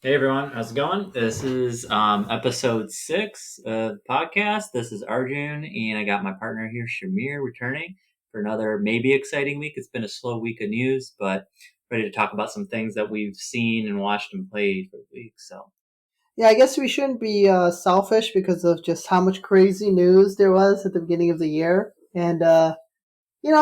Hey everyone, how's it going? This is episode 6 of the podcast. This is Arjun, and I got my partner here, Shamir, returning for another maybe exciting week. It's been a slow week of news, but ready to talk about some things that we've seen and watched and played for the week. So, Yeah, I guess we shouldn't be selfish because of just how much crazy news there was at the beginning of the year. And I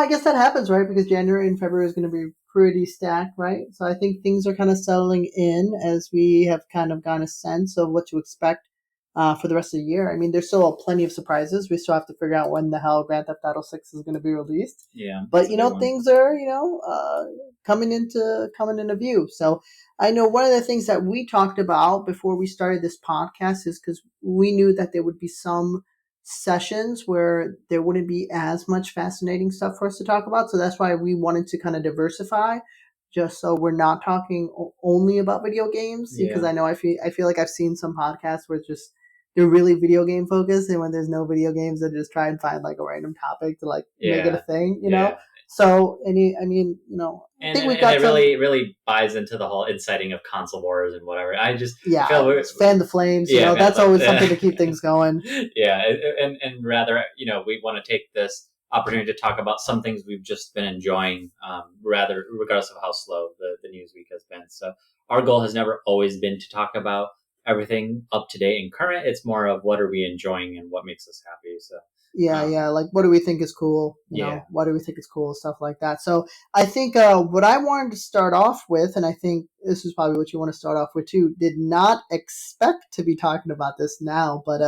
guess that happens, right? Because January and February is going to be pretty stacked, right? So I think things are kind of settling in as we have kind of gotten a sense of what to expect for the rest of the year. I mean, there's still plenty of surprises. We still have to figure out when the hell Grand Theft Auto 6 is going to be released. yeah, But it's a big one. things are coming into view. So I know one of the things that we talked about before we started this podcast is because we knew that there would be some sessions where there wouldn't be as much fascinating stuff for us to talk about. So that's why we wanted to kind of diversify, just so we're not talking only about video games. Because Yeah, I feel like I've seen some podcasts where it's just they're really video game focused, and when there's no video games, they just try and find like a random topic to like make it a yeah, thing. yeah. So I And, think and, we've and got it some. really buys into the whole inciting of console wars and whatever. I feel Yeah, fan the flames. yeah, man, That's always yeah. something to keep things going. Yeah, and rather, we want to take this opportunity to talk about some things we've just been enjoying, rather regardless of how slow the news week has been. So our goal has never always been to talk about everything up to date and current. It's more of what are we enjoying and what makes us happy. So, Yeah, um, yeah. Like, what do we think is cool? yeah, What do we think is cool? Stuff like that. So, I think what I wanted to start off with, and I think this is probably what you want to start off with too, did not expect to be talking about this now, but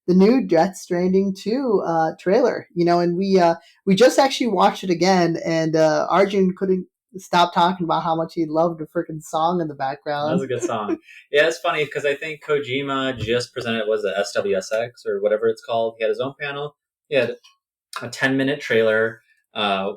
the new Death Stranding 2 trailer, and we just actually watched it again, and Arjun couldn't stop talking about how much he loved the freaking song in the that was background. a good song. Yeah, it's funny because I think Kojima just presented was it SWSX or whatever it's called. He had his own panel. He had a 10-minute trailer,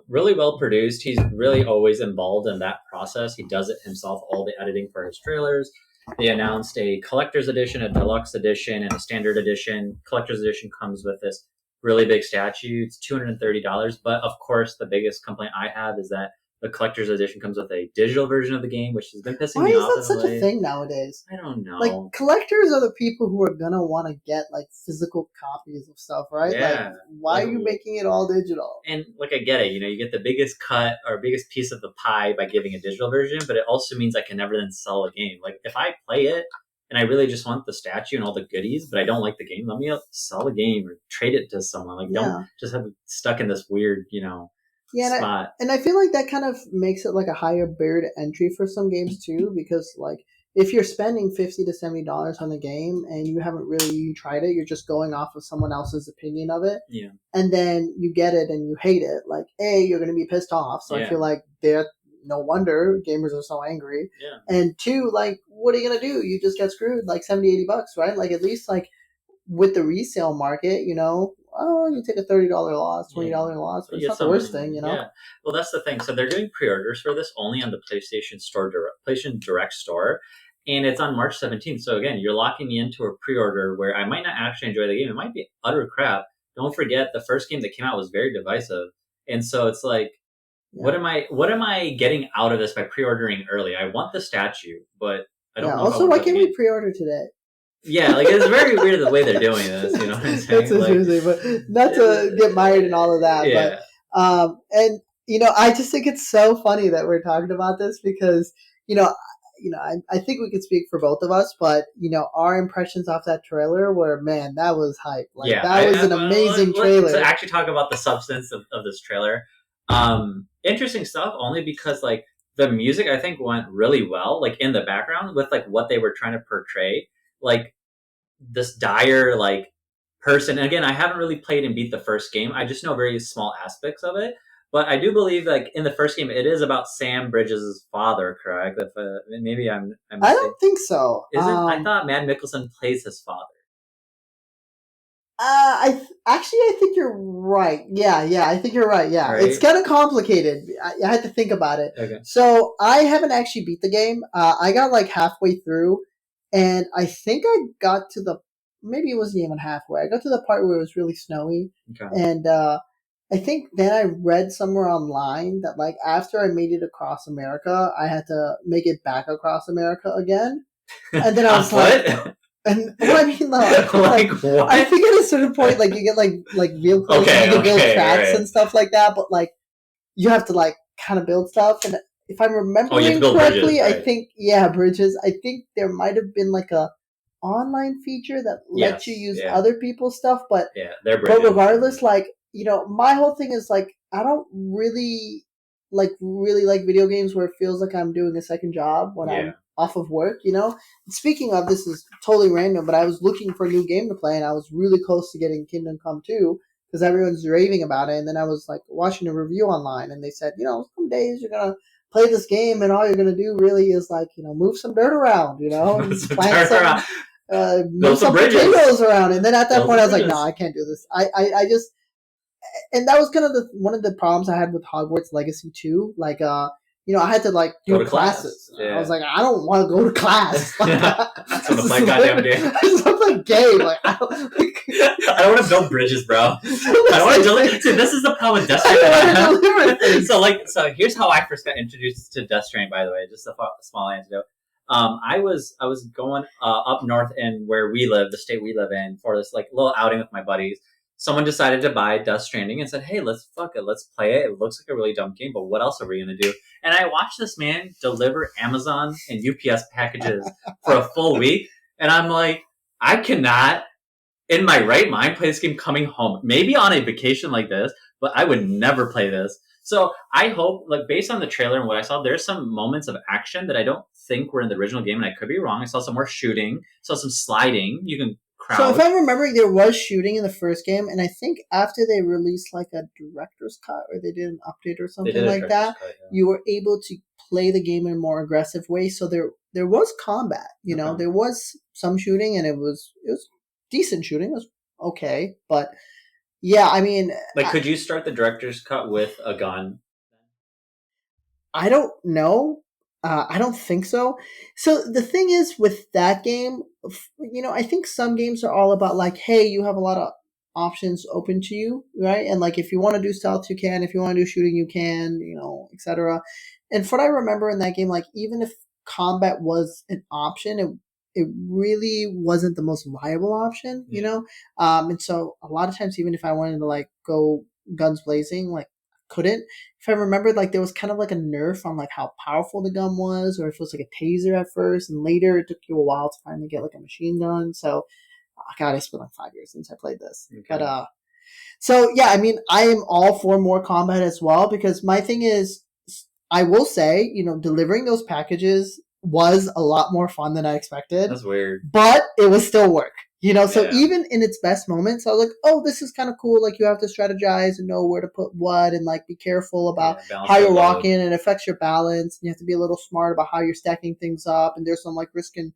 really well produced. He's really always involved in that process. He does it himself, all the editing for his trailers. They announced a collector's edition, a deluxe edition, and a standard edition. Collector's edition comes with this really big statue. It's $230. But of course, the biggest complaint I have is that the collector's edition comes with a digital version of the game, which has been pissing Why me is off that of such a late. thing nowadays? I don't Like, know. collectors are the people who are gonna want to get like physical copies of stuff, right? Like, Yeah. why Like, are you making it all digital? and like I get it, you get the biggest cut or biggest piece of the pie by giving a digital version, but it also means I can never then sell a game. Like if I play it and I really just want the statue and all the goodies, but I don't like the game, let me sell the game or trade it to someone. Like don't Yeah, just have it stuck in this weird, yeah, spot. and I feel like that kind of makes it like a higher barrier to entry for some games too, because like if you're spending $50 to $70 on a game and you haven't really tried it, you're just going off of someone else's opinion of it, Yeah, and then you get it and you hate it. Like, you're gonna be pissed off. So I yeah, feel like they're no wonder gamers are so angry. yeah, And two, like, what are you gonna do? You just get screwed like 70, $80, right? Like, at least like with the resale market, you take a $30 loss, yeah. $20 loss, But but you it's get not the some worst money. thing. Yeah. Well, that's the thing. So they're doing pre-orders for this only on the PlayStation Direct store, and it's on March 17th. So again, you're locking me into a pre-order where I might not actually enjoy the game. It might be utter crap. Don't forget the first game that came out was very divisive, and so it's like, Yeah, what am I getting out of this by pre-ordering early? I want the statue, but I don't yeah. know if I Also, want why to buy the can't we game. pre-order today? Yeah, like it's very weird the way they're doing this. You know what I'm That's saying? Like, interesting, but not to get married and all of that. But yeah, and I just think it's so funny that we're talking about this because you know, I think we could speak for both of us, but our impressions off that trailer were, man, that was hype. Like yeah. that was an Well, amazing to trailer. actually talk about the substance of this trailer, interesting stuff. Only because like the music, I think went really well. Like in the background with like what they were trying to portray, like this dire like person. And again, I haven't really played and beat the first game. I just know very small aspects of it. But I do believe like in the first game, it is about Sam Bridges' father, correct? If maybe I'm I mistaken. don't think so. Isn't I thought Matt Mickelson plays his father, I think you're right. Yeah, yeah, I think you're right. Yeah, it's right? kind of complicated. I had to think about it. Okay. So I haven't actually beat the game. I got like halfway through, and I think I got to the maybe it wasn't even halfway. I got to the part where it was really snowy, Okay. and I think then I read somewhere online that like after I made it across America, I had to make it back across America again. And then I On was like, foot? and what I mean, though, I think Like I what? think at a certain point, like you get like vehicles, like you Okay, can build okay, tracks right. and stuff like that, but like you have to like kind of build stuff. And if I'm Oh, you have to remembering build bridges, correctly, I right? think yeah, bridges. I think there might have been like a online feature that lets you Yes, use yeah, other people's stuff, yeah. They're but bridges. regardless, like my whole thing is like I don't really like video games where it feels like I'm doing a second job when Yeah. I'm off of work. Speaking of, this is totally random, but I was looking for a new game to play, and I was really close to getting Kingdom Come 2 because everyone's raving about it. And then I was like watching a review online, and they said, some days you're gonna play this game, and all you're gonna do really is like move some dirt around, and So plant turn around, some build move some some bridges, potatoes around. And then at that build point, some I was like, no, bridges. I can't do this. I just and that was kind of the one of the problems I had with Hogwarts Legacy too. Like, I had to like Go do to class. classes. I was Yeah. like, I don't want to go to class. Like, I just want to play a goddamn game. I just want to play a game. Like, I don't, like, I don't want to build bridges, bro. so I don't want to like, deliver. See, this is the problem with Death I Stranding don't that I want to deliver have. things. So here's how I first got introduced to Death Stranding. By the way, just a small anecdote. I was going up north in where we live, the state we live in, for this like little outing with my buddies. Someone decided to buy Death Stranding and said, "Hey, let's play it. It looks like a really dumb game, but what else are we gonna do?" And I watched this man deliver Amazon and UPS packages for a full week, and I'm like, I cannot, in my right mind, play this game coming home. Maybe on a vacation like this, but I would never play this. So I hope, like, based on the trailer and what I saw, there's some moments of action that I don't think were in the original game, and I could be wrong. I saw some more shooting, saw some sliding. You can So if crouch. I'm remembering, there was shooting in the first game, and I think after they released like a director's cut or they did an update or They something did a like director's that, cut. Yeah. you were able to play the game in a more aggressive way. So there was combat. Okay. There was some shooting, and it was decent shooting. It was okay, but yeah, I mean, Like, could you start the director's cut with a gun? I don't know. I don't think so. So the thing is with that game, I think some games are all about like, hey, you have a lot of options open to you, right? And like, if you want to do stealth, you can. If you want to do shooting, you can. Etc. And from what I remember in that game, like even if combat was an option, it really wasn't the most viable option, Yeah. And so a lot of times, even if I wanted to like go guns blazing, like couldn't. If I remember, like there was kind of like a nerf on like how powerful the gun was, or if it was like a taser at first, and later it took you a while to finally get like a machine gun. So, God, it's been like 5 years since I played this. Okay. But so yeah, I mean, I am all for more combat as well because my thing is, I will say, delivering those packages was a lot more fun than I expected, That's weird. but it was still work. So Yeah. even in its best moments, I was like, oh, this is kind of cool. Like, you have to strategize and know where to put what and, like, be careful about Balance how your you're load. walking, and it affects your balance. And you have to be a little smart about how you're stacking things up. And there's some, like, risk and,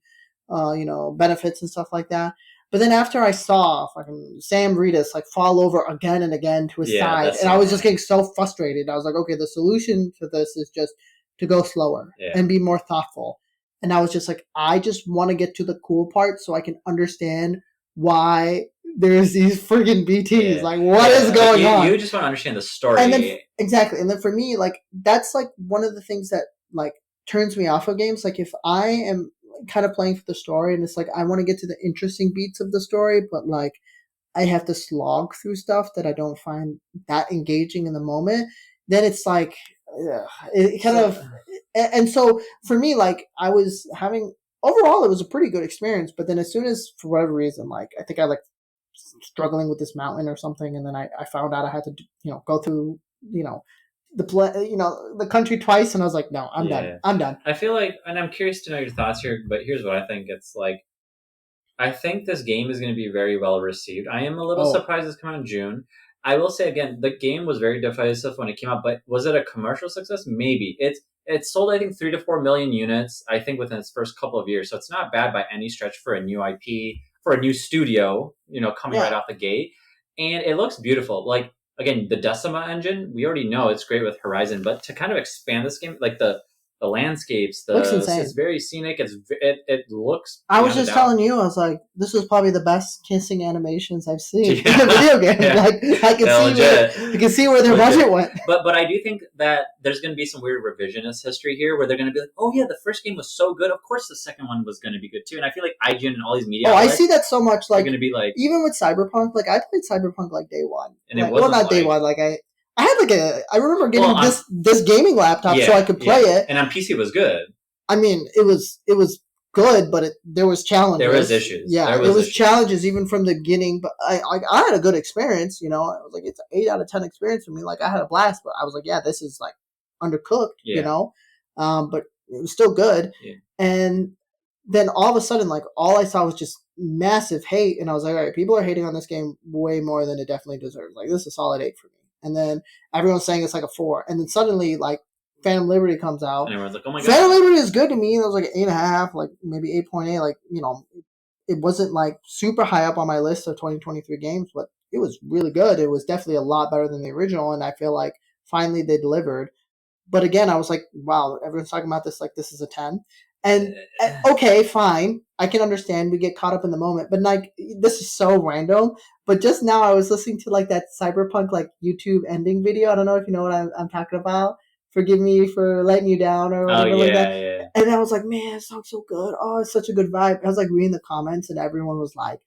benefits and stuff like that. But then after I saw fucking Sam Reedus, like, fall over again and again to his Yeah, side, that's and so I was just annoying. getting so frustrated. I was like, okay, the solution to this is just to go slower Yeah. and be more thoughtful. And I was just like, I just want to get to the cool part so I can understand why there's these friggin' BTs. Yeah. Like, what is going on? You just want to understand the story. And then exactly, and then for me, like that's like one of the things that like turns me off of games. Like if I am kind of playing for the story, and it's like I want to get to the interesting beats of the story, but like I have to slog through stuff that I don't find that engaging in the moment, then it's like it kind of. And so for me, like I was having overall, it was a pretty good experience. But then as soon as for whatever reason, like I think I like struggling with this mountain or something, and then I found out I had to go through the country twice, and I was like, no, I'm done. I'm done. I feel like, and I'm curious to know your thoughts here, but here's what I think. It's like, I think this game is going to be very well received. I am a little surprised it's coming out in June. I will say again, the game was very divisive when it came out, but was it a commercial success? Maybe. It sold, I think, 3 to 4 million units, I think, within its first couple of years. So it's not bad by any stretch for a new IP, for a new studio, coming right off the gate. And it looks beautiful. Like, again, the Decima engine, we already know it's great with Horizon, but to kind of expand this game, like the the landscapes, Looks it's insane. very scenic. It looks I was beyond a just doubt. telling you, I was like, this is probably the best kissing animations I've seen in Yeah, a video game. yeah, Like I can yeah, see where legit, you can see where their legit. budget went. But I do think that there's going to be some weird revisionist history here, where they're going to be like, oh yeah, the first game was so good, of course the second one was going to be good too. And I feel like IGN and all these media Oh, I outlets see that so much. are Like going to be like, even with Cyberpunk, like I played Cyberpunk like day one. and it Like, well, wasn't not day like, one. Like I had like I remember getting well, this gaming laptop so I could play it. and on PC it was good. I mean, it was good, but there was challenges. There was issues. Yeah, there was challenges even from the beginning. But I had a good experience. You know, I was like, it's an 8 out of 10 experience for me. Like I had a blast, but I was like, yeah, this is like undercooked. Yeah. You know, but it was still good. Yeah. And then all of a sudden, like all I saw was just massive hate, and I was like, all right, people are hating on this game way more than it definitely deserves. Like this is a solid 8 for me. And then everyone's saying it's like a 4, and then suddenly like Phantom Liberty comes out. And everyone's like, oh my god. Phantom Liberty is good to me. It was like an 8.5, like maybe 8.8. Like, you know, it wasn't like super high up on my list of 2023 games, but it was really good. It was definitely a lot better than the original, and I feel like finally they delivered. But again, I was like, wow, everyone's talking about this like this is a 10. And okay, fine. I can understand. We get caught up in the moment. But like, this is so random. But just now I was listening to like that Cyberpunk like YouTube ending video. I don't know if you know what I'm talking about. Forgive me for letting you down or whatever like that. Yeah. And I was like, man, it sounds so good. Oh, it's such a good vibe. I was like reading the comments and everyone was like,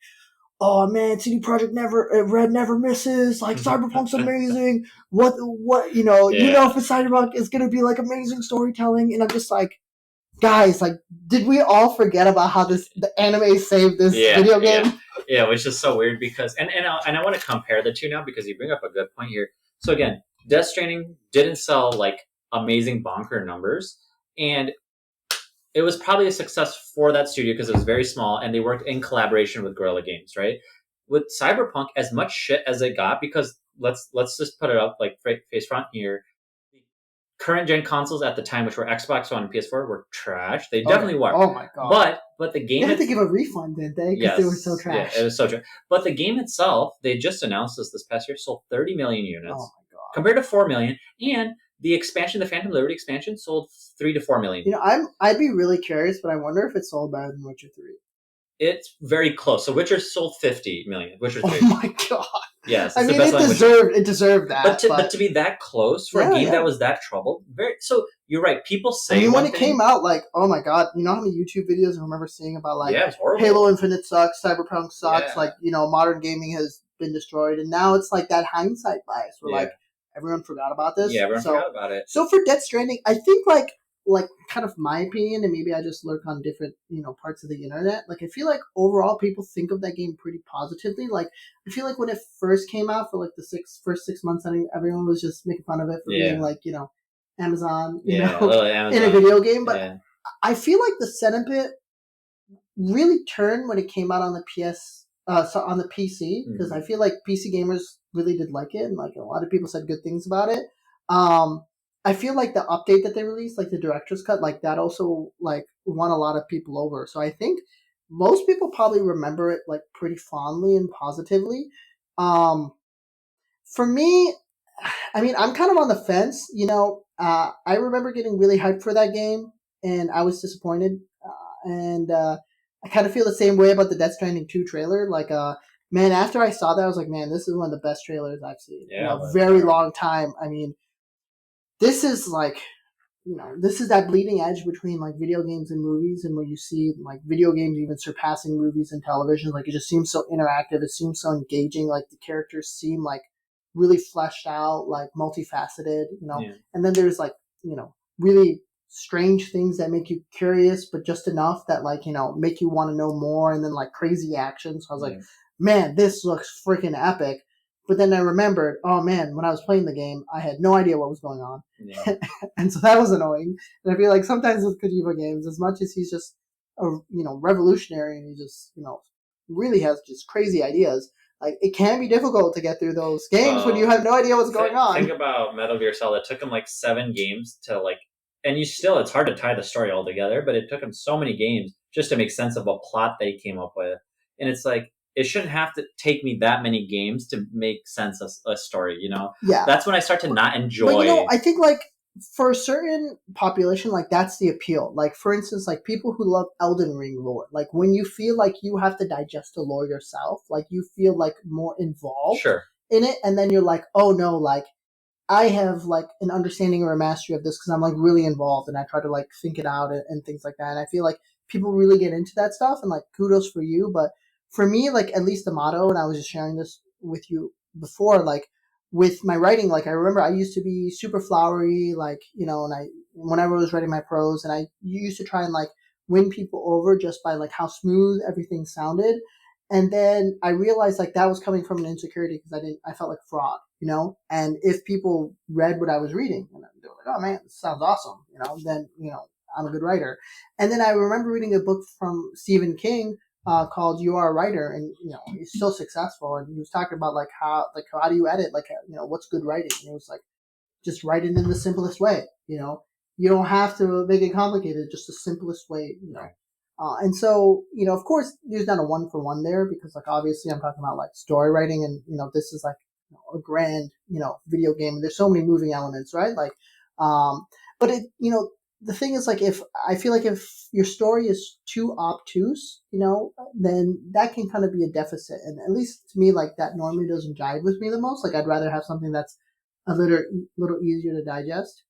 oh man, CD Projekt Red never misses. Like Cyberpunk's amazing. What you know for Cyberpunk is gonna be like amazing storytelling. And I'm just like, guys, like, did we all forget about how the anime saved this video game? Yeah, which is so weird because and I want to compare the two now because you bring up a good point here. So again, Death Stranding didn't sell like amazing bonker numbers, and it was probably a success for that studio because it was very small and they worked in collaboration with Guerrilla Games, right? With Cyberpunk, as much shit as it got, because let's just put it up like face front here. Current gen consoles at the time, which were Xbox One and PS4, were trash. They definitely were. Oh my god! But the game they had to give a refund, didn't they? Because they were so trash. Yeah, it was so trash. But the game itself, they just announced this past year, sold 30 million units. Oh my god! Compared to 4 million, and the expansion, the Phantom Liberty expansion, sold 3 to 4 million. You know, I'd be really curious, but I wonder if it sold better than Witcher 3. It's very close. So Witcher sold 50 million. Witcher 3. Oh my god! Yes, I mean it deserved that. But to be that close for a game that was that troubled, so you're right. People say, I mean, when it came out, like, oh my god, you know how many YouTube videos I remember seeing about like Halo Infinite sucks, Cyberpunk sucks, like, you know, modern gaming has been destroyed, and now it's like that hindsight bias where like everyone forgot about this. Yeah, everyone forgot about it. So for Death Stranding, I think like kind of my opinion, and maybe I just lurk on different, you know, parts of the internet. Like I feel like overall people think of that game pretty positively. Like I feel like when it first came out for like the first 6 months, I think everyone was just making fun of it for being like, you know, Amazon, you know, Amazon in a video game. But I feel like the sentiment really turned when it came out on the on the PC, because I feel like PC gamers really did like it, and like a lot of people said good things about it. I feel like the update that they released, like the director's cut, like that also like won a lot of people over. So I think most people probably remember it like pretty fondly and positively. For me, I mean, I'm kind of on the fence. You know, I remember getting really hyped for that game, and I was disappointed. And I kind of feel the same way about the Death Stranding 2 trailer. Like, man, after I saw that, I was like, man, this is one of the best trailers I've seen in a very long time. I mean, this is like, you know, this is that bleeding edge between like video games and movies, and where you see like video games even surpassing movies and television. Like it just seems so interactive. It seems so engaging. Like the characters seem like really fleshed out, like multifaceted, you know. Yeah. And then there's like, you know, really strange things that make you curious, but just enough that like, you know, make you want to know more. And then like crazy action. So I was like, man, this looks freaking epic. But then I remembered, oh man, when I was playing the game, I had no idea what was going on. Yeah. And so that was annoying. And I feel like sometimes with Kojima games, as much as he's just a, you know, revolutionary and he just, you know, really has just crazy ideas, like it can be difficult to get through those games when you have no idea what's going on. Think about Metal Gear Solid. It took him like 7 games to like, and it's hard to tie the story all together, but it took him so many games just to make sense of a plot that he came up with. And it's like, it shouldn't have to take me that many games to make sense of a story, you know? Yeah. That's when I start to not enjoy. But, you know, I think, like, for a certain population, like that's the appeal. Like for instance, like people who love Elden Ring lore, like when you feel like you have to digest the lore yourself, like you feel like more involved Sure. in it, and then you're like, oh no, like I have like an understanding or a mastery of this because I'm like really involved and I try to like think it out and things like that. And I feel like people really get into that stuff and like kudos for you. But for me, like at least the motto, and I was just sharing this with you before, like with my writing, like I remember I used to be super flowery, like, you know, and I, whenever I was writing my prose and I used to try and like win people over just by like how smooth everything sounded. And then I realized like that was coming from an insecurity because I felt like a fraud, you know? And if people read what I was reading and they were like, oh man, this sounds awesome, you know, then, you know, I'm a good writer. And then I remember reading a book from Stephen King called You Are a Writer, and you know he's so successful, and he was talking about like how do you edit, like you know what's good writing, and it was like just write it in the simplest way, you know, you don't have to make it complicated, just the simplest way, you know. And so, you know, of course, there's not a one for one there because, like, obviously, I'm talking about like story writing, and you know, this is like you know, a grand, you know, video game, and there's so many moving elements, right? Like, but it, you know, the thing is, like, if I feel like if your story is too obtuse, you know, then that can kind of be a deficit, and at least to me, like, that normally doesn't jive with me the most. Like, I'd rather have something that's a little easier to digest.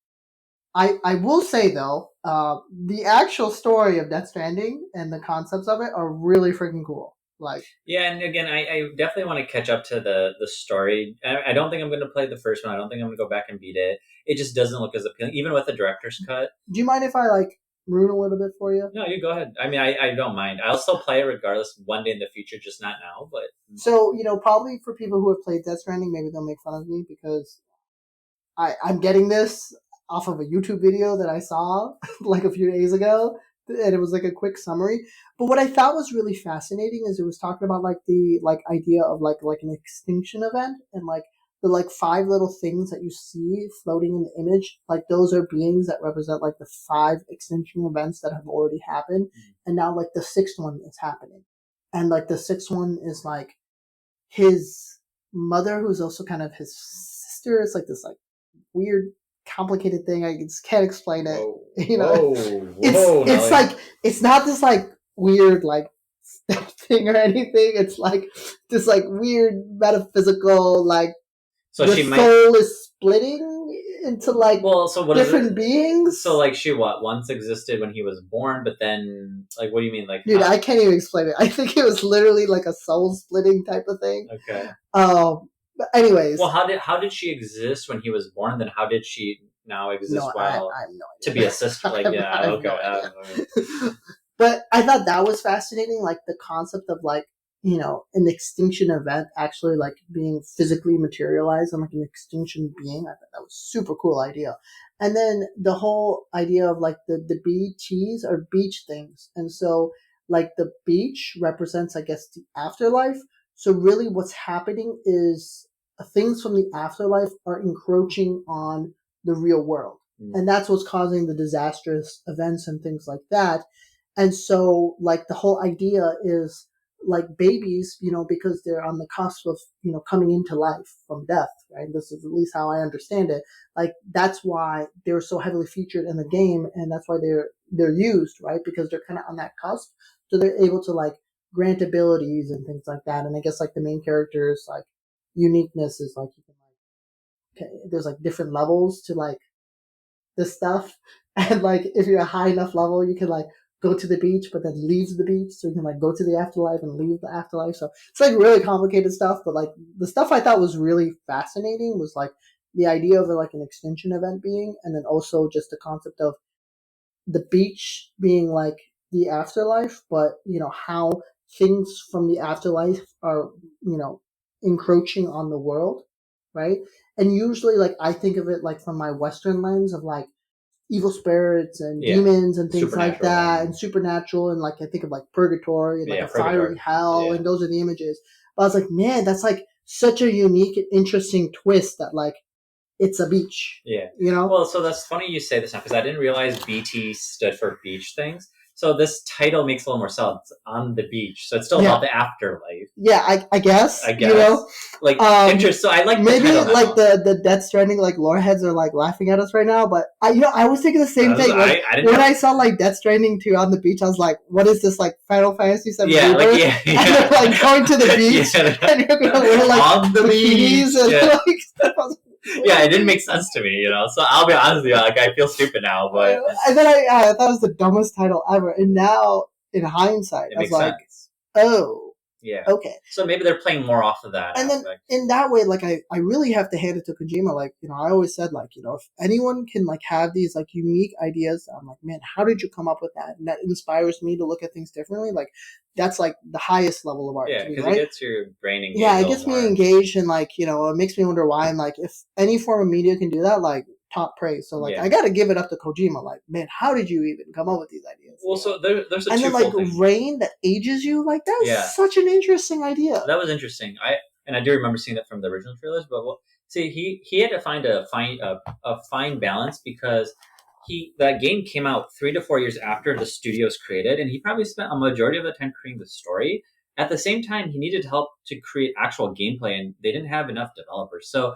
I will say though, the actual story of Death Stranding and the concepts of it are really freaking cool. Like, Yeah, and again, I definitely want to catch up to the story. I don't think I'm going to play the first one. I don't think I'm going to go back and beat it. It just doesn't look as appealing, even with the director's cut. do you mind if I like ruin a little bit for you? No, you go ahead. I mean, I don't mind. I'll still play it regardless one day in the future, just not now. But So, you know, probably for people who have played Death Stranding, maybe they'll make fun of me because I'm getting this off of a YouTube video that I saw like a few days ago, and it was like a quick summary. But what I thought was really fascinating is it was talking about like the like idea of like an extinction event, and like the like five little things that you see floating in the image, like those are beings that represent like the five extinction events that have already happened, and now like the sixth one is happening, and like the sixth one is like his mother, who's also kind of his sister. It's like this like weird, complicated thing. I just can't explain it. whoa, You know, whoa, it's like it's not this like weird like step thing or anything. It's like this like weird metaphysical like so the she might. soul is splitting into like Well, so what is different it? beings. So like she what once existed when he was born, but then like what do you mean like Dude, how? I can't even explain it. I think it was literally like a soul splitting type of thing. Okay. But anyways, Well, how did she exist when he was born? And then how did she now exist no, while I have no to idea. be a sister? Like yeah, I have okay. no idea. But I thought that was fascinating, like the concept of like, you know, an extinction event actually like being physically materialized and like an extinction being. I thought that was super cool idea. And then the whole idea of like the BTs are beach things. And so like the beach represents, I guess, the afterlife. So really what's happening is things from the afterlife are encroaching on the real world. And that's what's causing the disastrous events and things like that. And so, like, the whole idea is like babies, you know, because they're on the cusp of, you know, coming into life from death, right? This is at least how I understand it. Like, that's why they're so heavily featured in the game, and that's why they're used, right? Because they're kind of on that cusp. So they're able to, like, grant abilities and things like that. And I guess, like, the main character's, like, uniqueness is, like, you can, like, okay, there's, like, different levels to, like, this stuff. And like if you're a high enough level, you can like go to the beach, but then leave the beach, so you can like go to the afterlife and leave the afterlife. So it's like really complicated stuff. But like the stuff I thought was really fascinating was like the idea of like an extinction event being, and then also just the concept of the beach being like the afterlife, but you know how things from the afterlife are, you know, encroaching on the world, right? And usually like I think of it like from my Western lens of like evil spirits and Yeah. demons and things like Supernatural. that, and supernatural, and like I think of like purgatory and like Yeah, a fiery purgatory. hell, Yeah. and those are the images. But I was like, man, that's like such a unique and interesting twist that like it's a beach. Yeah. You know? Well, so that's funny you say this now because I didn't realize BT stood for beach things. So this title makes a little more sense. On the beach, so it's still about the afterlife. Yeah, I guess. I guess. Like interest. So I like maybe the title like now. the Death Stranding like lore heads are like laughing at us right now, but I was thinking the same thing. Like, I didn't when I saw like Death Stranding 2 on the beach, I was like, what is this, like Final Fantasy 7 Yeah, Rebirth? like yeah. And they're like going to the beach and you're gonna wear like on the bikinis beach. and Yeah. like stuff. Yeah, it didn't make sense to me, you know. So I'll be honest with you, like I feel stupid now, but And then I thought it was the dumbest title ever, and now in hindsight, it I was makes like, sense. oh, Yeah. okay. So maybe they're playing more off of that And aspect. then in that way, like I really have to hand it to Kojima. Like, I always said, like, if anyone can like have these like unique ideas, I'm like, man, how did you come up with that? And that inspires me to look at things differently. Like, that's like the highest level of art. Yeah, because it gets your brain engaged. Yeah, it gets me engaged, and like it makes me wonder why. And like, if any form of media can do that, like top praise. So like, I got to give it up to Kojima. Like, man, how did you even come up with these ideas? Well, so there's a and then like thing. rain that ages you, like that's such an interesting idea. That was interesting. I do remember seeing that from the original trailers, but see, he had to find a fine balance because that game came out 3 to 4 years after the studio's created, and he probably spent a majority of the time creating the story. At the same time, he needed help to create actual gameplay, and they didn't have enough developers. So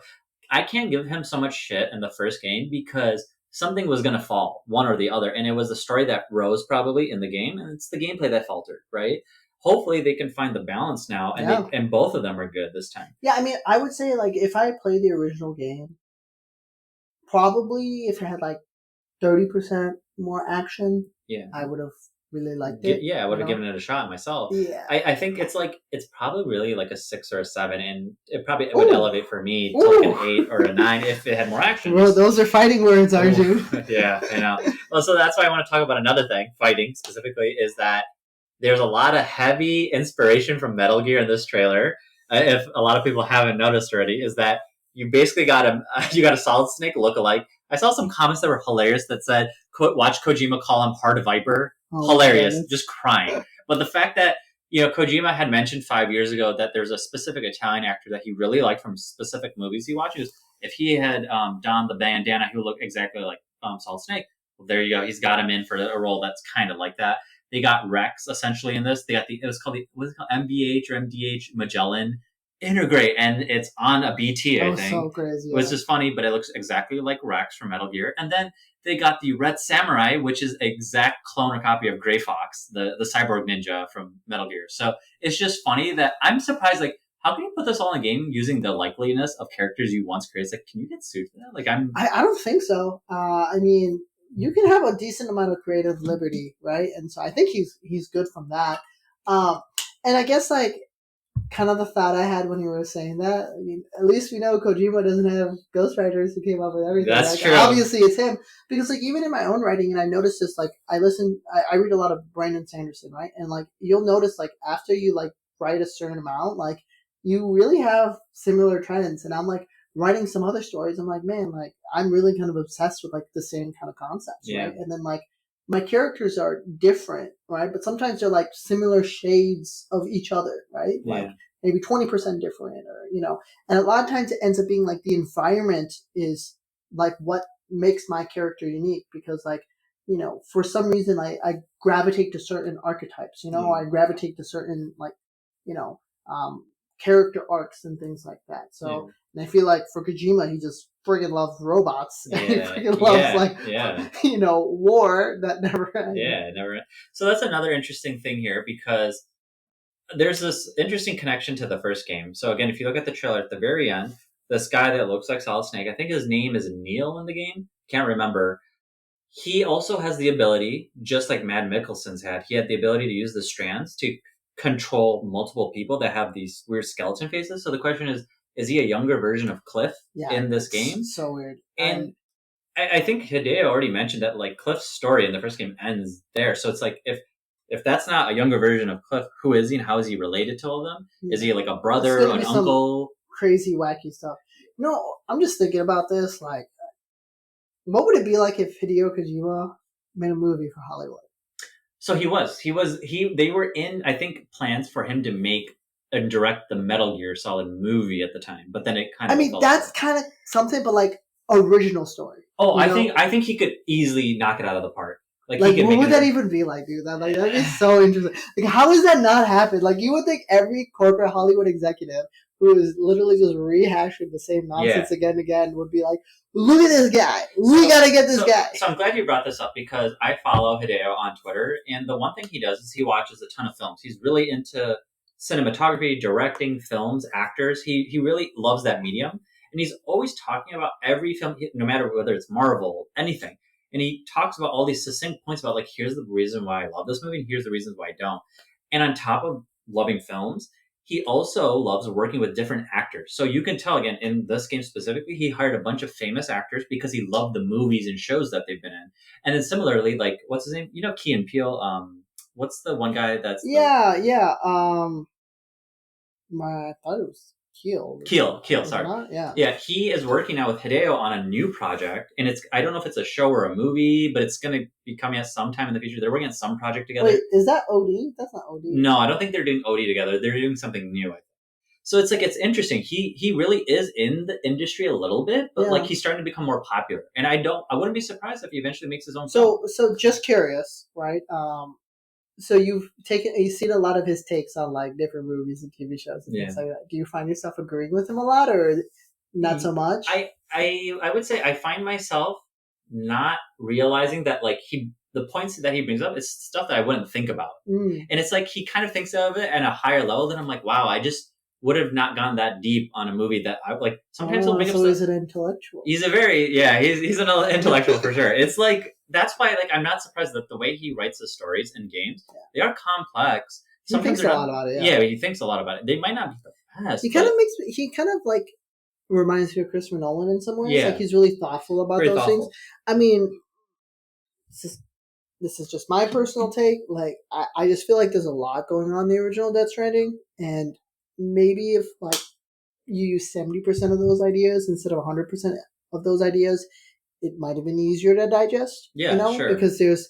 I can't give him so much shit in the first game because something was going to fall, one or the other, and it was the story that rose probably in the game, and it's the gameplay that faltered, right? Hopefully they can find the balance now, and and both of them are good this time. Yeah, I mean, I would say like if I played the original game, probably if it had like 30% more action, I would have really liked it. Yeah, I would have given it a shot myself. Yeah, I think it's probably really like a 6 or a 7, and it would elevate for me to like an 8 or a 9 if it had more action. Well, those are fighting words, Arjun. Yeah, I know. Well, so that's why I want to talk about another thing, fighting specifically, is that there's a lot of heavy inspiration from Metal Gear in this trailer. If a lot of people haven't noticed already, is that you basically got a Solid Snake lookalike. I saw some comments that were hilarious that said, "Watch Kojima call him Hard Viper." Hilarious, just crying. But the fact that Kojima had mentioned 5 years ago that there's a specific Italian actor that he really liked from specific movies he watches. If he had donned the bandana, he would look exactly like Solid Snake. Well, there you go. He's got him in for a role that's kind of like that. They got Rex essentially in this. They got it was called MVH or MDH Magellan Integrate, and it's on a BT. I think. So crazy. It was just funny, but it looks exactly like Rex from Metal Gear. And then they got the Red Samurai, which is exact clone or copy of Gray Fox, the cyborg ninja from Metal Gear. So it's just funny that I'm surprised. Like, how can you put this all in a game using the likeliness of characters you once created? Like, can you get sued for that? Like, I don't think so. I mean, you can have a decent amount of creative liberty, right? And so I think he's good from that. And I guess like kind of the thought I had when you were saying that. I mean, at least we know Kojima doesn't have ghostwriters who came up with everything. That's true. Obviously, it's him because like even in my own writing, and I noticed this. Like I read a lot of Brandon Sanderson, right? And like you'll notice like after you like write a certain amount, like you really have similar trends. And I'm like writing some other stories. I'm like, man, like I'm really kind of obsessed with like the same kind of concepts, right? And then like my characters are different, right? But sometimes they're like similar shades of each other, right? Like maybe 20% different, or and a lot of times it ends up being like the environment is like what makes my character unique, because like for some reason I gravitate to certain archetypes, I gravitate to certain like character arcs and things like that. So and I feel like for Kojima, he just friggin' loves robots. And he friggin' loves war that never ends. Yeah, never. So that's another interesting thing here, because there's this interesting connection to the first game. So again, if you look at the trailer at the very end, this guy that looks like Solid Snake, I think his name is Neil in the game. Can't remember. He also has the ability, just like Matt Mikkelsen's had, he had the ability to use the strands to control multiple people that have these weird skeleton faces. So the question is he a younger version of Cliff in this game? So weird. And I think Hideo already mentioned that like Cliff's story in the first game ends there. So it's like if that's not a younger version of Cliff, who is he and how is he related to all of them? Is he like a brother, an uncle? Crazy, wacky stuff. I'm just thinking about this. Like, what would it be like if Hideo Kojima made a movie for Hollywood? So they were in, I think, plans for him to make and direct the Metal Gear Solid movie at the time, but then it kind of. I mean, that's kind of something, but like original story. Oh, I think he could easily knock it out of the park. Like he Like, can what make would that it. even be like, dude? That'd be so interesting. Like, how does that not happen? Like, you would think every corporate Hollywood executive who is literally just rehashing the same Yeah. nonsense again and again would be like, look at this guy. We So, gotta get this guy. so I'm glad you brought this up because I follow Hideo on Twitter, and the one thing he does is he watches a ton of films. He's really into cinematography, directing, films, actors. He really loves that medium, and he's always talking about every film, no matter whether it's Marvel, anything. And he talks about all these succinct points about like, here's the reason why I love this movie, and here's the reasons why I don't. And on top of loving films, he also loves working with different actors. So you can tell, again, in this game specifically, he hired a bunch of famous actors because he loved the movies and shows that they've been in. And then similarly, like, what's his name? You know, Key and Peele. What's the one guy that's the Yeah. I thought it was Keel. Keel, Was it sorry. not? Yeah. Yeah, he is working now with Hideo on a new project, and I don't know if it's a show or a movie, but it's going to be coming out sometime in the future. They're working on some project together. Wait, is that OD? That's not OD. No, I don't think they're doing OD together. They're doing something new, I think. So it's like it's interesting. He really is in the industry a little bit, but like he's starting to become more popular. And I wouldn't be surprised if he eventually makes his own film. So just curious, right? So you've seen a lot of his takes on like different movies and TV shows and things like that. Do you find yourself agreeing with him a lot, or not so much? I would say I find myself not realizing that like the points that he brings up is stuff that I wouldn't think about. And it's like he kind of thinks of it at a higher level than I'm like, wow, I just would have not gone that deep on a movie that I like. Sometimes he'll bring up stuff. He's an intellectual. He's a very he's an intellectual for sure. It's like that's why like I'm not surprised that the way he writes the stories in games, they are complex. He thinks a lot about it. Yeah, he thinks a lot about it. They might not be the best. He kind of like reminds me of Christopher Nolan in some ways. Yeah. Like he's really thoughtful about those things. I mean, this is just my personal take. Like I just feel like there's a lot going on in the original Death Stranding, and maybe if like you use 70% of those ideas instead of 100% of those ideas, it might have been easier to digest. Yeah, sure. Because there's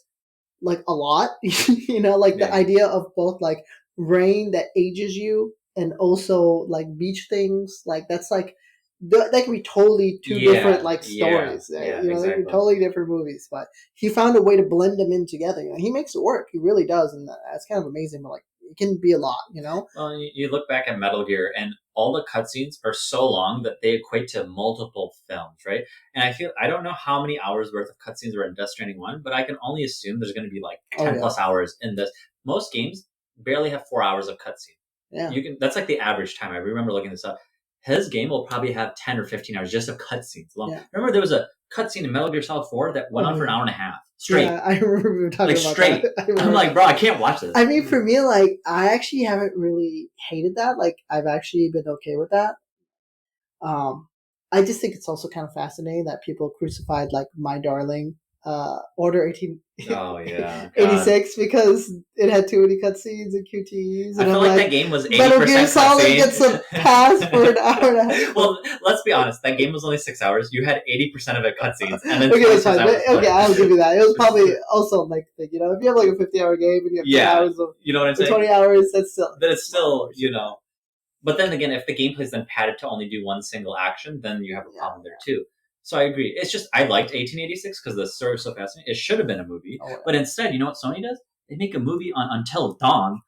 like a lot, the idea of both like rain that ages you and also like beach things, like that's like that can be totally two different like stories. Exactly. They can be totally different movies, but he found a way to blend them in together. He makes it work. He really does, and that's kind of amazing. But like, it can be a lot, Well, you look back at Metal Gear, and all the cutscenes are so long that they equate to multiple films, right? And I don't know how many hours worth of cutscenes were in Death Stranding 1, but I can only assume there's going to be like 10 plus hours in this. Most games barely have 4 hours of cutscene. Yeah. That's like the average time. I remember looking this up. His game will probably have 10 or 15 hours just of cutscenes alone. Yeah. Remember there was a cutscene in Metal Gear Solid 4 that went on for an hour and a half. Straight. Yeah, I remember we were talking about straight. that. I'm like, bro, I can't watch this. I mean, for me, like, I actually haven't really hated that. Like, I've actually been okay with that. I just think it's also kind of fascinating that people crucified, like, my darling, Order 86 because it had too many cutscenes and QTEs. And I feel like that game was 80% Metal Gear Solid gets a pass for an hour and a half. Well, let's be honest. That game was only 6 hours. You had 80% of it cutscenes. And then okay, that's fine. Okay, I'll give you that. It was probably also like, if you have like a 50-hour game and you have 10 hours of, you know what I'm saying? 20 hours, that's still. But it's still, But then again, if the gameplay is then padded to only do one single action, then you have a problem there too. So I agree. It's just, I liked 1886 because the story was so fascinating. It should have been a movie. Oh, yeah. But instead, you know what Sony does? They make a movie on Until Dawn.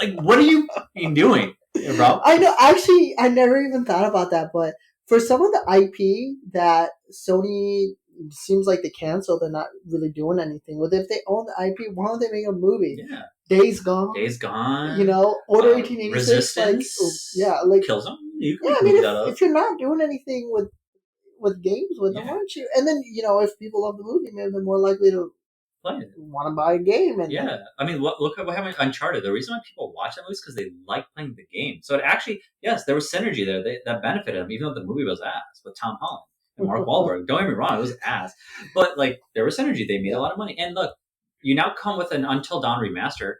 Like, what are you doing, bro? I know. Actually, I never even thought about that. But for some of the IP that Sony seems like they canceled, they're not really doing anything with. If they own the IP, why don't they make a movie? Yeah. Days Gone. Order 1886. Resistance. Like Killzone. You can if you're not doing anything with games with them, aren't you? And then if people love the movie, maybe they're more likely to want to buy a game. And I mean, look at what happened with Uncharted. The reason why people watch that movie is because they like playing the game. So it actually, yes, there was synergy there that benefited them, even though the movie was ass with Tom Holland and Mark Wahlberg. Don't get me wrong, it was ass, but like there was synergy. They made a lot of money. And look, you now come with an Until Dawn remaster.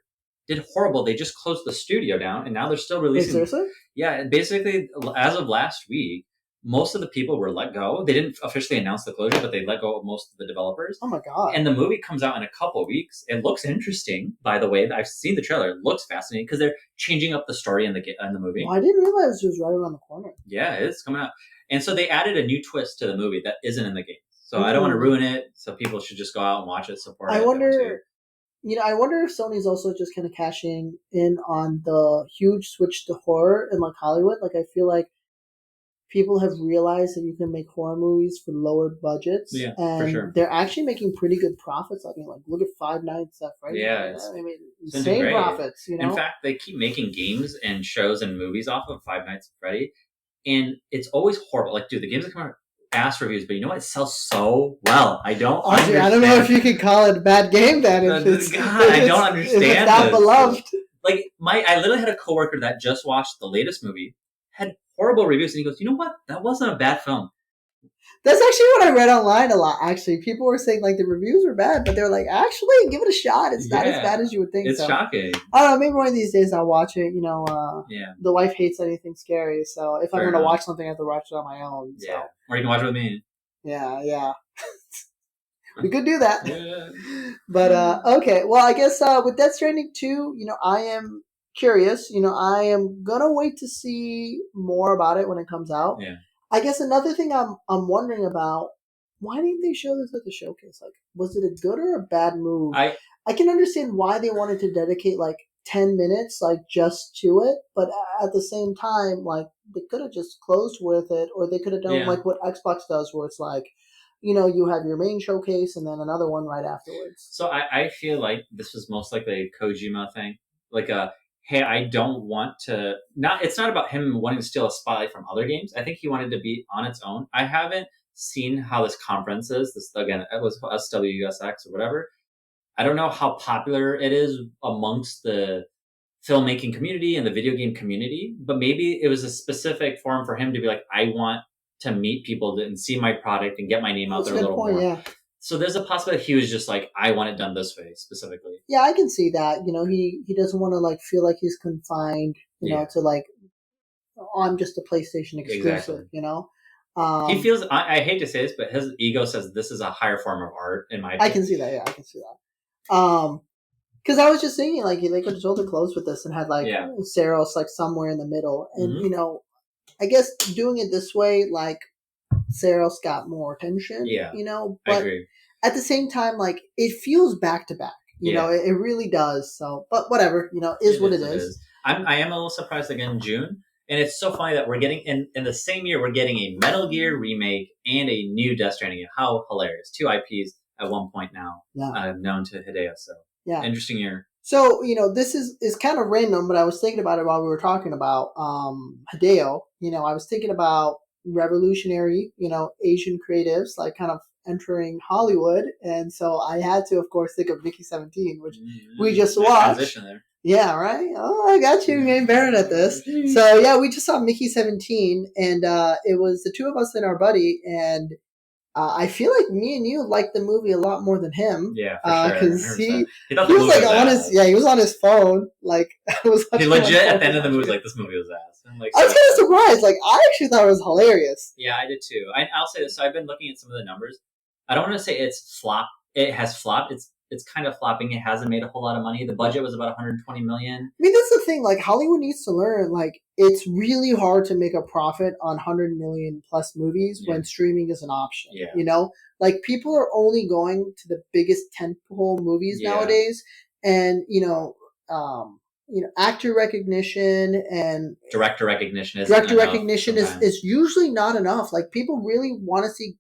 Did horrible. They just closed the studio down, and now they're still releasing. Wait, seriously? Yeah, and basically, as of last week, most of the people were let go. They didn't officially announce the closure, but they let go of most of the developers. Oh my god! And the movie comes out in a couple of weeks. It looks interesting, by the way. I've seen the trailer. It looks fascinating because they're changing up the story in the movie. Well, I didn't realize it was right around the corner. Yeah, it's coming out. And so they added a new twist to the movie that isn't in the game. So I don't want to ruin it. So people should just go out and watch it, support it. I wonder. I wonder if Sony's also just kind of cashing in on the huge switch to horror in like Hollywood. Like I feel like people have realized that you can make horror movies for lower budgets, for sure. They're actually making pretty good profits. I mean, like look at Five Nights at Freddy's. Yeah, they made insane profits. In fact, they keep making games and shows and movies off of Five Nights at Freddy, and it's always horrible. Like, dude, the games that come out ass reviews, but you know what? It sells so well. I don't understand. I don't know if you can call it a bad game then. I don't understand. If it's that beloved. Like I literally had a coworker that just watched the latest movie, had horrible reviews, and he goes, "You know what? That wasn't a bad film." That's actually what I read online a lot. Actually, people were saying like the reviews were bad, but they're like, actually, give it a shot. It's not as bad as you would think. It's shocking. I don't know. Maybe one of these days I'll watch it. The wife hates anything scary, so if I'm going to watch something, I have to watch it on my own. So. Yeah, or you can watch it with me. Yeah. We could do that. But okay, well, I guess with Death Stranding 2, I am curious. I am gonna wait to see more about it when it comes out. Yeah. I guess another thing I'm wondering about, why didn't they show this at the showcase? Like, was it a good or a bad move? I can understand why they wanted to dedicate like 10 minutes like just to it, but at the same time, like they could have just closed with it, or they could have done like what Xbox does, where it's like, you have your main showcase and then another one right afterwards. So I feel like this was most likely a Kojima thing, like hey, I don't want to. It's not about him wanting to steal a spotlight from other games. I think he wanted to be on its own. I haven't seen how this conference is. This again, it was SWSX or whatever. I don't know how popular it is amongst the filmmaking community and the video game community, but maybe it was a specific forum for him to be like, I want to meet people and see my product and get my name out there a little more. Yeah. So there's a possibility he was just like, I want it done this way specifically. Yeah, I can see that. He doesn't want to like feel like he's confined, to like, I'm just a PlayStation exclusive, he feels, I hate to say this, but his ego says this is a higher form of art in my opinion. I can see that, yeah, I can see that. Because I was just thinking, like, they could have totally closed with this and had, like, Saros, like, somewhere in the middle. And, I guess doing it this way, like, Saros got more attention, but I agree. At the same time, like, it feels back-to-back. It really does. So, but whatever, is what it is. I am a little surprised again in June. And it's so funny that we're getting, in the same year, we're getting a Metal Gear remake and a new Death Stranding. How hilarious. 2 IPs at one point now, known to Hideo. So, interesting year. So, this is kind of random, but I was thinking about it while we were talking about Hideo. I was thinking about revolutionary, Asian creatives, like kind of entering Hollywood. And so I had to, of course, think of Mickey 17, which we just watched. Transition there. Yeah, right? Oh, I got you. You're getting better at this. So, yeah, we just saw Mickey 17, and it was the two of us and our buddy, and I feel like me and you liked the movie a lot more than him. Yeah, for sure. Because he was like on his he was on his phone. Like I was. He legit at the end of the movie was like, "This movie was ass." I'm like, I was kind of surprised. Like I actually thought it was hilarious. Yeah, I did too. I'll say this. So I've been looking at some of the numbers. I don't want to say it's flop. It has flopped. It's kind of flopping. It hasn't made a whole lot of money. The budget was about 120 million. I mean, that's the thing. Like Hollywood needs to learn. Like it's really hard to make a profit on 100 million plus movies when streaming is an option. Yeah. Like people are only going to the biggest tentpole movies nowadays, and actor recognition and director recognition is usually not enough. Like people really want to see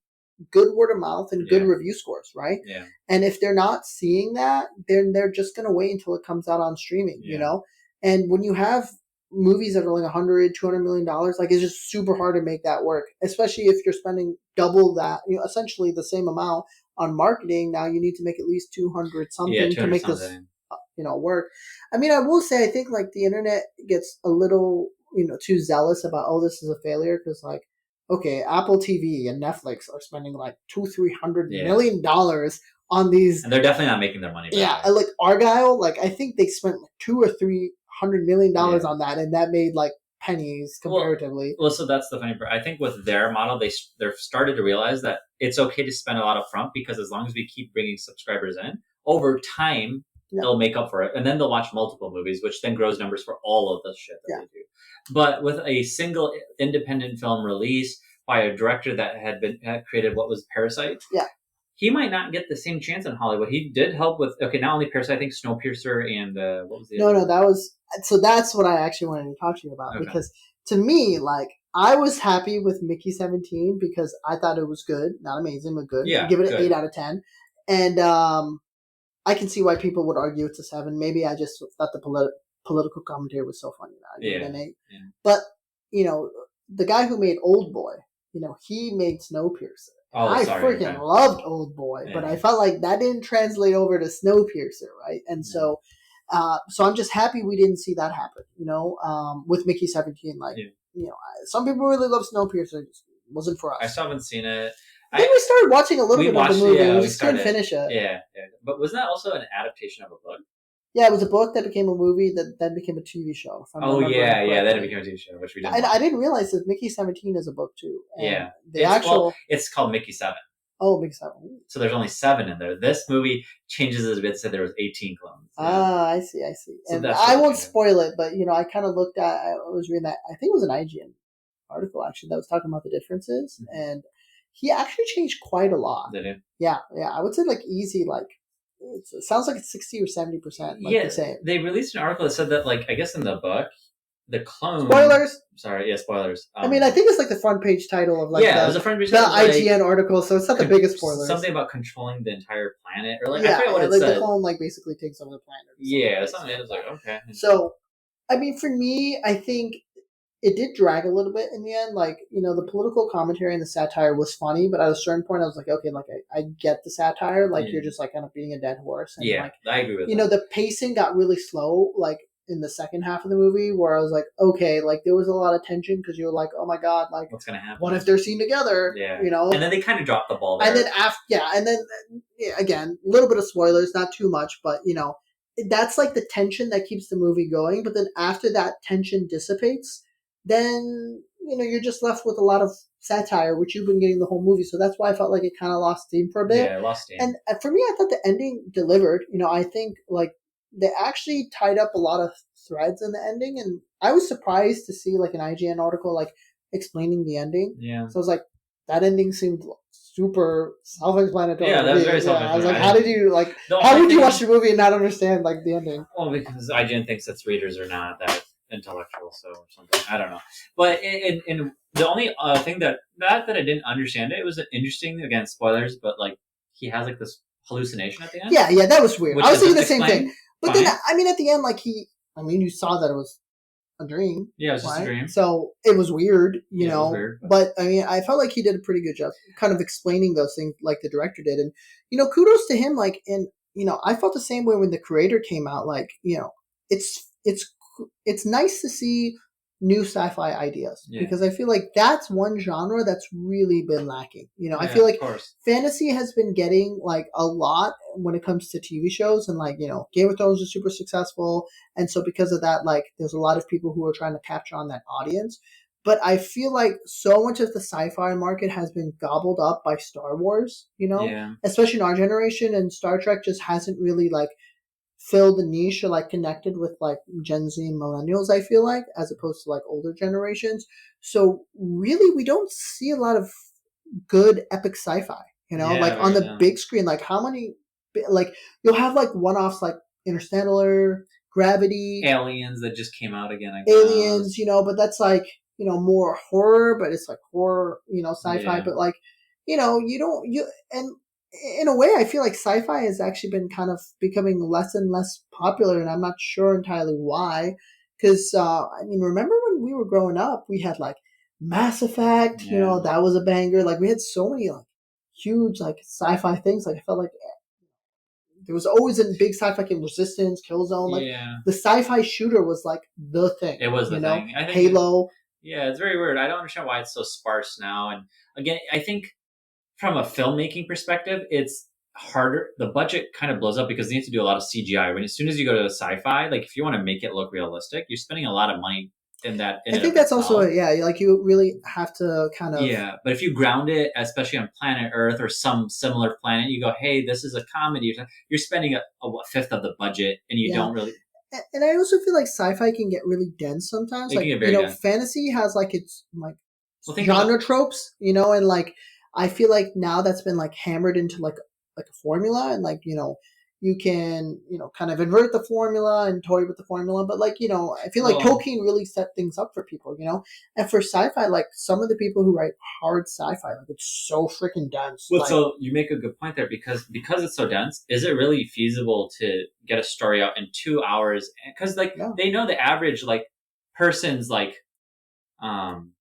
good word of mouth and good review scores, right? Yeah. And if they're not seeing that, then they're just going to wait until it comes out on streaming, And when you have movies that are like $100, $200 million, like it's just super hard to make that work, especially if you're spending double that, essentially the same amount on marketing. Now you need to make at least 200 something to make this, work. I mean, I will say, I think like the internet gets a little, too zealous about, oh, this is a failure. Cause like, okay, Apple TV and Netflix are spending like $200-300 million on these, and they're definitely not making their money back. Yeah, like Argyle, like I think they spent like $200-300 million on that, and that made like pennies comparatively. Well, so that's the funny part. I think with their model, they've started to realize that it's okay to spend a lot up front, because as long as we keep bringing subscribers in, over time they'll make up for it, and then they'll watch multiple movies, which then grows numbers for all of the shit that they do. But with a single independent film release, by a director that had created what was Parasite. Yeah. He might not get the same chance in Hollywood. He did help with not only Parasite, I think Snowpiercer and what was the other? No, that was that's what I actually wanted to talk to you about because to me, like I was happy with Mickey 17 because I thought it was good, not amazing, but good. Yeah, give it an good. 8 out of 10, and I can see why people would argue it's a 7. Maybe I just thought the political commentary was so funny that I gave it an 8. Yeah. But the guy who made Old Boy, he made Snowpiercer. Oh, I sorry, freaking loved Old Boy, but I felt like that didn't translate over to Snowpiercer, right? And so I'm just happy we didn't see that happen, with Mickey 17. Like, some people really love Snowpiercer. It just wasn't for us. I still haven't seen it. I think we started watching a little bit of the movie. We just couldn't finish it. Yeah. But wasn't that also an adaptation of a book? Yeah, it was a book that became a movie that then became a TV show. Then it became a TV show, which we didn't. I didn't realize that Mickey 17 is a book too. And it's called Mickey 7. Oh, Mickey 7. So there's only 7 in there. This movie changes it a bit. Said there was 18 clones. I see. So and I won't spoil it, but I kind of looked at. I was reading that. I think it was an IGN article actually that was talking about the differences, and he actually changed quite a lot. Did he? Yeah. I would say like easy like. It sounds like it's 60 or 70%. The same. They released an article that said that, like, I guess in the book, the clone. Spoilers. Sorry, spoilers. I mean, I think it's like the front page title of like it was a front page title. The IGN article, so it's not the biggest spoilers. Something about controlling the entire planet, or like I forget what it said. The clone like basically takes over the planet. Yeah, something. It was like okay. So, I mean, for me, I think it did drag a little bit in the end. Like, the political commentary and the satire was funny, but at a certain point I was like, okay, like I get the satire. Like, you're just like kind of beating a dead horse. And, like, I agree with that. The pacing got really slow, like in the second half of the movie, where I was like, okay, like there was a lot of tension because you were like, oh my God, like what's going to happen? What if they're seen together? Yeah. And then they kind of dropped the ball there. And then again, a little bit of spoilers, not too much, but that's like the tension that keeps the movie going. But then after that tension dissipates, then you're just left with a lot of satire, which you've been getting the whole movie. So that's why I felt like it kind of lost steam for a bit. Yeah, it lost steam. And for me, I thought the ending delivered. I think like they actually tied up a lot of threads in the ending, and I was surprised to see like an IGN article like explaining the ending. Yeah. So I was like, that ending seemed super self-explanatory. Yeah, that was very self-explanatory. I was like, how did you like? How would you watch the movie and not understand like the ending? Well, because IGN thinks its readers are not that intellectual, so or something. I don't know. But in the only thing that I didn't understand, it was interesting. Again, spoilers, but like he has like this hallucination at the end. Yeah, that was weird. I was thinking the same thing. But fine. Then, I mean, at the end, like you saw that it was a dream. Yeah, it was just a dream. So it was weird, you know. It was weird, but I mean, I felt like he did a pretty good job kind of explaining those things like the director did. And, kudos to him. Like, and, I felt the same way when the creator came out. Like, it's nice to see new sci-fi ideas because I feel like that's one genre that's really been lacking. I feel like fantasy has been getting like a lot when it comes to TV shows, and like, Game of Thrones is super successful. And so because of that, like there's a lot of people who are trying to capture on that audience. But I feel like so much of the sci-fi market has been gobbled up by Star Wars, especially in our generation, and Star Trek just hasn't really like fill the niche or like connected with like Gen Z and millennials, I feel like, as opposed to like older generations. So really we don't see a lot of good epic sci-fi, like on the big screen. Like how many, like you'll have like one-offs like Interstellar, Gravity, Aliens that just came out again. Aliens, but that's like, more horror, but it's like horror, sci-fi, but like, and in a way, I feel like sci-fi has actually been kind of becoming less and less popular, and I'm not sure entirely why. Because, I mean, remember when we were growing up, we had, like, Mass Effect, that was a banger. Like, we had so many, like, huge, like, sci-fi things. Like, I felt like there was always a big sci-fi game, Resistance, Killzone. Like, the sci-fi shooter was, like, the thing. It was the thing. I think Halo. It's very weird. I don't understand why it's so sparse now. And, again, I think from a filmmaking perspective, it's harder. The budget kind of blows up because they need to do a lot of CGI. As soon as you go to sci-fi, like if you want to make it look realistic, you're spending a lot of money in that. I think that's also, like you really have to kind of. Yeah, but if you ground it, especially on planet Earth or some similar planet, you go, hey, this is a comedy. You're spending a fifth of the budget and you don't really. And I also feel like sci-fi can get really dense sometimes. It like, can get very dense. Fantasy has like its like Well, think about genre tropes, and like I feel like now that's been like hammered into like a formula, and like you can kind of invert the formula and toy with the formula, but like I feel like well, Tolkien really set things up for people, and for sci-fi, like some of the people who write hard sci-fi, like it's so freaking dense, well. like So you make a good point there because it's so dense. Is it really feasible to get a story out in 2 hours? Because like yeah, they know the average like person's like um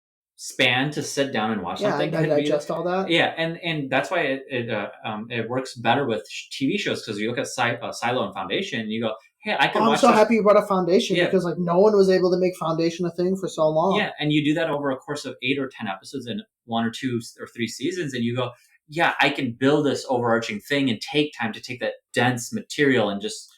span to sit down and watch yeah, something and I could be digest all that. yeah, and that's why it works better with TV shows because you look at Silo and Foundation, and you go, hey, I Oh, could I'm watch so this. happy you brought up Foundation Yeah, because like no one was able to make Foundation a thing for so long. yeah, and you do that over a course of 8 or 10 episodes in 1 or 2 or 3 seasons, and you go, yeah, I can build this overarching thing and take time to take that dense material and just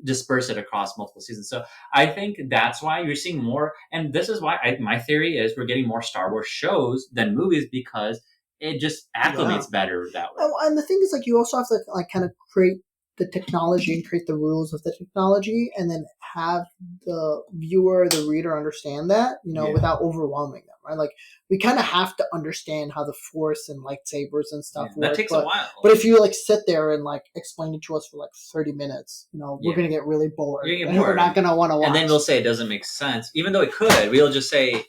disperse it across multiple seasons. So I think that's why you're seeing more, and this is why my theory is we're getting more Star Wars shows than movies because it just Yeah. acclimates better that way. Oh, and the thing is, like, you also have to like kind of create the technology and create the rules of the technology, and then have the viewer, the reader, understand that, Yeah, without overwhelming them, right? Like, we kind of have to understand how the Force and lightsabers and yeah, stuff that work, takes a but while. if you like sit there and like explain it to us for like 30 minutes, we're Yeah, gonna get really bored, you're gonna get and we're bored, not gonna want to and then watch. we'll say it doesn't make sense, even though it could. We'll just say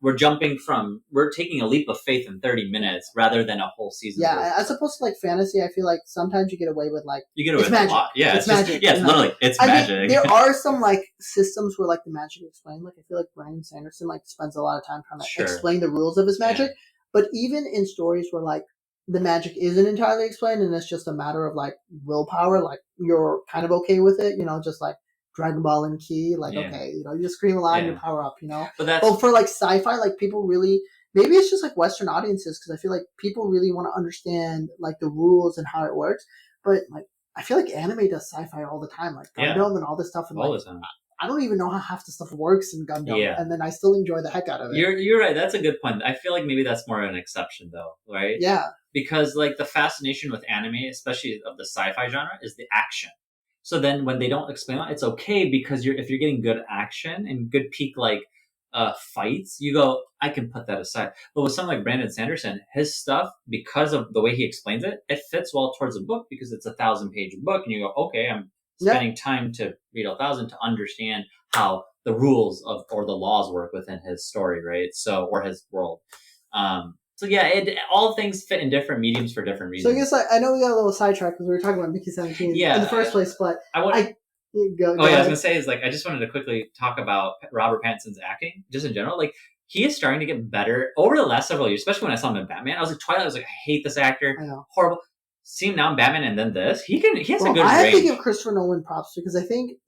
we're taking a leap of faith in 30 minutes rather than a whole season's worth Yeah, of as stuff. opposed to like fantasy, I feel like sometimes you get away with like You get away it's with a magic, lot. Yeah, it's it's just magic, yeah, it's it's magic. literally it's I mean, magic. there are some like systems where like the magic explained. Like I feel like Brandon Sanderson like spends a lot of time trying to Sure. explain the rules of his Yeah. magic. But even in stories where like the magic isn't entirely explained and it's just a matter of like willpower, like you're kind of okay with it, just like Dragon Ball and Key, like Yeah. okay, you just scream a lot and you Yeah. power up. But that's But for like sci-fi, like people really maybe it's just like Western audiences because I feel like people really want to understand like the rules and how it works. But like I feel like anime does sci-fi all the time, like yeah, Gundam and all this stuff, and all like the time. I don't even know how half the stuff works in Gundam, Yeah. and then I still enjoy the heck out of it. You're right. That's a good point. I feel like maybe that's more of an exception though, right? Yeah, Because like the fascination with anime, especially of the sci-fi genre, is the action. So then when they don't explain it, it's okay because if you're getting good action and good peak like fights, you go, I can put that aside. But with someone like Brandon Sanderson, his stuff, because of the way he explains it, it fits well towards a book because it's a 1,000-page book, and you go, okay, I'm yeah. spending time to read 1,000 to understand how the rules of or the laws work within his story, right? So or his world. So yeah, all things fit in different mediums for different So I reasons. guess I know we got a little sidetracked because we were talking about Mickey 17 in the Yeah, first place, but I want. I go Oh yeah, I was ahead. gonna say is like I just wanted to quickly talk about Robert Pattinson's acting, just in general. Like he is starting to get better over the last several years, especially when I saw him in Batman. I was like Twilight. I was like, I hate this actor, I know. horrible. See him now in Batman, and then this. He has a Well, good I have to range. give Christopher Nolan props because I think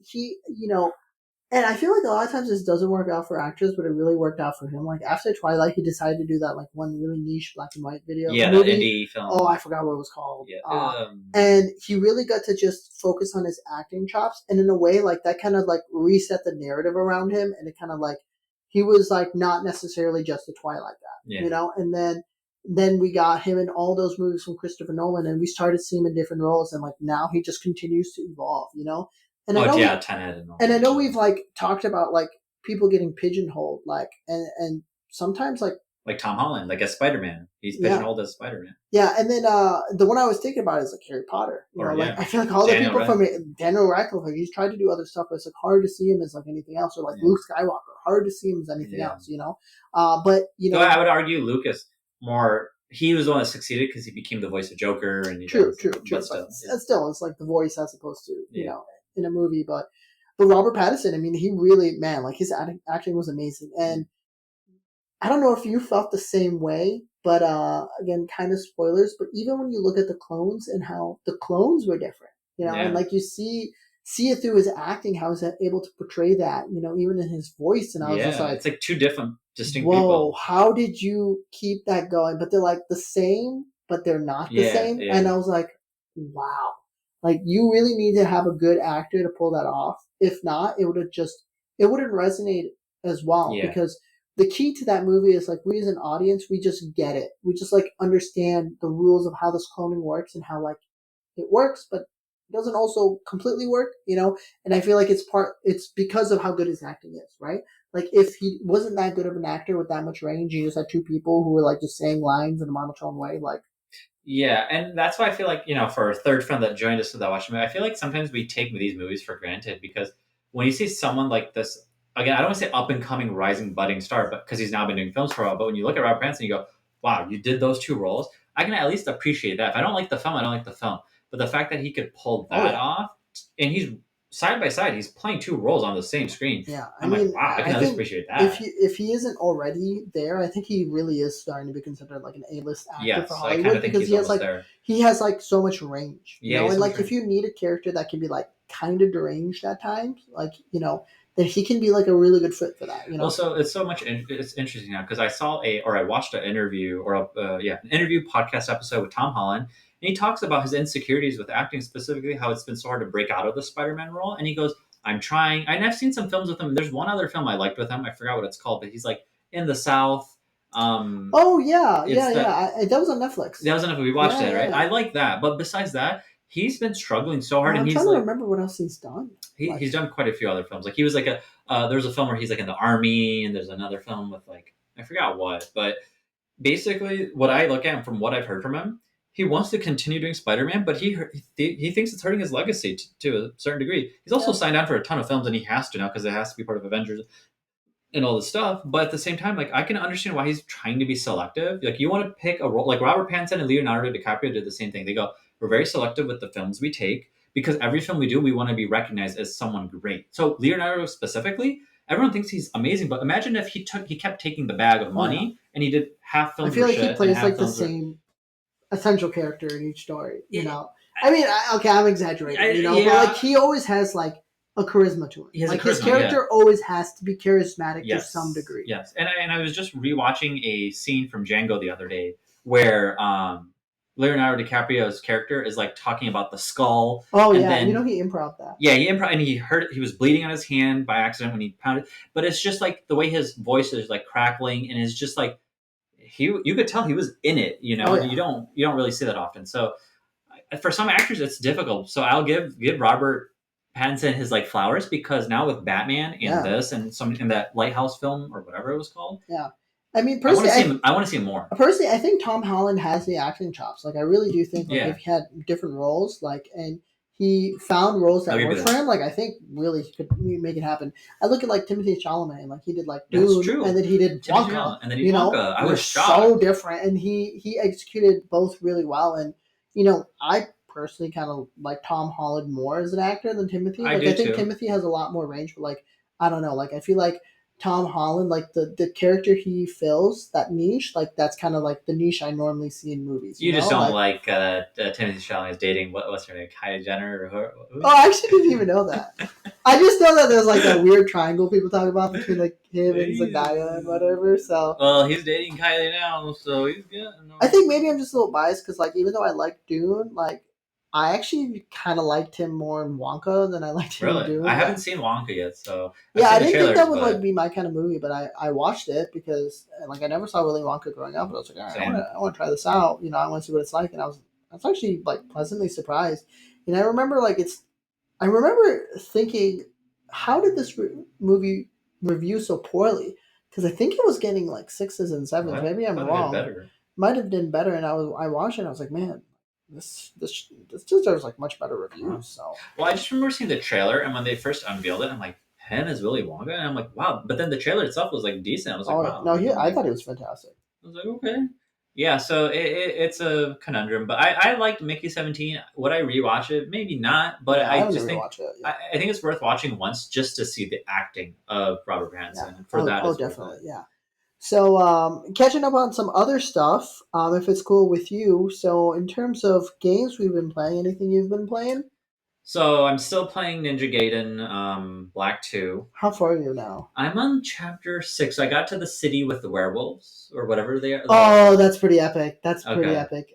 and I feel like a lot of times this doesn't work out for actors, but it really worked out for him. Like after Twilight, he decided to do that like one really niche black and white Yeah, that movie. indie film. Oh, I forgot what it was called. Yeah. And he really got to just focus on his acting chops, and in a way, like that kind of like reset the narrative around him, and it kind of like he was like not necessarily just a Twilight guy, Yeah. And then we got him in all those movies from Christopher Nolan, and we started seeing him in different roles, and like now he just continues to evolve. And I Oh know yeah, Tenet and all. and I know we've like talked about like people getting pigeonholed, like and sometimes like Tom Holland, like as Spider Man. He's yeah, pigeonholed as Spider Man. yeah, and then the one I was thinking about is like Harry Potter. Or Like yeah, I feel like all Daniel the people Radcliffe. from Daniel Radcliffe, like he's tried to do other stuff, but it's like hard to see him as like anything else, or like Yeah. Luke Skywalker, hard to see him as anything Yeah. else. But Though I would argue Lucas more. He was the one that succeeded because he became the voice of Joker, and he true, does. true. But still, Still, it's like the voice as opposed to yeah. in a movie, but Robert Pattinson, I mean, he really man, like his acting was amazing, and I don't know if you felt the same way, but again, kind of spoilers. But even when you look at the clones and how the clones were different, and Yeah. like you see it through his acting, how he's able to portray that, even in his voice. And I was just like, it's like two different, distinct whoa, people. how did you keep that going? But they're like the same, but they're not the same. Yeah. And I was like, wow, like you really need to have a good actor to pull that off. If not, it wouldn't resonate as well Yeah. because the key to that movie is like we as an audience, we just get it. We just like understand the rules of how this cloning works and how like it works, but it doesn't also completely work. And I feel like it's because of how good his acting is, right? Like if he wasn't that good of an actor with that much range, you just had two people who were like just saying lines in a monotone way. Like, Yeah, and that's why I feel like, for a third friend that joined us without watching movie, I feel like sometimes we take these movies for granted because when you see someone like this, again, I don't want to say up and coming, rising, budding star, but because he's now been doing films for a while, but when you look at Robert Pattinson, you go, wow, you did those two roles. I can at least appreciate that. If I don't like the film, I don't like the film. But the fact that he could pull oh that yeah, off, and he's side by side, he's playing two roles on the same screen. yeah. I I'm like, mean, wow, I can I at least think appreciate that. if he isn't already there, I think he really is starting to be considered like an A-list actor for Yes, I kind of Hollywood think because he's almost there. he has like so much range, Yeah, he's and so much like if you need a character that can be like kind of deranged at times, like then he can be like a really good fit for that. Well, so it's so much. It's interesting now because I watched an interview an interview podcast episode with Tom Holland, and he talks about his insecurities with acting, specifically how it's been so hard to break out of the Spider-Man role. And he goes, "I'm trying." And I've seen some films with him. There's one other film I liked with him. I forgot what it's called, but he's like in the South. Oh yeah, It's yeah, that yeah. That was on Netflix. that was enough. We watched Yeah, it, yeah, right? yeah. I like that, but besides that, he's been struggling so hard, and I'm he's trying to like remember what else he's done. he's Like, done quite a few other films. Like he was like there's a film where he's like in the army, and there's another film with like I forgot what, but basically what I look at from what I've heard from him, he wants to continue doing Spider-Man, but he thinks it's hurting his legacy to a certain degree. He's also yeah, signed on for a ton of films, and he has to now because it has to be part of Avengers and all this stuff. But at the same time, like I can understand why he's trying to be selective. Like you want to pick a role, like Robert Pattinson and Leonardo DiCaprio did the same thing. They go, we're very selective with the films we take because every film we do, we want to be recognized as someone great. So Leonardo specifically, everyone thinks he's amazing, but imagine if he kept taking the bag of oh yeah. money and he did half I films feel were like he shit and plays half like the films were. same essential character in each story. Yeah, I mean, okay, I'm exaggerating, but yeah, like he always has like a charisma to him. he has a Like his charisma. Yeah. character always has to be charismatic to some Yes, degree. yes, and I was just rewatching a scene from Django the other day where Leonardo DiCaprio's character is like talking about the skull, Oh and yeah, then he improv that. yeah, and he was bleeding on his hand by accident when he pounded, but it's just like the way his voice is like crackling, and it's just like you could tell he was in it, Oh and yeah, you don't really see that often. So for some actors it's difficult. So I'll give Robert Pattinson his like flowers because now with Batman and yeah, this and some in that Lighthouse film or whatever it was called, yeah. I mean, I want to see him. I want to see him more. personally, I think Tom Holland has the acting chops. Like, I really do think like Yeah, if he had different roles, like, and he found roles I'll that give you work for that. him, like I think really he could make it happen. I look at like Timothy Chalamet, like he did like That's Dune, and true. then he did Timothy Wonka. Chalamet, and then he Wonka. I They're was so shocked. different, and he executed both really well. And I personally kind of like Tom Holland more as an actor than Timothy. I Like, I do think too. Timothy has a lot more range, but like I don't know, like I feel like Tom Holland, like the character he fills, that niche, like that's kind of like the niche I normally see in movies. You just don't Like, like Timothy Chalamet is dating what's her name, Kylie Jenner or who? oh, I actually didn't even know that. I just know that there's like that weird triangle people talk about between like him and Zendaya and whatever. So Well, he's dating Kylie now, so he's getting. I think maybe I'm just a little biased because like even though I like Dune, like I actually kind of liked him more in Wonka than I liked him in Really, I Dune. haven't seen Wonka yet, so I've Yeah, I seen the didn't think trailers, that would like but be my kind of movie, but I watched it because like I never saw Willy Wonka growing up, but I was like, all right, same. I want to try this out. I want to see what it's like, and I was actually like pleasantly surprised. And I remember I remember thinking, how did this movie review so poorly? Because I think it was getting like sixes and sevens. What? Maybe I I'm thought it did wrong. better. Might have done better, and I watched it. and I was like, man, this deserves like much better Huh. reviews. So Well, I just remember seeing the trailer, and when they first unveiled it, I'm like, him as Willy Wonka, and I'm like, wow. But then the trailer itself was like decent. I was like, oh wow. no, Like, I'm I like, thought it was fantastic. I was like, okay. Yeah, so it's a conundrum, but I liked Mickey 17. Would I rewatch it? Maybe not, but Yeah, I I haven't just think rewatched it. I think it's worth watching once just to see the acting of Robert Yeah. Pattinson. For that, Oh, it's worth definitely. it. Yeah. So, catching up on some other stuff, if it's cool with you. So, in terms of games we've been playing, anything you've been playing? So I'm still playing Ninja Gaiden Black 2. How far are you now? I'm on chapter 6. I got to the city with the werewolves or whatever they are. Oh, that's pretty epic. That's pretty Okay. epic.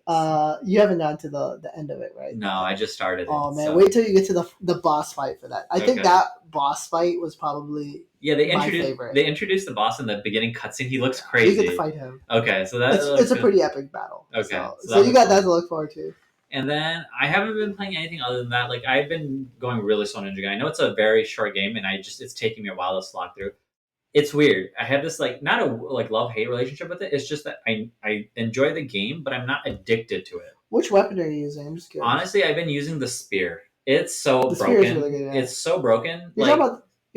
You haven't gotten to the end of it, right? No, I just started it. Oh man, So wait till you get to the boss fight for that. I think okay. that boss fight was probably Yeah, my favorite. they introduced the boss in the beginning cutscene. He looks Yeah, you get to crazy. fight him. Okay, so that It's looks a good. pretty epic battle. Okay, So that you looks got that fun. to look forward to. And then I haven't been playing anything other than that. Like I've been going really slow Ninja Gaiden. I know it's a very short game, and it's taking me a while to slog through. it's weird. I have this like not a like love hate relationship with it. It's just that I enjoy the game, but I'm not addicted to it. Which weapon are you using? I'm just curious. Honestly, I've been using the spear. It's so The spear is really broken. good. Yeah. It's so broken. You're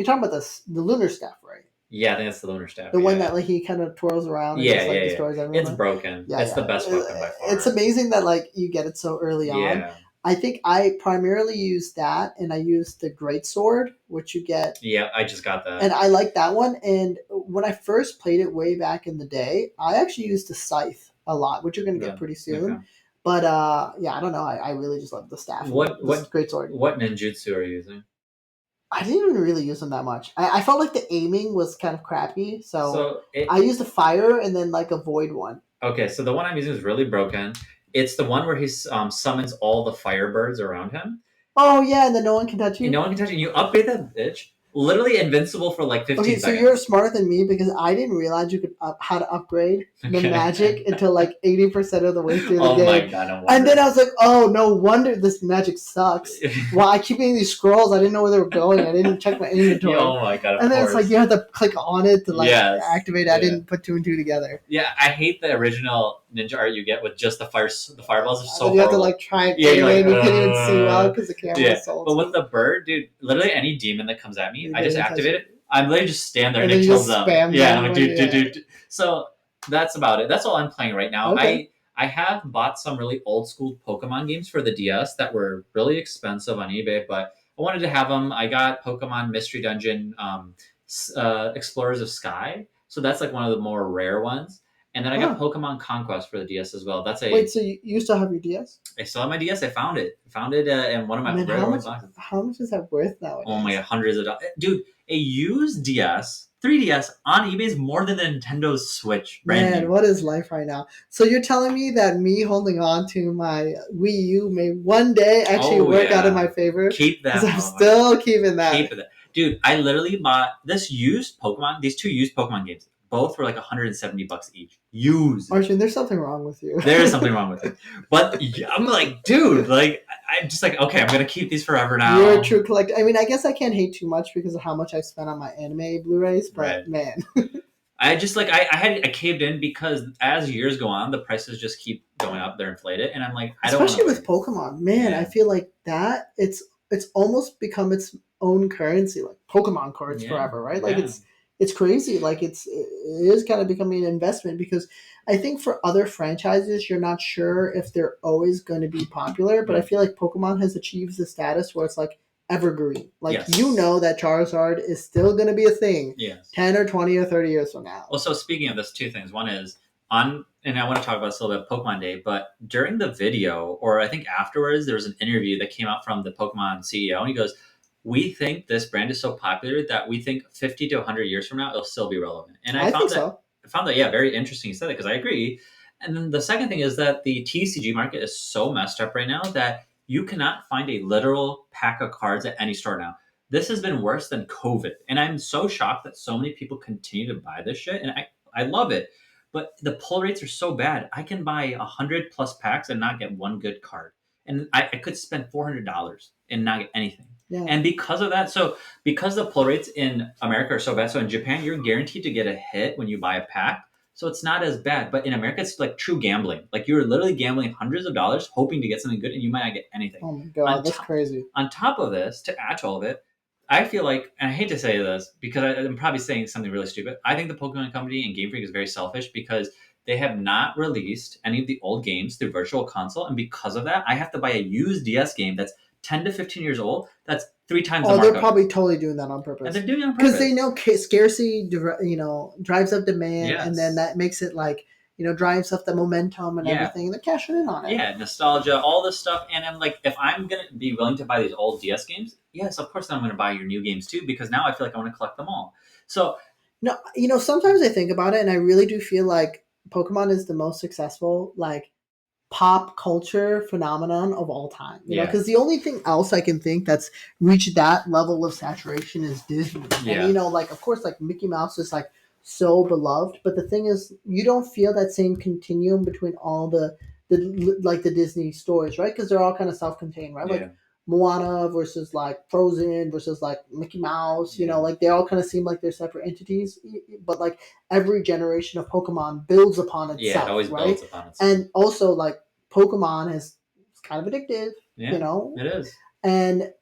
talking about the lunar staff, right? Yeah, I think that's the lunar staff. The one Yeah, that like he kind of twirls around and yeah, just like yeah, yeah. destroys It's everyone. broken. Yeah, It's the yeah. best weapon by It's far. amazing that like you get it so early on. Yeah, I think I primarily use that, and I use the great sword, which you get, yeah. I just got and that. I like that one. And when I first played it way back in the day, I actually used the scythe a lot, which you're going to get Yeah. pretty Okay. soon. But yeah, I don't know. I really just love the staff and What this what great sword. what ninjutsu are you using? I didn't even really use them that much. I felt like the aiming was kind of crappy, so So I used a fire and then like a void one. okay. So the one I'm using is really broken. It's the one where he summons all the firebirds around him, Oh yeah, and then no one can touch and you. no one can touch it. And you upgrade that bitch, literally invincible for like Okay, 15 so you're seconds. smarter than me because I didn't realize you could how to upgrade the Okay. magic until like 80% of the way through the Oh my game, god! No and then wonder. I was like, oh no wonder this magic sucks. Well, I keep getting these scrolls. I didn't know where they were going. I didn't check my Yeah, inventory, oh my god! Of and then it's like course. you have to click on it to like Yes. activate it. I Yeah. didn't put two and two together. Yeah. I hate the original ninja art you get with just the fire. The fireballs are And so then you have to horrible. like try and Yeah, aim you're it. like, And you can't even see well because the camera yeah. is so old But with school. the bird, dude, literally any demon that comes at me, You I can't just even touch activate it. it. I'm literally just stand there And and then it you kills just them. spam Yeah, and I'm them. like, Like, dude, dude, yeah. dude. So that's about it. That's all I'm playing right now. Okay. I have bought some really old school Pokemon games for the DS that were really expensive on eBay, but I wanted to have them. I got Pokemon Mystery Dungeon, Explorers of Sky. So that's like one of the more rare ones. And then I got Huh. Pokemon Conquest for the DS as well. Wait, so you still have your DS? I still have my DS. I found it. I found it in one of my Man, very old boxes. how much is that worth Oh my nowadays? god, hundreds of dollars. Dude, a used DS, 3DS on eBay is more than the Nintendo Switch, brand Man, new. what is life right now? So you're telling me that me holding on to my Wii U may one day actually Oh work out in my yeah. favor? Keep Because that I'm motherfucker. still keeping that. Keep it. Dude, I literally bought these two used Pokemon games. Both were like $170 each. Used. Arjun, there's something wrong with you. There is something wrong with it. But I'm like, dude, like, I'm just like, okay, I'm going to keep these forever You're a now. true collector. I mean, I guess I can't hate too much because of how much I spent on my anime Blu-rays, Right. but man. I just like I caved in because as years go on, the prices just keep going up. They're inflated, and I'm like, I don't want Especially to with wait. Pokemon, man, I Yeah, feel like that it's almost become its own currency, like Pokemon cards yeah, forever, right? Like yeah. it's crazy. Like it is kind of becoming an investment because I think for other franchises, you're not sure if they're always going to be popular, but I Right. feel like Pokemon has achieved the status where it's like evergreen. Like Yes. you know that Charizard is still going to be a thing Yes. 10 or 20 or 30 years from now. Well, so speaking of this, two things. One is on, and I want to talk about this a little bit of Pokemon Day, but during the video, or I think afterwards, there was an interview that came out from the Pokemon CEO, and he goes, "We think this brand is so popular that we think 50 to 100 years from now it'll still be relevant." And I think so. I found that, yeah, very interesting. You said that because I agree. And then the second thing is that the TCG market is so messed up right now that you cannot find a literal pack of cards at any store now. This has been worse than COVID, and I'm so shocked that so many people continue to buy this shit. And I love it, but the pull rates are so bad. I can buy 100 plus packs and not get one good card, and I could spend $400 and not get anything. Yeah. And because of that, so because the pull rates in America are so bad, so in Japan you're guaranteed to get a hit when you buy a pack. So it's not as bad, but in America it's like true gambling. Like you're literally gambling hundreds of dollars hoping to get something good, and you might not get anything. Oh my On god, that's top crazy. on top of this, to add to all of it, I feel like, and I hate to say this because I'm probably saying something really stupid. I think the Pokemon Company and Game Freak is very selfish because they have not released any of the old games through Virtual Console, and because of that, I have to buy a used DS game that's 10 to 15 years old. That's three times the Oh, they're markup, probably totally doing that on and purpose they're doing it on because they purpose. know scarcity, drives up demand, and then Yes. that makes it like drives up the momentum and Yeah. everything. And they're cashing in on it. Yeah, nostalgia, all this stuff, and I'm like, if I'm gonna be willing to buy these old DS games, yes, of course I'm gonna buy your new games too because now I feel like I want to collect them all. So No, sometimes I think about it, and I really do feel like Pokemon is the most successful like pop culture phenomenon of all time. yeah, Because the only thing else I can think that's reached that level of saturation is Disney. yeah, And like of course like Mickey Mouse is like so beloved, but the thing is you don't feel that same continuum between all the like the Disney stories, right? Because they're all kind of self-contained, right? Like yeah, Moana versus like Frozen versus like Mickey Mouse. You know, Yeah. like they all kind of seem like they're separate entities, but like every generation of Pokemon builds upon Yeah, it itself, always right? builds upon itself. And also like Pokemon is it's kind of addictive, you Yeah, know, it is. and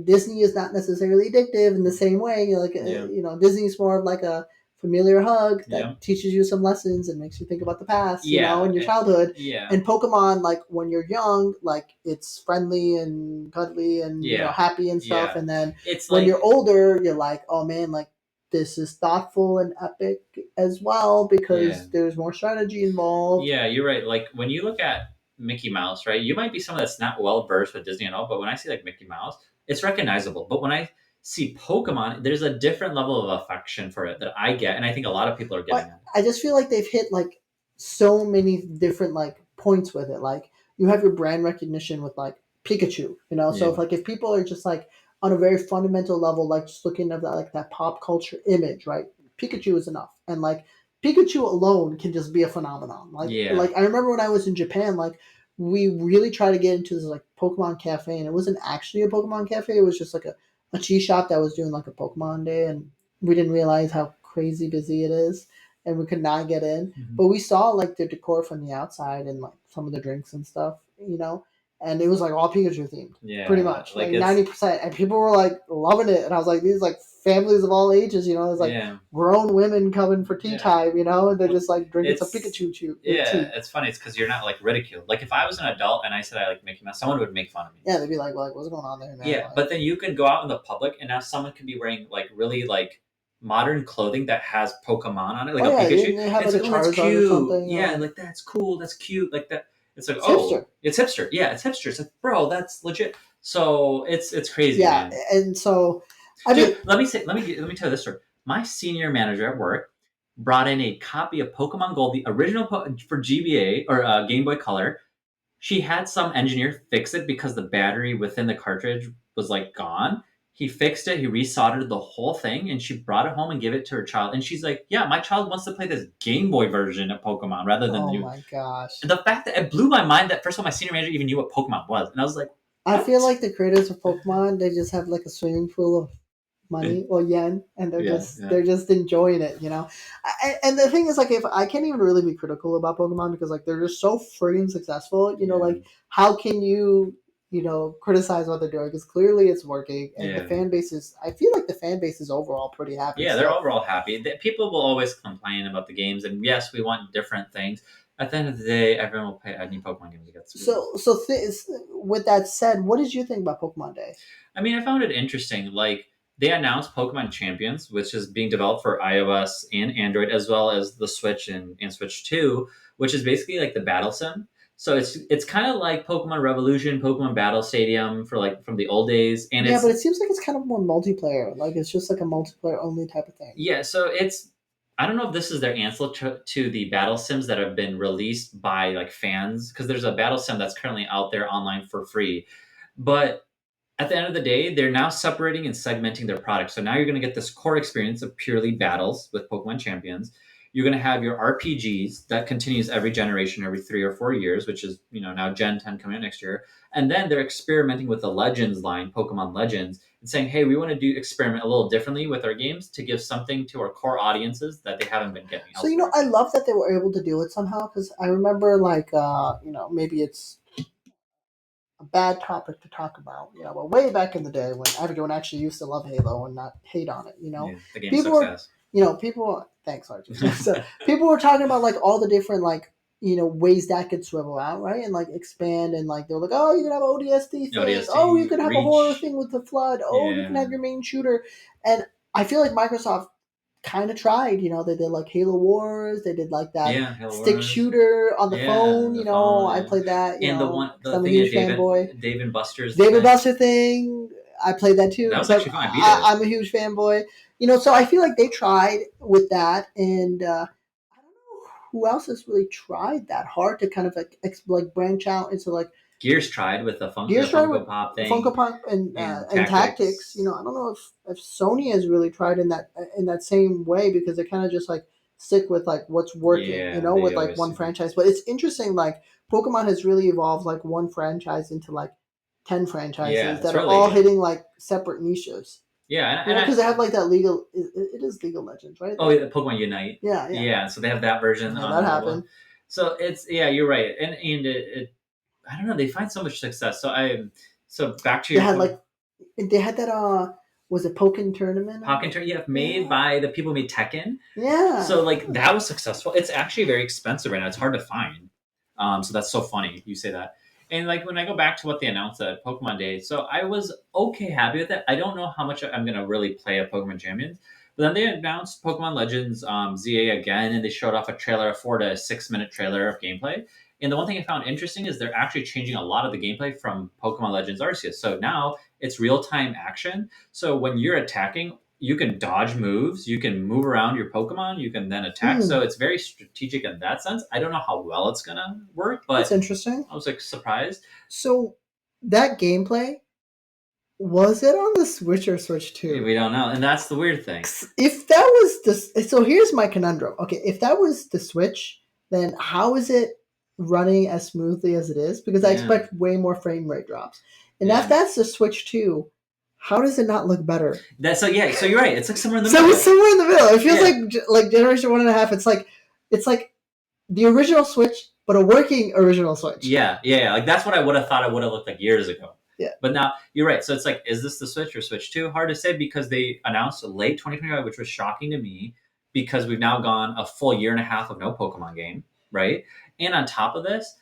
Disney is not necessarily addictive in the same way. Like Yeah. Disney is more of like a familiar hug Yeah. that teaches you some lessons and makes you think about the past, Yeah. and your childhood. Yeah. And Pokemon, like when you're young, like it's friendly and cuddly and Yeah. happy and stuff. Yeah. And then It's when like, you're older, you're like, oh man, like this is thoughtful and epic as well yeah. because there's more strategy involved. Yeah, you're right. Like when you look at Mickey Mouse, right? You might be someone that's not well versed with Disney and all, but when I see like Mickey Mouse, it's recognizable. But when I see Pokemon, there's a different level of affection for it that I get, and I think a lot of people are getting But it. I just feel like they've hit like so many different like points with it. Like you have your brand recognition with like Pikachu, So Yeah. if people are just like on a very fundamental level, like just looking at that like that pop culture image, right? Pikachu is enough, and like Pikachu alone can just be a phenomenon. Yeah. Like I remember when I was in Japan, like we really tried to get into this like Pokemon cafe, and it wasn't actually a Pokemon cafe. It was just like a tea shop that was doing like a Pokemon day, and we didn't realize how crazy busy it is and we could not get in. Mhm. But we saw like the decor from the outside and like some of the drinks and stuff, and it was like all Pikachu themed, pretty Yeah. much, Like like it's 90%. And people were like loving it, and I was like, these like families of all ages, there's like yeah. grown women coming for tea Yeah. time, and they're Well, just like drinking some it's Pikachu yeah, tea. it's funny. It's because you're not like ridiculed. Like if I was an adult and I said I like Mickey Mouse, someone would make fun of me. Yeah, they'd be like, what's going on there, man? Yeah, but then you can go out in the public and now someone can be wearing like really like modern clothing that has Pokemon on it, like Oh a yeah, Pikachu. they have It's like a like, oh, that's Charizard or cute. something. Yeah, like that's cool. That's cute. Like that. It's like, It's oh, hipster. it's hipster. Yeah, it's hipster. It's like, bro, that's legit. So it's crazy, Yeah, man. and so I mean, Dude, let me tell you this story. My senior manager at work brought in a copy of Pokemon Gold, the original for GBA or Game Boy Color. She had some engineer fix it because the battery within the cartridge was like gone. He fixed it, he resoldered the whole thing, and she brought it home and gave it to her child. And she's like, yeah, my child wants to play this Game Boy version of Pokemon rather than the oh new. my gosh. And the fact that it blew my mind that first of all, my senior manager even knew what Pokemon was. And I was like, I feel what? like the creators of Pokemon, they just have like a swimming pool of money or yen, and they're Yeah, just yeah, they're just enjoying it. And the thing is, like, if I can't even really be critical about Pokemon because like they're just so friggin' successful. yeah, Like how can you criticize what they're doing? Because clearly it's working, and the yeah. fan base is. I feel like the fan base is overall pretty happy Yeah, they're still. overall happy. People will always complain about the games, and yes, we want different things. At the end of the day, everyone will play any Pokemon game to get through. With that said, what did you think about Pokemon Day? I mean, I found it interesting. Like they announced Pokemon Champions, which is being developed for iOS and Android, as well as the Switch and Switch Two, which is basically like the battle sim. So it's kind of like Pokemon Revolution, Pokemon Battle Stadium for like from the old days, and Yeah, it's but it seems like it's kind of more multiplayer. Like it's just like a multiplayer only type of thing. yeah. So it's I don't know if this is their answer to the battle sims that have been released by like fans because there's a battle sim that's currently out there online for free, but at the end of the day, they're now separating and segmenting their products. So now you're going to get this core experience of purely battles with Pokemon champions. You're going to have your RPGs that continues every generation, every 3 or 4 years, which is now Gen 10 coming out next year. And then they're experimenting with the Legends line, Pokemon Legends, and saying, hey, we want to do experiment a little differently with our games to give something to our core audiences that they haven't been getting So elsewhere. I love that they were able to do it somehow because I remember like maybe it's a bad topic to talk about. But way back in the day when everyone actually used to love Halo and not hate on it. Yeah, the game's People were success. thanks Archie. So people were talking about like all the different like ways that could swivel out, right? And like expand and like they're like, oh, you can have ODST thing. Oh, you ODST, can have a horror Reach. thing with the flood. Oh, you can Yeah. have your main shooter. And I feel like Microsoft kind of tried. They did like Halo Wars. They did like that Yeah, Halo stick Wars. shooter on the Yeah, phone. the phone. I Yeah. played that. And Because the I'm a thing that huge fanboy. Dave and Buster's David thing. Buster thing. I played that too That was because actually fun. I beat it. I'm a huge fanboy. So I feel like they tried with that, and I don't know who else has really tried that hard to kind of like branch out into like Gears tried with the Gears tried with Funko Pop Funko thing Pop and and Tactics. Tactics. I don't know if Sony has really tried in that same way because they kind of just like stick with like what's working. Yeah, they With like always one do. franchise. But it's interesting. Like Pokemon has really evolved like one franchise into like 10 Yeah, franchises that it's are really all good. hitting like separate niches. Yeah, You know, because they have like that legal. It is League of Legends, right? oh, yeah, Pokemon Unite. Yeah, yeah. Yeah, so they have that version Yeah, on that the mobile. happened. So it's yeah, you're right, and I don't know, they find so much success. So back to They your had point. like they had that was it Pokken tournament? Pocket Turn, yeah, made Yeah, by the people who made Tekken. yeah. So like that was successful. It's actually very expensive right now. It's hard to find. So that's so funny you say that. And like when I go back to what they announced at Pokemon Day, so I was okay happy with it. I don't know how much I'm gonna really play a Pokemon Champions, but then they announced Pokemon Legends ZA again, and they showed off a trailer, a 4 to 6 minute trailer of gameplay. And the one thing I found interesting is they're actually changing a lot of the gameplay from Pokemon Legends Arceus. So now it's real time action. So when you're attacking, you can dodge moves, you can move around your Pokemon, you can then attack. Hmm, So it's very strategic in that sense. I don't know how well it's gonna work, that's but interesting. I was like surprised. So that gameplay was it on the Switch or Switch Two? We don't know, and that's the weird thing. If that was the so here's my conundrum. Okay, if that was the Switch, then how is it running as smoothly as it is? Because I Yeah, expect way more frame rate drops. And if yeah. that's the Switch 2, how does it not look better? That's so yeah. So you're right. It's like somewhere in the So it's middle. somewhere in the middle. It feels Yeah, like Generation 1.5. It's like the original Switch, but a working original Switch. yeah. Like that's what I would have thought it would have looked like years ago. Yeah. But now you're right. So it's like, is this the Switch or Switch 2? Hard to say because they announced late 2025, which was shocking to me because we've now gone a full year and a half of no Pokemon game, right? And on top of this,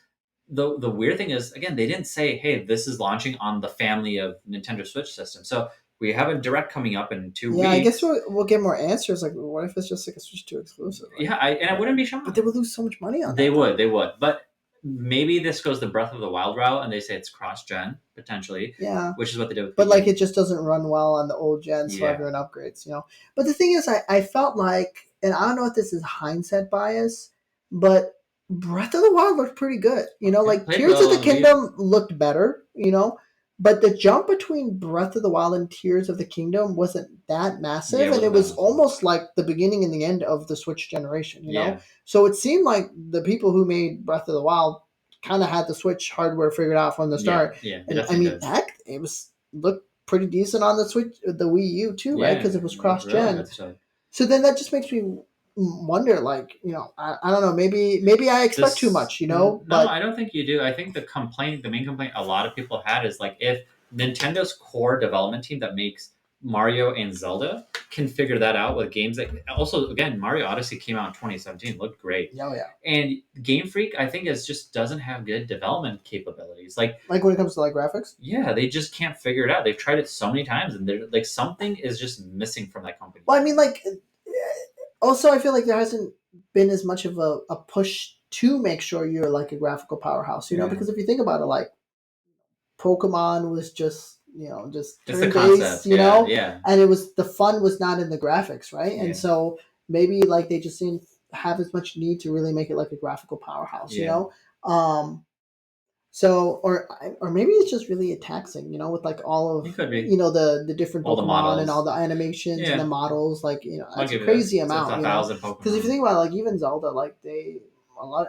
the weird thing is, again, they didn't say, hey, this is launching on the family of Nintendo Switch system. So we have a direct coming up in two Yeah, I guess weeks. we'll get more answers. Like, what if it's just like a Switch 2 exclusive? Like, Yeah, and I wouldn't be but shocked. they would lose so much money on They that, though. would, they would. But maybe this goes the Breath of the Wild route, and they say it's cross gen potentially, Yeah. which is what they did with But like Wii. it just doesn't run well on the old gen, so Yeah, everyone upgrades, you know. But the thing is, I felt like, and I don't know if this is hindsight bias, but Breath of the Wild looked pretty good. You know, yeah, like played Tears of well the on Wii. Kingdom looked better, you know, but the jump between Breath of the Wild and Tears of the Kingdom wasn't that Yeah, massive, it and it wasn't that was much. almost like the beginning and the end of the Switch generation, you know. Yeah, So it seemed like the people who made Breath of the Wild kind of had the Switch hardware figured out from the start. yeah. They And I definitely mean, did. heck, it was looked pretty decent on the Switch, the Wii U too, right? Yeah, Because it was it looked cross really gen. good stuff. So then that just makes me wonder, like, you know, I don't know, maybe I expect too This much, you know, no, but I don't think you do. I think the main complaint a lot of people had is like if Nintendo's core development team that makes Mario and Zelda can figure that out with games that also again Mario Odyssey came out in 2017, looked great, yeah, yeah. and Game Freak I think is just doesn't have good development capabilities. Like Like when it comes to like graphics. yeah, they just can't figure it out. They've tried it so many times, and they're like something is just missing from that company. Well, I mean, like, also I feel like there hasn't been as much of a push to make sure you're like a graphical powerhouse, you know, Yeah. because if you think about it, like Pokemon was just just It's the turn based, concept, you yeah, know, yeah, and it was the fun was not in the graphics, right? And yeah, so maybe like they just didn't have as much need to really make it like a graphical powerhouse, you yeah. know. Um, so or maybe it's just really taxing, you know, with like all of It could be the different all the Pokemon and all models. the animations and the Yeah, models, like I'll that's a give you that. crazy It's amount, a you know, thousand because if you Pokemon, think about it, like even Zelda, like a lot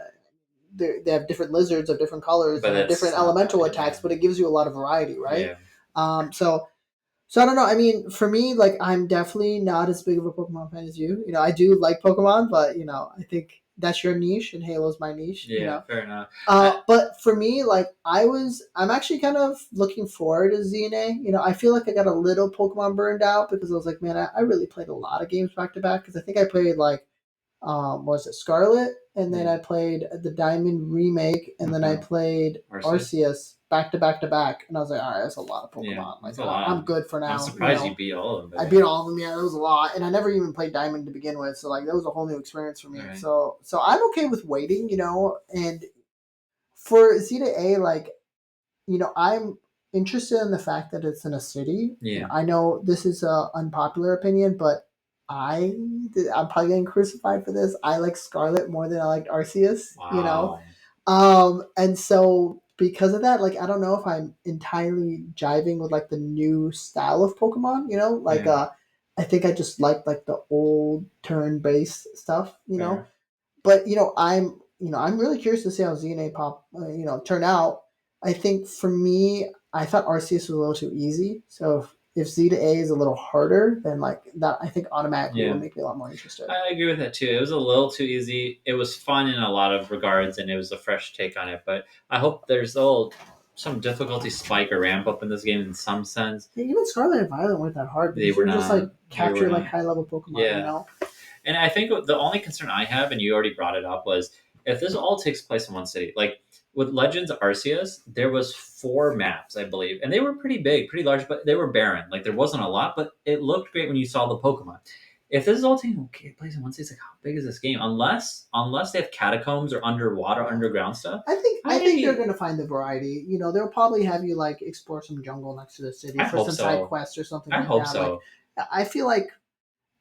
they have different lizards of different colors but and that's different not that elemental many. attacks, but it gives you a lot of variety, right? Yeah, So I don't know. I mean, for me, like I'm definitely not as big of a Pokemon fan as you. You know, I do like Pokemon, but I think that's your niche and Halo's my niche. yeah, fair enough. But for me, like I'm actually kind of looking forward to ZNA. You know, I feel like I got a little Pokemon burned out because I was like, man, I really played a lot of games back to back because I think I played like was it Scarlet, and then Yeah. I played the Diamond remake, and then I Okay. played Arceus? Arceus back to back to back, and I was like, all right, that's a lot of Yeah, Pokemon. that's Like a lot. I'm good for I'm now. surprised you beat all of them. I But beat yeah. all of them. Yeah, it was a lot, and I never even played Diamond to begin with, so like that was a whole new experience for me. All right. So I'm okay with waiting, and for Z to A, like I'm interested in the fact that it's in a city. Yeah. I know this is a unpopular opinion, but I'm probably getting crucified for this. I like Scarlet more than I liked Arceus. Wow. And so because of that, like I don't know if I'm entirely jiving with like the new style of Pokemon. Like Yeah. I think I just like the old turn based stuff. Fair. But I'm really curious to see how ZNA pop turn out. I think for me, I thought Arceus was a little too easy. So if Z to A is a little harder, then like that, I think automatically will Yeah. make me a lot more interested. I agree with that too. It was a little too easy. It was fun in a lot of regards, and it was a fresh take on it. But I hope there's a little some difficulty spike or ramp up in this game in some sense. Yeah, even Scarlet and Violet weren't that hard They because were you were just like not. They were capturing like not. high level Pokemon, you Yeah. know? And I think the only concern I have, and you already brought it up, was if this all takes place in one city. Like with Legends Arceus, there was 4 maps, I believe, and they were pretty big, pretty large, but they were barren. Like there wasn't a lot, but it looked great when you saw the Pokemon. If this is all taking place in one city, it's like how big is this game? Unless they have catacombs or underwater, Yeah. underground stuff. I think they're gonna find the variety. You know, they'll probably have you like explore some jungle next to the city I for hope some side so. quests or something I like hope that. Like so. I feel like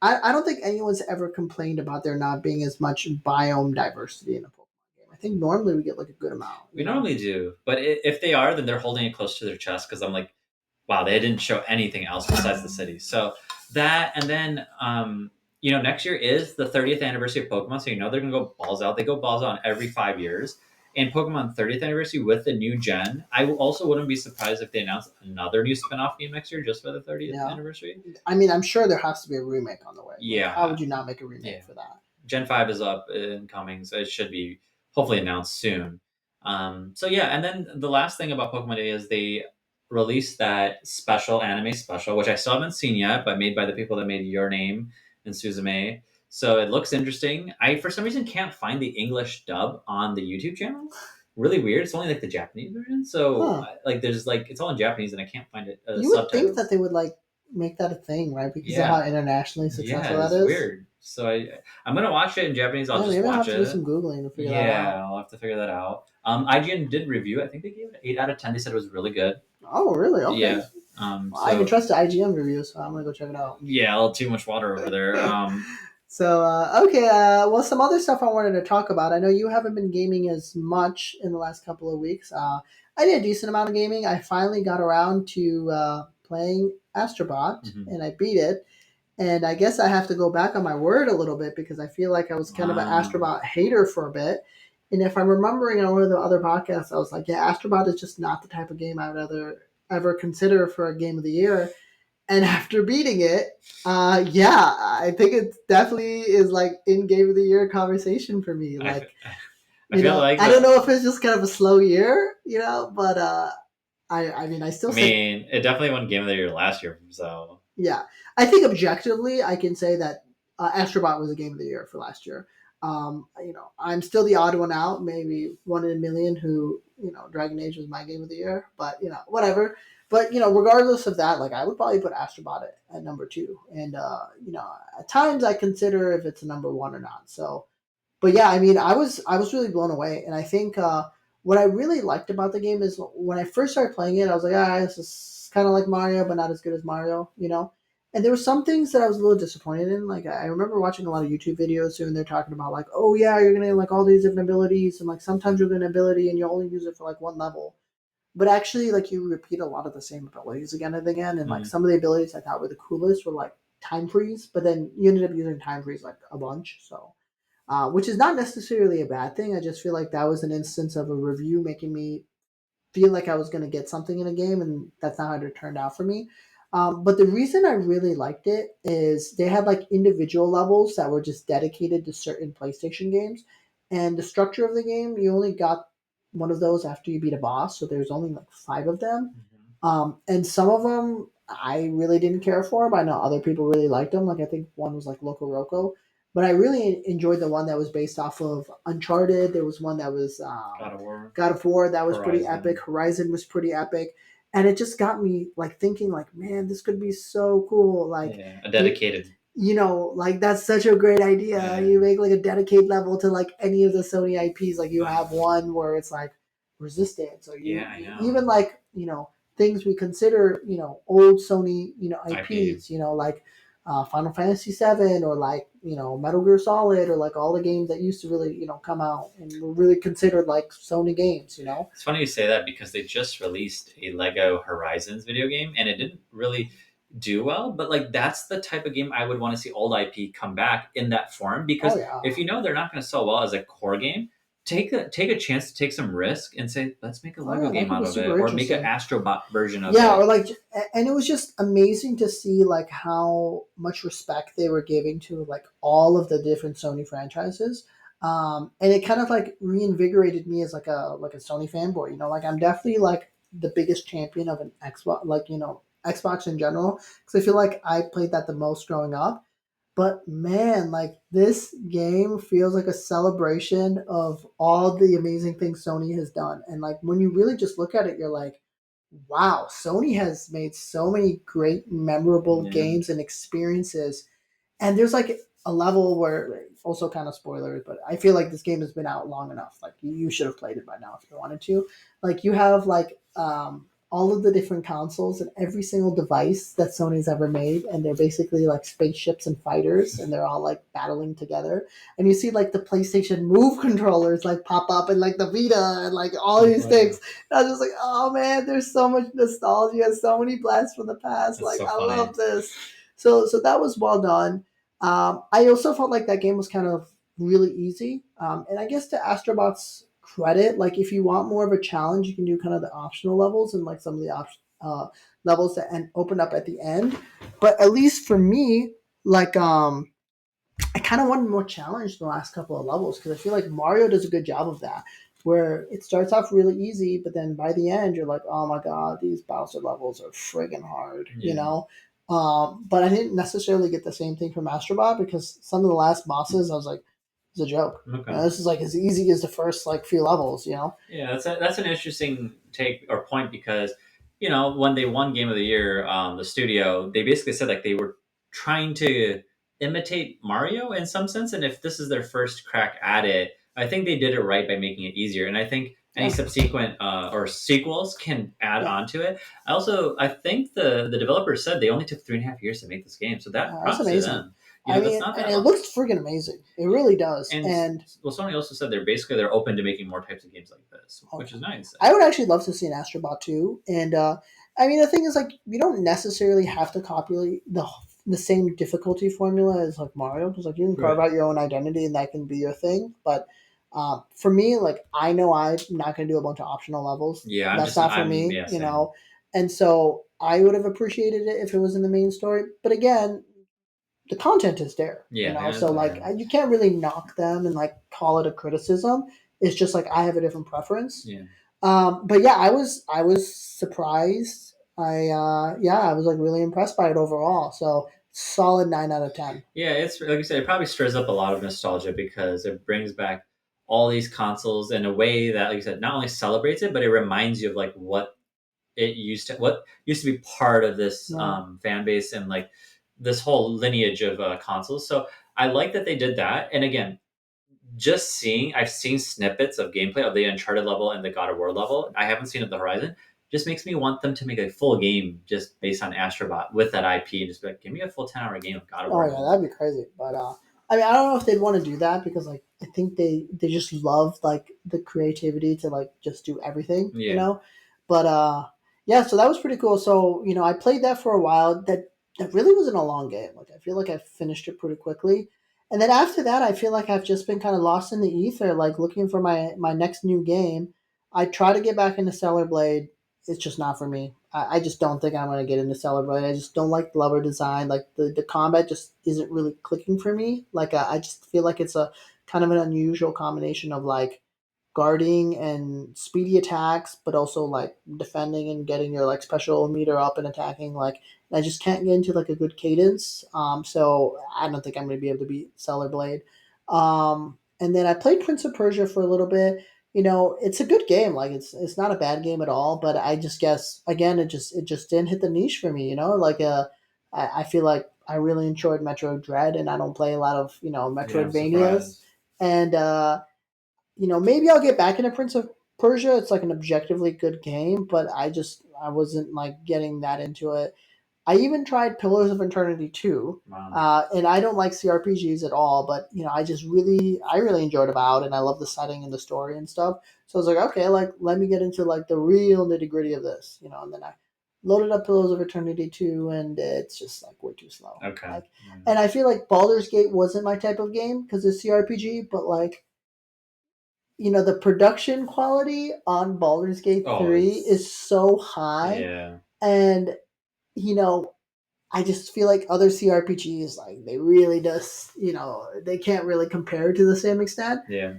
I don't think anyone's ever complained about there not being as much biome diversity in a Pokemon game. I think normally we get like a good amount, We you know? normally do, but if they are, then they're holding it close to their chest because I'm like, wow, they didn't show anything else besides the city. So that, and then next year is the 30th anniversary of Pokemon, so they're gonna go balls out. They go balls out every 5 years. And Pokemon 30th anniversary with the new gen, also wouldn't be surprised if they announced another new spin-off game next year just for the 30th Yeah. anniversary. I mean, I'm sure there has to be a remake on the way. Like, how Yeah, would you not make a remake yeah. for that? Gen 5 is up and coming, so it should be hopefully announced soon. So yeah, and then the last thing about Pokemon Day is they released that special anime special, which I still haven't seen yet, but made by the people that made Your Name and Suzume. So it looks interesting. I for some reason can't find the English dub on the YouTube channel. Really weird. It's only like the Japanese version. So Huh. like there's like it's all in Japanese and I can't find it You would think that subtitles. they would like make that a thing, right? Because of how Yeah, internationally yeah, successful that it's is. weird. So I'm gonna watch it in Japanese. I'll Yeah, just maybe I'll watch have to do it. some googling to figure that Yeah, out. I'll have to figure that out. IGN did review it. I think they gave it an 8 out of 10. They said it was really good. Oh, really? Okay. Yeah. Well, I can So trust the IGN review, so I'm gonna go check it out. yeah, a little too much water over there. So okay, well, some other stuff I wanted to talk about. I know you haven't been gaming as much in the last couple of weeks. I did a decent amount of gaming. I finally got around to playing Astrobot, Mhm. and I beat it. And I guess I have to go back on my word a little bit because I feel like I was kind of an Wow. Astrobot hater for a bit. And if I'm remembering on one of the other podcasts, I was like, yeah, Astrobot is just not the type of game I would ever consider for a game of the year. And after beating it, yeah, I think it definitely is like in game of the year conversation for me. I, Like, I feel like I don't the. know if it's just kind of a slow year, but I mean, I I still say mean, it definitely won Game of the Year last year. So yeah, I think objectively, I can say that Astrobot was a game of the year for last year. I'm still the odd one out, maybe one in a million who, Dragon Age was my game of the year, but whatever. But regardless of that, like I would probably put Astrobot at number two, and at times I consider if it's a number one or not. So, but yeah, I mean, I was really blown away, and I think what I really liked about the game is when I first started playing it, I was like, this is kind of like Mario, but not as good as Mario. And there were some things that I was a little disappointed in. Like I remember watching a lot of YouTube videos and they're talking about like, oh yeah, you're gonna get like all these different abilities, and like sometimes you'll get an ability and you only use it for like one level. But actually, like you repeat a lot of the same abilities again and again, and like mhm. some of the abilities I thought were the coolest were like time freeze, but then you ended up using time freeze like a bunch. So which is not necessarily a bad thing. I just feel like that was an instance of a review making me feel like I was going to get something in a game, and that's not how it turned out for me. But the reason I really liked it is they had like individual levels that were just dedicated to certain PlayStation games, and the structure of the game you only got one of those after you beat a boss, so there's only like five of them, Mhm. and some of them I really didn't care for, but I know other people really liked them. Like I think one was like Loco Roco, but I really enjoyed the one that was based off of Uncharted. There was one that was God of War, God of War that was pretty epic. Horizon. Horizon was pretty epic, and it just got me like thinking like, man, this could be so cool. Like, Yeah, a you, dedicated. like that's such a great idea. Yeah, You make like a dedicated level to like any of the Sony IPs. Like you have one where it's like Resistance, or yeah, I even know. like things we consider old Sony IP. IPs. Like Final Fantasy VII, or like Metal Gear Solid, or like all the games that used to really come out and were really considered like Sony games. It's funny you say that because they just released a Lego Horizons video game and it didn't really do well, but like that's the type of game I would want to see old IP come back in that form Oh because yeah, if they're not going to sell well as a core game, take a chance to take some risk and say, let's make a Oh Lego yeah, that game could out be of it, super or make an interesting. Astrobot version of Yeah, it. or like, and it was just amazing to see like how much respect they were giving to like all of the different Sony franchises. And it kind of like reinvigorated me as like a Sony fanboy. You know, like I'm definitely like the biggest champion of an Xbox, like Xbox in general, because I feel like I played that the most growing up. But man, like this game feels like a celebration of all the amazing things Sony has done. And like when you really just look at it, you're like, wow, Sony has made so many great, memorable Yeah. games and experiences. And there's like a level where, also kind of spoilers, but I feel like this game has been out long enough. Like you should have played it by now if you wanted to. Like you have like all of the different consoles and every single device that Sony's ever made, and they're basically like spaceships and fighters, and they're all like battling together. And you see like the PlayStation Move controllers like pop up, and like the Vita, and like all these Wow. things. And I was just like, oh man, there's so much nostalgia, so many blasts from the past. That's Like so I funny. love this. So that was well done. I also felt like that game was kind of really easy. And I guess to Astrobot's credit, like if you want more of a challenge, you can do kind of the optional levels and like some of the levels that open up at the end. But at least for me, like I kind of wanted more challenge in the last couple of levels because I feel like Mario does a good job of that. Where it starts off really easy, but then by the end you're like, oh my god, these Bowser levels are friggin' hard, you Yeah. know. But I didn't necessarily get the same thing from Astrobot because some of the last bosses I was like, it's a joke. Okay. This is like as easy as the first like few levels, you know. Yeah, that's an interesting take or point because when they won Game of the Year, the studio they basically said like they were trying to imitate Mario in some sense, and if this is their first crack at it, I think they did it right by making it easier. And I think any Yeah, subsequent or sequels can add yeah, on to it. I think the developers said they only took 3.5 years to make this game, so that that's props to amazing. them. I That's mean, not and that it long. looks friggin' amazing. It really does. And And well, Sony also said they're open to making more types of games like this, oh which yeah, is nice. I would actually love to see an Astrobot too. And I mean, the thing is, like, you don't necessarily have to copy the same difficulty formula as like Mario, because like you can carve Right. out your own identity and that can be your thing. But for me, like, I know I'm not going to do a bunch of optional levels. Yeah, That's not for I'm me, yeah, you same. know. And so I would have appreciated it if it was in the main story. But again, the content is there, you Yeah, know. it is So like, there. you can't really knock them and like call it a criticism. It's just like I have a different preference. Yeah, But yeah, I was surprised. I was like really impressed by it overall. So solid 9 out of 10. yeah. It's like you said, it probably stirs up a lot of nostalgia because it brings back all these consoles in a way that, like you said, not only celebrates it, but it reminds you of like what used to be part of this Yeah. fan base and like this whole lineage of consoles. So I like that they did that. And again, I've seen snippets of gameplay of the Uncharted level and the God of War level. I haven't seen of the Horizon. Just makes me want them to make a full game just based on Astrobot with that IP and just be like, give me a full 10-hour game of God of Oh War yeah, levels. that'd be crazy. But I mean, I don't know if they'd want to do that because like I think they just love like the creativity to like just do everything, you Yeah. know. But yeah, so that was pretty cool. So I played that for a while. That really wasn't a long game. Like I feel like I finished it pretty quickly. And then after that, I feel like I've just been kind of lost in the ether, like looking for my next new game. I try to get back into Stellar Blade. It's just not for me. I just don't think I'm going to get into Stellar Blade. I just don't like the level design. Like the combat just isn't really clicking for me. Like I just feel like it's a kind of an unusual combination of like guarding and speedy attacks, but also like defending and getting your like special meter up and attacking. Like I just can't get into like a good cadence. So I don't think I'm going to be able to beat Stellar Blade. And then I played Prince of Persia for a little bit. It's a good game. Like it's not a bad game at all. But I just guess again, it just didn't hit the niche for me. Like I feel like I really enjoyed Metro Dread, and I don't play a lot of Yeah, I'm Metroidvanias. surprised. And maybe I'll get back into Prince of Persia. It's like an objectively good game, but I wasn't like getting that into it. I even tried Pillars of Eternity 2, Wow. and I don't like CRPGs at all, but I really enjoyed About, and I love the setting and the story and stuff. So I was like, okay, like let me get into like the real nitty gritty of this, and then I loaded up Pillars of Eternity 2, and it's just like way too slow. Okay. Like, Yeah. and I feel like Baldur's Gate wasn't my type of game because it's CRPG, but like the production quality on Baldur's Gate Oh, 3 it's is so high, yeah, and you know I just feel like other CRPGs, like they really just, they can't really compare to the same extent. yeah.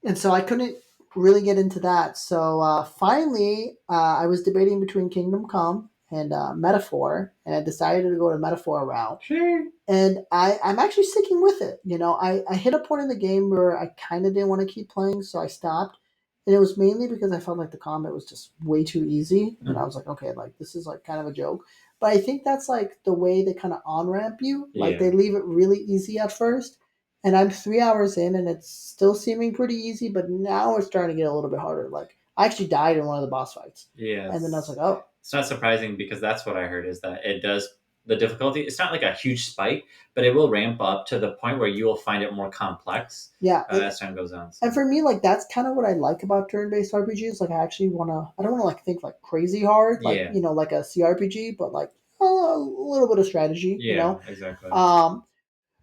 And so I couldn't really get into that. So finally, I was debating between Kingdom Come and Metaphor, and I decided to go to Metaphor route. Sure. And I'm actually sticking with it. I hit a point in the game where I kind of didn't want to keep playing, so I stopped. And it was mainly because I felt like the combat was just way too easy. And I was like, okay, like this is like kind of a joke. But I think that's like the way they kind of on ramp you. Like Yeah. they leave it really easy at first. And I'm 3 hours in and it's still seeming pretty easy, but now it's starting to get a little bit harder. Like I actually died in one of the boss fights. Yeah, And then I was like, oh, it's not surprising because that's what I heard is that it does the difficulty. It's not like a huge spike, but it will ramp up to the point where you will find it more complex yeah. as time goes on. So. And for me, like that's kind of what I like about turn-based RPGs. Like I actually wanna, I don't want to like think like crazy hard, like Yeah, like a CRPG, but like a little bit of strategy. yeah, exactly.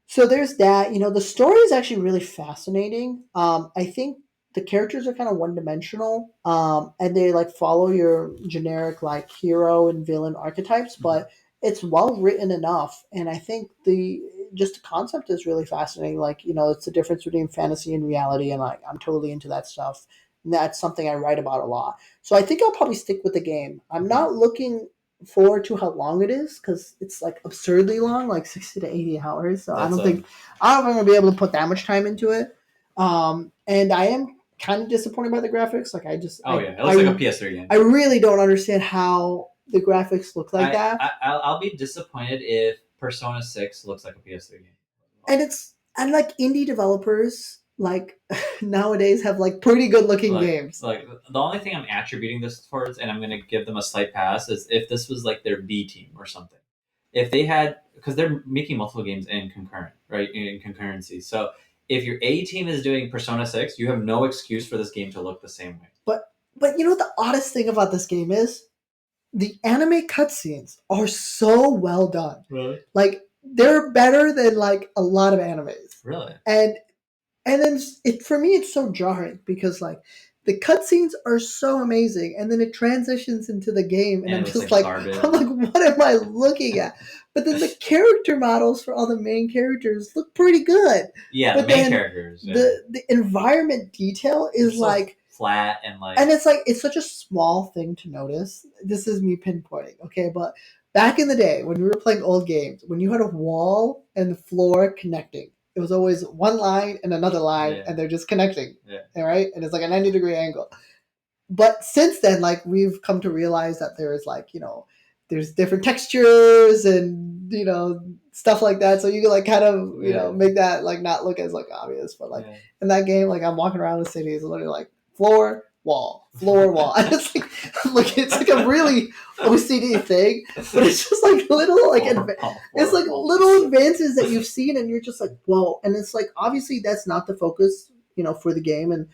So there's that. The story is actually really fascinating. I think the characters are kind of one dimensional, and they like follow your generic like hero and villain archetypes, Mhm. but it's well written enough. And I think the concept is really fascinating. Like it's the difference between fantasy and reality, and like I'm totally into that stuff. And that's something I write about a lot. So I think I'll probably stick with the game. I'm Mhm. not looking forward to how long it is because it's like absurdly long, like 60 to 80 hours. So That's I don't think I'm gonna be able to put that much time into it. And I am kind of disappointed by the graphics. Like oh yeah, it looks like a PS3 game. I really don't understand how the graphics look like that. I'll be disappointed if Persona 6 looks like a PS3 game. And like indie developers like nowadays have like pretty good looking games. Like the only thing I'm attributing this towards, and I'm gonna give them a slight pass, is if this was like their B team or something. If they had, because they're making multiple games in concurrent, right, in concurrency. So if your A team is doing Persona 6, you have no excuse for this game to look the same way. But you know what the oddest thing about this game is? The anime cutscenes are so well done. Really? Like they're better than like a lot of animes. Really? And then it for me it's so jarring because like the cutscenes are so amazing and then it transitions into the game and And I'm it looks just like like garbage. I'm like what am I looking at? But then the character models for all the main characters look pretty good. Yeah, But the main then characters. Yeah. the environment detail is so like flat and like. and it's like it's such a small thing to notice. This is me pinpointing, okay? But back in the day when we were playing old games, when you had a wall and the floor connecting, it was always one line and another line, Yeah. and they're just connecting. Yeah. All right, and it's like a 90-degree angle. But since then, like we've come to realize that there's like there's different textures and stuff like that. So you can like kind of make that like not look as like obvious. But like in that game, like I'm walking around the city, it's literally like floor wall, floor wall. And it's like look, it's like a really OCD thing, but it's just like little like it's like little advances that you've seen, and you're just like whoa. And it's like obviously that's not the focus for the game, and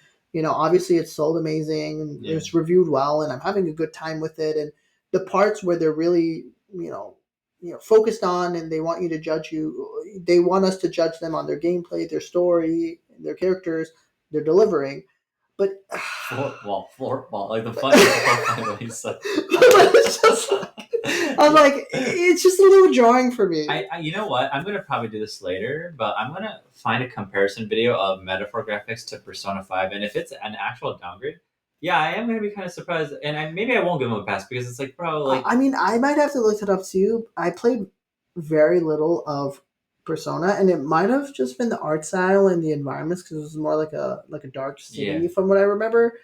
obviously it's sold amazing and it's reviewed well, and I'm having a good time with it. And the parts where they're really, focused on and they want you to judge they want us to judge them on their gameplay, their story, their characters, their delivering. But floor ball, like the funny way he said. It's just I'm like, it's just a little jarring for me. You know what? I'm gonna probably do this later, but I'm gonna find a comparison video of Metaphor graphics to Persona 5, and if it's an actual downgrade, yeah, I am gonna be kind of surprised, and maybe I won't give them a pass because it's like, bro, like. I mean, I might have to look it up too. I played very little of Persona, and it might have just been the art style and the environments because it was more like a dark city from what I remember.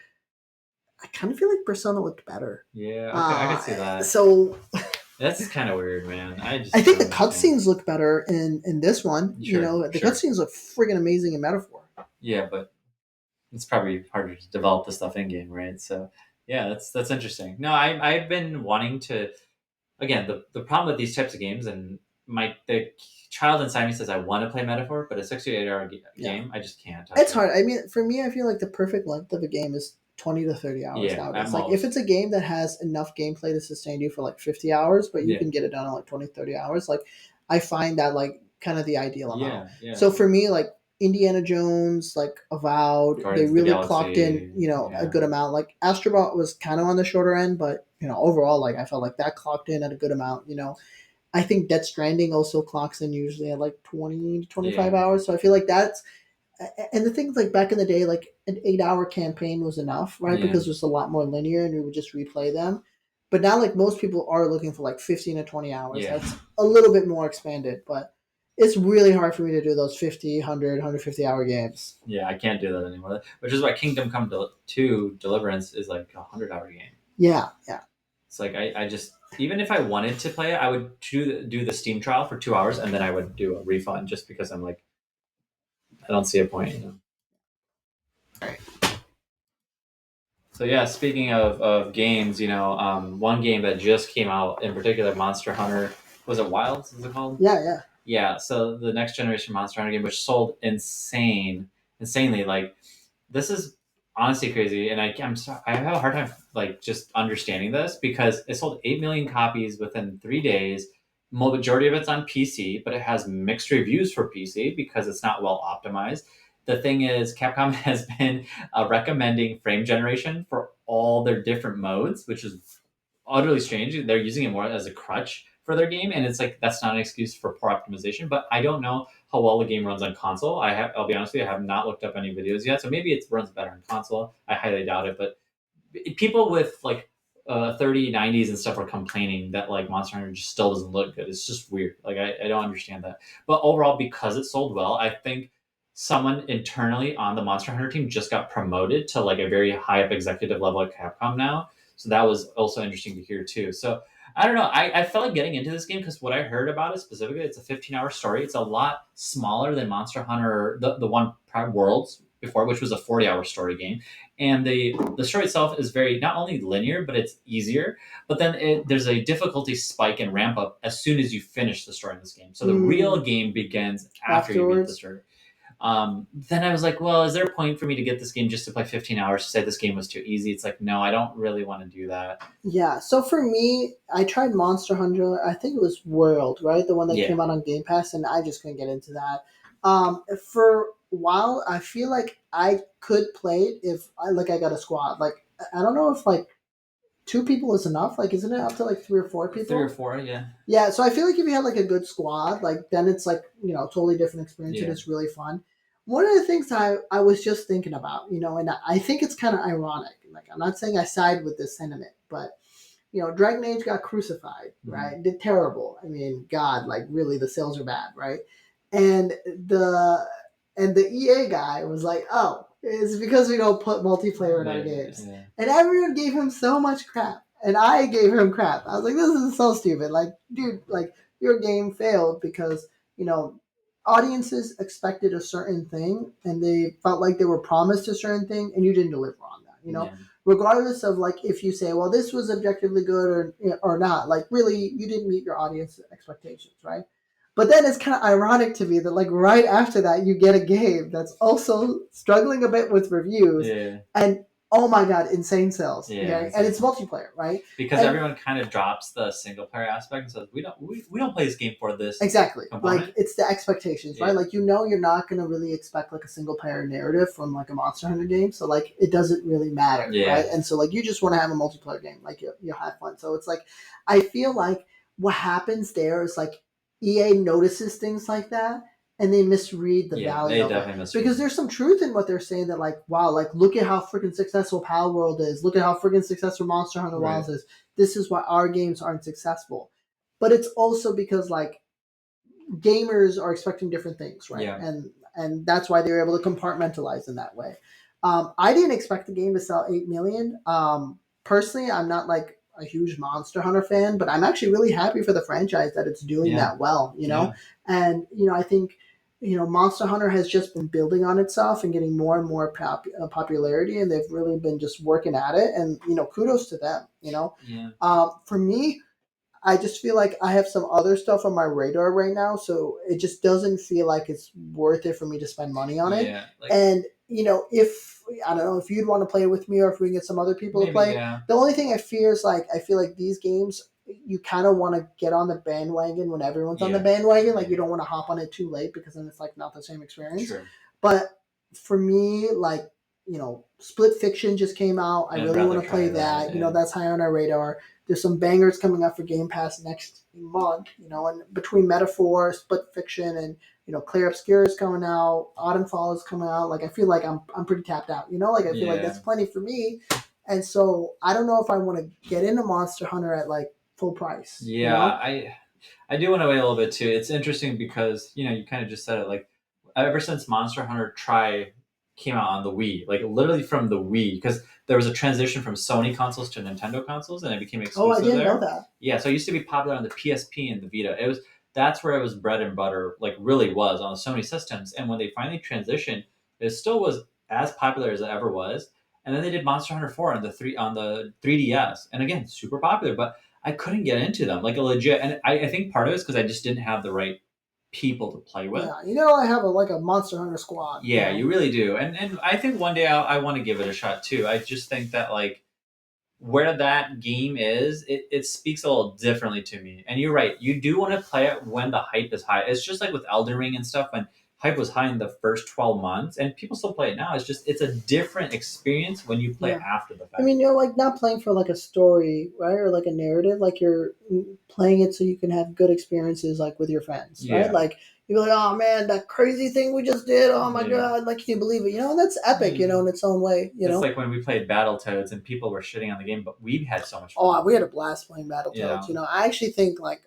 I kind of feel like Persona looked better. Yeah, okay, I can see that. So that's kind of weird, man. I think the cutscenes look better in this one. Sure, the cutscenes look friggin' amazing in Metaphor. Yeah, but it's probably harder to develop the stuff in game, right? So yeah, that's interesting. No, I've been wanting to. Again, the problem with these types of games, and the child inside me says I want to play Metaphor, but a 68-hour game, I just can't. It's hard. I mean, for me, I feel like the perfect length of a game is 20 to 30 hours nowadays. Like if it's a game that has enough gameplay to sustain you for like 50 hours, but you can get it done in like 20, 30 hours, like I find that like kind of the ideal amount. So for me, like Indiana Jones, like Avowed, they Guardians of the really clocked in, Galaxy. a Yeah. good amount. Like Astrobot was kind of on the shorter end, but overall, like I felt like that clocked in at a good amount. I think Death Stranding also clocks in usually at like 20 to 25 Yeah. hours. So I feel like that's, and the things like back in the day, like an 8 hour campaign was enough, right? Yeah. Because it was a lot more linear and we would just replay them. But now, like most people are looking for like 15 to 20 hours. Yeah. That's a little bit more expanded, but it's really hard for me to do those 50, 100, 150 hour games. Yeah, I can't do that anymore. Which is why Kingdom Come 2 Deliverance is like a 100-hour game. Yeah, yeah. It's like I just, even if I wanted to play it, I would do the Steam trial for 2 hours and then I would do a refund just because I'm like, I don't see a point. So yeah, speaking of games, one game that just came out in particular, Monster Hunter, was it Wilds? Is it called? Yeah, yeah. Yeah. So the next generation Monster Hunter game, which sold insanely. Like this is honestly crazy, and I'm sorry, I have a hard time like just understanding this because it sold 8 million copies within 3 days. Majority of it's on PC, but it has mixed reviews for PC because it's not well optimized. The thing is, Capcom has been recommending frame generation for all their different modes, which is utterly strange. They're using it more as a crutch for their game, and it's like that's not an excuse for poor optimization. But I don't know how well the game runs on console. I'll be honest with you, I have not looked up any videos yet, so maybe it runs better on console. I highly doubt it, but people with like 3090s and stuff are complaining that like Monster Hunter just still doesn't look good. It's just weird. Like I don't understand that. But overall, because it sold well, I think someone internally on the Monster Hunter team just got promoted to like a very high up executive level at Capcom now. So that was also interesting to hear too. So I don't know. I felt like getting into this game because what I heard about it specifically, it's a 15-hour story. It's a lot smaller than Monster Hunter, the one Prime Worlds before, which was a 40-hour story game. And the story itself is very not only linear, but it's easier. But then there's a difficulty spike and ramp up as soon as you finish the story in this game. So the real game begins after you beat the Afterwards. story. Then I was like, well, is there a point for me to get this game just to play 15 hours to say this game was too easy? It's like, no, I don't really want to do that. Yeah, so for me, I tried Monster Hunter. I think it was World, right? The one that Yeah. came out on Game Pass, and I just couldn't get into that. For a while, I feel like I could play it if I got a squad. Like I don't know if like two people is enough. Like, isn't it up to like three or four people? 3 or 4, yeah. Yeah, so I feel like if you had like a good squad, like then it's like totally different experience and Yeah. it's really fun. One of the things I was just thinking about, and I think it's kind of ironic. Like I'm not saying I side with this sentiment, but Dragon Age got crucified, right? Mhm. Did terrible. I mean, God, like really, the sales are bad, right? And the the EA guy was like, "Oh, it's because we don't put multiplayer in our games," Yeah. and everyone gave him so much crap, and I gave him crap. I was like, "This is so stupid." Like, dude, like your game failed because you know audiences expected a certain thing, and they felt like they were promised a certain thing, and you didn't deliver on that. Yeah. Regardless of like if you say, well, this was objectively good or not, like really you didn't meet your audience expectations, right? But then it's kind of ironic to me that like right after that you get a game that's also struggling a bit with reviews Yeah. and oh my god, insane sales. Yeah, Okay? And it's multiplayer, right? because And- everyone kind of drops the single player aspect and says we don't play this game for this Exactly. component. Like it's the expectations, Yeah. right? Like you're not gonna really expect like a single player narrative from like a Monster Hunter game, so like it doesn't really matter, Yeah. right? And so like you just want to have a multiplayer game, like you have fun. So it's like I feel like what happens there is like EA notices things like that and they misread the Yeah, value they of definitely it misread because it. there's some truth in what they're saying that like wow, like look at how freaking successful Pal World is, look at how freaking successful Monster Hunter Right. Wilds is. This is why our games aren't successful, but it's also because like gamers are expecting different things, right? Yeah. And that's why they were able to compartmentalize in that way. I didn't expect the game to sell 8 million. Personally, I'm not like a huge Monster Hunter fan, but I'm actually really happy for the franchise that it's doing Yeah. that well. Yeah. And I think Monster Hunter has just been building on itself and getting more and more popularity, and they've really been just working at it. And kudos to them. Yeah. For me, I just feel like I have some other stuff on my radar right now, so it just doesn't feel like it's worth it for me to spend money on it. Yeah. Like, And if I don't know if you'd want to play with me or if we can get some other people to maybe, play. yeah. The only thing I fear is like I feel like these games you kind of want to get on the bandwagon when everyone's on the Yeah. bandwagon. Like you don't want to hop on it too late because then it's like not the same experience. Sure. But for me, like, Split Fiction just came out. I I'd really want rather to play try that. that. Yeah. That's high on our radar. There's some bangers coming up for Game Pass next month. And between Metaphor, Split Fiction, and Clear Obscure is coming out. Autumn Fall is coming out. Like, I feel like I'm pretty tapped out. Like, I feel like Yeah. that's plenty for me. And so I don't know if I want to get into Monster Hunter at like full price. Yeah, I do want to wait a little bit too. It's interesting because you kind of just said it. Like ever since Monster Hunter Tri came out on the Wii, like literally from the Wii, because there was a transition from Sony consoles to Nintendo consoles, and it became Oh, I exclusive didn't know there. that. Yeah, so it used to be popular on the PSP and the Vita. That's where it was bread and butter. Like really was on the Sony systems. And when they finally transitioned, it still was as popular as it ever was. And then they did Monster Hunter 4 on the 3DS, and again, super popular. But I couldn't get into them like a legit, and I think part of it is because I just didn't have the right people to play with. Yeah, I have like a Monster Hunter squad. Yeah, you really do, and I think one day I want to give it a shot too. I just think that like where that game is, it speaks a little differently to me. And you're right, you do want to play it when the hype is high. It's just like with Elden Ring and stuff when hype was high in the first 12 months, and people still play it now. It's a different experience when you play after the fact. I mean, you're like not playing for like a story, right, or like a narrative. Like you're playing it so you can have good experiences, like with your friends, right? Yeah. Like you're like, oh man, that crazy thing we just did. Oh my Yeah. god, like can you believe it? That's epic, in its own way. It's like when we played Battletoads and people were shitting on the game, but we had so much fun. Oh, we had a blast playing Battletoads. I actually think like,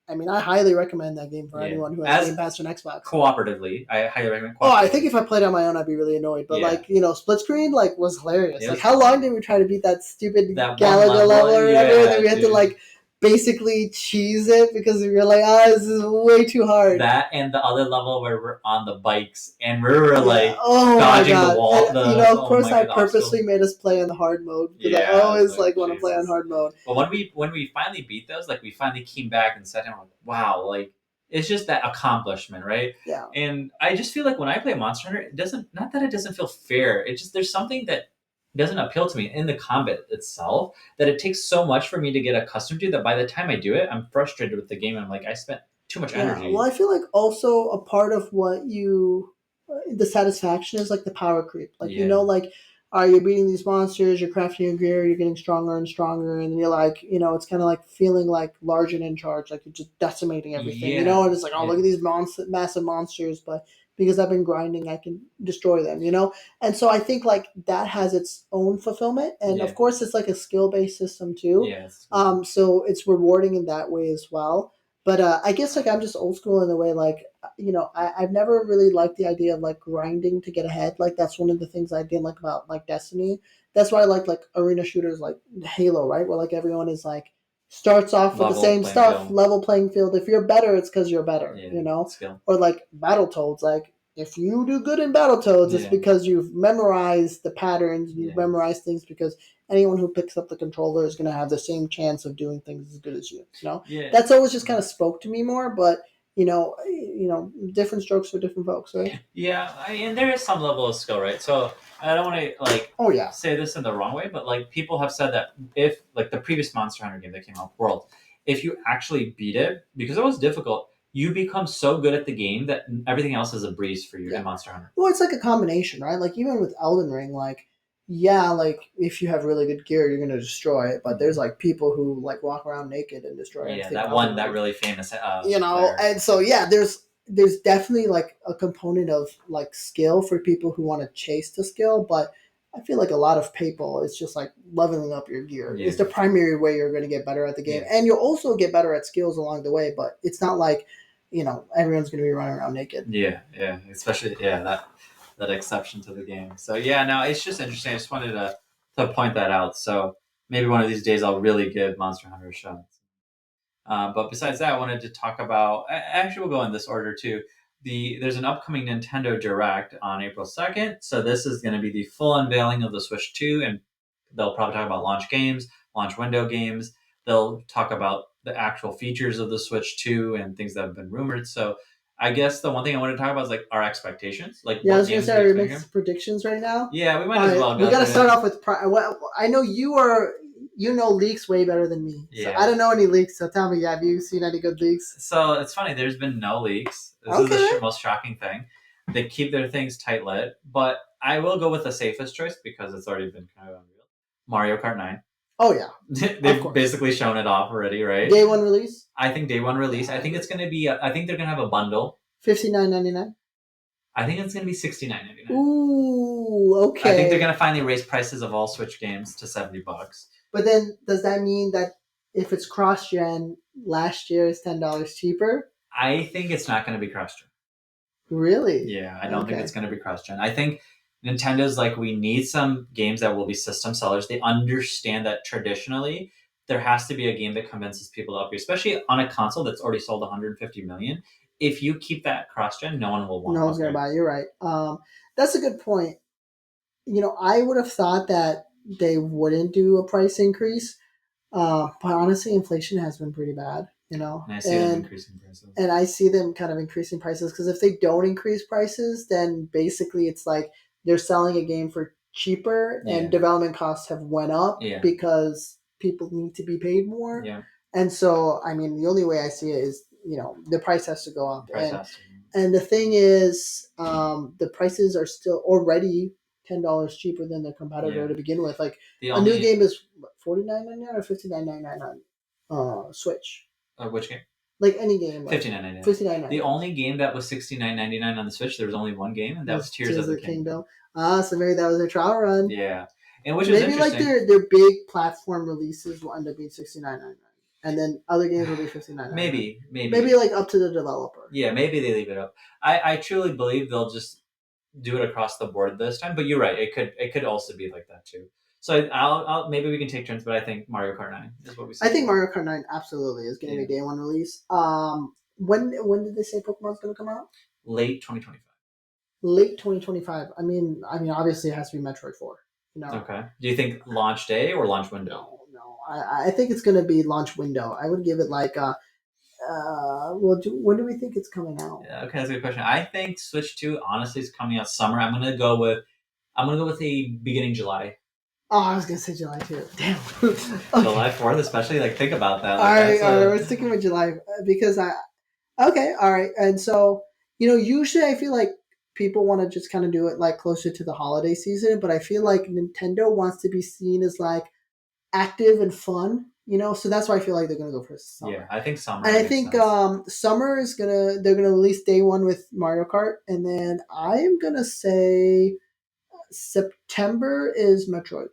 I mean, I highly recommend that game for anyone who has Game Pass on Xbox. Cooperatively, I highly recommend. Oh, I think if I played on my own, I'd be really annoyed. But like, split screen like was hilarious. Like, how long did we try to beat that stupid Galaga level or whatever? And then we had to like basically cheese it because we were like, this is way too hard. That and the other level where we're on the bikes and we're like dodging the wall. And, of course, I purposely made us play on the hard mode because I always like want to play on hard mode. But when we finally beat those, like we finally came back and sat down, like, wow, like it's just that accomplishment, right? Yeah. And I just feel like when I play Monster Hunter, it doesn't, not that it doesn't feel fair. It just, there's something that doesn't appeal to me in the combat itself, that it takes so much for me to get accustomed to, that by the time I do it, I'm frustrated with the game. And I'm like, I spent too much energy. Well, I feel like also a part of the satisfaction is like the power creep. Like, like, you're beating these monsters, you're crafting your gear, you're getting stronger and stronger, and then you're like, it's kind of like feeling like large and in charge, like you're just decimating everything, and it's like, look at these massive monsters, but because I've been grinding, I can destroy them, And so I think like that has its own fulfillment, and of course it's like a skill-based system too. So it's rewarding in that way as well. But I guess like I'm just old school in the way like, I've never really liked the idea of like grinding to get ahead. Like that's one of the things I didn't like about like Destiny. That's why I like arena shooters like Halo, right? Where like everyone is like starts off with the same stuff, level playing field. If you're better, it's because you're better, Skill. Or like Battletoads, like if you do good in Battletoads, it's because you've memorized the patterns, you've memorized things, because anyone who picks up the controller is going to have the same chance of doing things as good as you. That's always just kind of spoke to me more, but different strokes for different folks, right? Yeah, and there is some level of skill, right? So I don't want to like say this in the wrong way, but like people have said that if like the previous Monster Hunter game that came out, World, if you actually beat it, because it was difficult, you become so good at the game that everything else is a breeze for you in Monster Hunter. Well, it's like a combination, right? Like even with Elden Ring, like like if you have really good gear, you're gonna destroy it. But there's like people who like walk around naked and destroy it. Yeah, that really famous. And so there's definitely like a component of like skill for people who want to chase the skill, but I feel like a lot of people, it's just like leveling up your gear. It's the primary way you're going to get better at the game, and you'll also get better at skills along the way. But it's not like everyone's going to be running around naked. Yeah, especially that exception to the game. So no, it's just interesting. I just wanted to point that out. So maybe one of these days I'll really give Monster Hunter a shot. But besides that, I wanted to talk about. Actually, we'll go in this order too. There's an upcoming Nintendo Direct on April 2nd. So this is going to be the full unveiling of the Switch 2, and they'll probably talk about launch games, launch window games. They'll talk about the actual features of the Switch 2 and things that have been rumored. So I guess the one thing I want to talk about is like our expectations. Like, I was going to say, are we making predictions right now? Yeah, we might as well. We got to start off with. I know you know leaks way better than me. So I don't know any leaks. So tell me, have you seen any good leaks? So it's funny. There's been no leaks. This is the most shocking thing. They keep their things tight lit, but I will go with the safest choice because it's already been kind of unreal. Mario Kart 9. Oh yeah, They've basically shown it off already, right? Day one release. I think day one release. I think it's going to be. I think they're going to have a bundle. $59.99. I think it's going to be $69.99. Ooh, okay. I think they're going to finally raise prices of all Switch games to $70. But then, does that mean that if it's cross-gen, last year is $10 cheaper? I think it's not going to be cross-gen. Really? Yeah, I don't think it's going to be cross-gen. I think Nintendo's like, we need some games that will be system sellers. They understand that traditionally there has to be a game that convinces people to upgrade, especially on a console that's already sold 150 million. If you keep that cross-gen, no one will want. No one's going to buy it. You're right. That's a good point. I would have thought that they wouldn't do a price increase, but honestly, inflation has been pretty bad. And I see them increasing prices. And I see them kind of increasing prices because if they don't increase prices, then basically it's like they're selling a game for cheaper and development costs have went up because people need to be paid more. Yeah. And so, I mean, the only way I see it is, the price has to go up. And the thing is, the prices are still already $10 cheaper than their competitor to begin with. Like a new game is $49.99 or $59.99 on Switch. Which game? Like any game. $59.99. $59.99. The only game that was $69.99 on the Switch, there was only one game, and that was Tears of the Kingdom. So maybe that was their trial run. Yeah. And which maybe is interesting. Like their big platform releases will end up being $69.99. And then other games will be $59.99. Maybe like up to the developer. Yeah, maybe they leave it up. I truly believe they'll just do it across the board this time. But you're right, it could also be like that too. So I'll maybe we can take turns, but I think Mario Kart 9 is what we say. I think Mario Kart 9 absolutely is going to be day one release. When did they say Pokemon's going to come out? Late 2025. Late 2025. I mean, obviously it has to be Metroid 4. Okay. Do you think launch day or launch window? No. I think it's going to be launch window. I would give it like when do we think it's coming out? Yeah, okay, that's a good question. I think Switch 2 honestly is coming out summer. I'm gonna go with a beginning July. Oh, I was gonna say July too. Damn. Okay. July 4th, especially. Like, think about that. All right. We're sticking with July because Okay, all right. And so usually I feel like people want to just kind of do it like closer to the holiday season, but I feel like Nintendo wants to be seen as like active and fun. So that's why I feel like they're gonna go for summer. Yeah, I think summer. And I think summer is they're gonna release day one with Mario Kart, and then I am gonna say September is Metroid.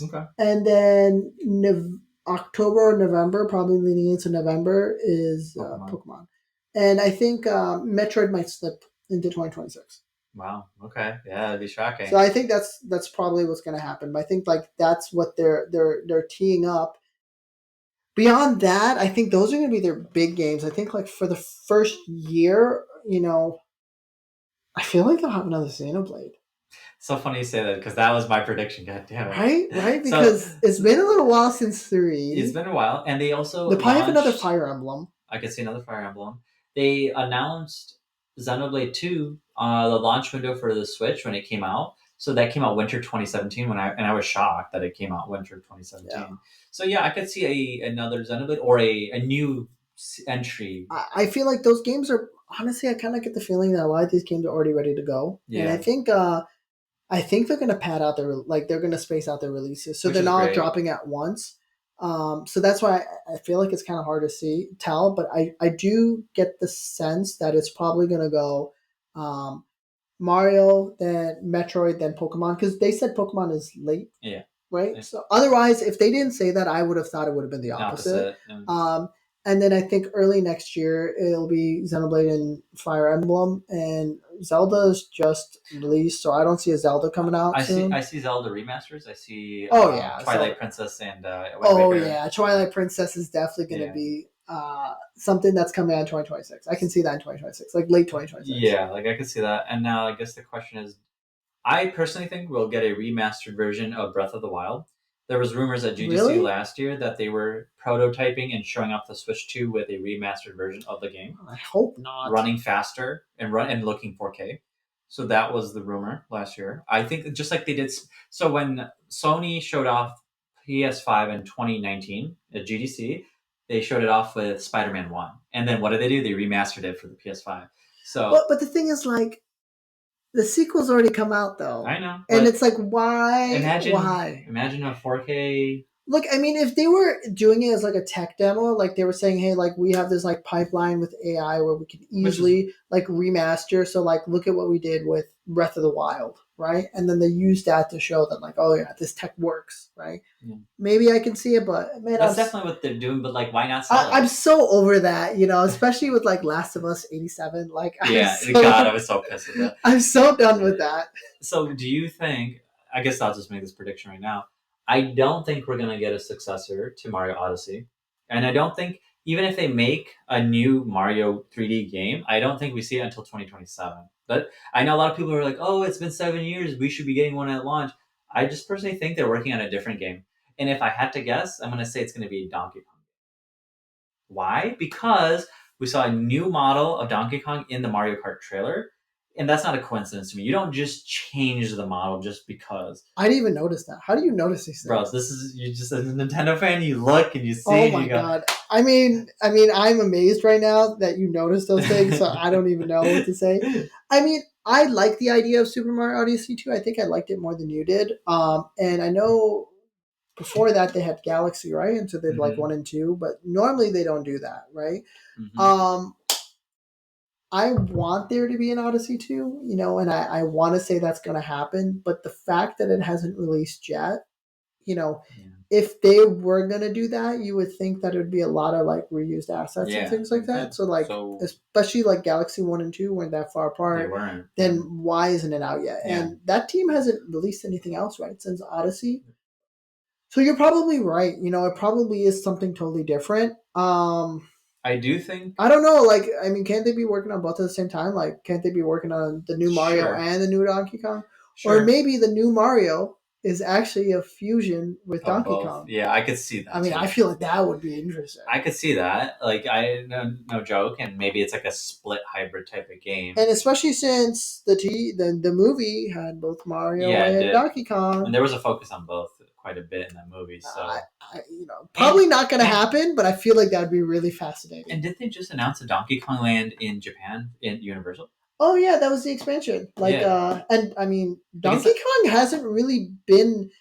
Okay. And then October or November, probably leading into November, is Pokemon. And I think Metroid might slip into 2026. Wow. Okay. Yeah, that'd be shocking. So I think that's probably what's going to happen. But I think like that's what they're teeing up. Beyond that, I think those are going to be their big games. I think like for the first year, I feel like they'll have another Xenoblade. So funny you say that because that was my prediction. God damn it! Right, because it's been a little while since 3. It's been a while, and they also probably have another Fire Emblem. I could see another Fire Emblem. They announced Xenoblade 2, the launch window for the Switch when it came out. So that came out winter 2017 I was shocked that it came out winter 2017. Yeah. So yeah, I could see another Xenoblade or a new entry. I feel like those games are honestly. I kind of get the feeling that a lot of these games are already ready to go. Yeah. And I think they're going to pad out they're going to space out their releases, so they're not dropping at once. So that's why I feel like it's kind of hard to tell, but I do get the sense that it's probably going to go Mario, then Metroid, then Pokemon, because they said Pokemon is late. Yeah. Right? Yeah. So otherwise, if they didn't say that, I would have thought it would have been the opposite. Yeah. And then I think early next year, it'll be Xenoblade and Fire Emblem, and Zelda's just released, so I don't see a Zelda coming out soon. I see Zelda remasters. I see Twilight Princess and Twilight Princess is definitely going to be something that's coming out in 2026. I can see that in 2026, like late 2026. Yeah, like I can see that. And now I guess the question is, I personally think we'll get a remastered version of Breath of the Wild. There was rumors at GDC last year that they were prototyping and showing off the Switch 2 with a remastered version of the game. I hope not. Running faster and looking 4K. So that was the rumor last year. I think just like they did. So when Sony showed off PS5 in 2019 at GDC, they showed it off with Spider-Man 1. And then what did they do? They remastered it for the PS5. So, but the thing is, like, The sequel's already come out though. I know, And but it's like, why? imagine Why? imagine a 4K. Look, I mean, if they were doing it as like a tech demo, like they were saying, hey, like we have this like pipeline with AI where we can Which is easily like remaster. So like, look at what we did with Breath of the Wild, right? And then they use that to show that like, oh yeah, this tech works, right? yeah. Maybe I can see it, but man, That's definitely what they're doing. But like, why not sell I'm it? so over that, you know, especially with like Last of Us '87. Like, Yeah, God, I was so pissed with that. I'm so done with that. So, do you think? I guess I'll just make this prediction right now. I don't think we're gonna get a successor to Mario Odyssey, and I don't think even if they make a new Mario 3D game, I don't think we see it until 2027. But I know a lot of people are like, "Oh, it's been 7 years. We should be getting one at launch." I just personally think they're working on a different game, and if I had to guess, I'm gonna say it's gonna be Donkey Kong. Why? Because we saw a new model of Donkey Kong in the Mario Kart trailer, and that's not a coincidence to me. You don't just change the model just because. I didn't even notice that. How do you notice these Bro, things? this is you just as a Nintendo fan, you look and you see Oh and my you go. god! I'm amazed right now that you noticed those things. So I don't even know what to say. I mean, I like the idea of Super Mario Odyssey 2. I think I liked it more than you did. And I know before that they had Galaxy, right? And so they'd like Mhm, 1 and 2, but normally they don't do that, right? mhm. Um, I want there to be an Odyssey 2, you know, and I want to say that's going to happen, but the fact that it hasn't released yet, you know, Yeah. if they were going to do that, you would think that it would be a lot of like reused assets and Yeah, things like yeah. that. So, like, So especially like Galaxy 1 and 2 weren't that far they apart, weren't. then why isn't it out yet? Yeah. And that team hasn't released anything else, right, since Odyssey. So you're probably right. You know, it probably is something totally different. I do think I don't know. Like, I mean, can't they be working on both at the same time? Like, can't they be working on the new Mario sure, and the new Donkey Kong? Or sure. maybe the new Mario is actually a fusion with Of Donkey both. Kong. Yeah, I could see I that mean, too. I feel like that would be interesting. I could see that. Like I no joke, and maybe it's like a split hybrid type of game. And especially since the movie had both Mario Yeah, it and did. Donkey Kong. And there was a focus on both quite a bit in that movie. I, So and probably not going to and happen, but I feel like that'd be really fascinating. and did they just announce a Donkey Kong Land in Japan in Universal? Oh yeah, that was the expansion. Like, Yeah, and I mean, like it's Donkey Kong hasn't really been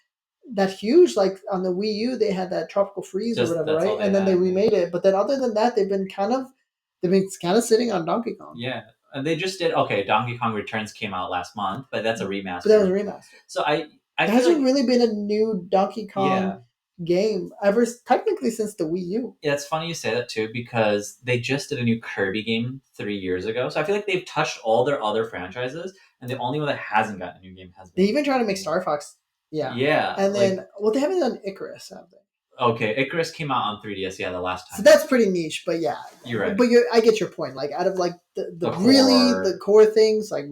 that huge. Like on the Wii U, they had that Tropical Freeze or just whatever, that's right? all they And then they had. Yeah, remade it. But then other than that, they've been kind of sitting on Donkey Kong. yeah. And they just did okay. Donkey Kong Returns came out last month, but that's a But that was a remaster. remaster. So I There feel hasn't like really been a new Donkey yeah. Kong game ever, technically since the Wii U. Yeah, it's funny you say that too because they just did a new Kirby game 3 years ago. So I feel like they've touched all their other franchises, and the only one that hasn't gotten a new game has They been. even trying to make Star Fox. Yeah. Yeah, And like then, well, they haven't done Icarus, have they? okay, Icarus came out on 3DS. Yeah, the last So time. that's pretty niche, but yeah. You're right. But I get your point. Like out of like the The really the core. core things, like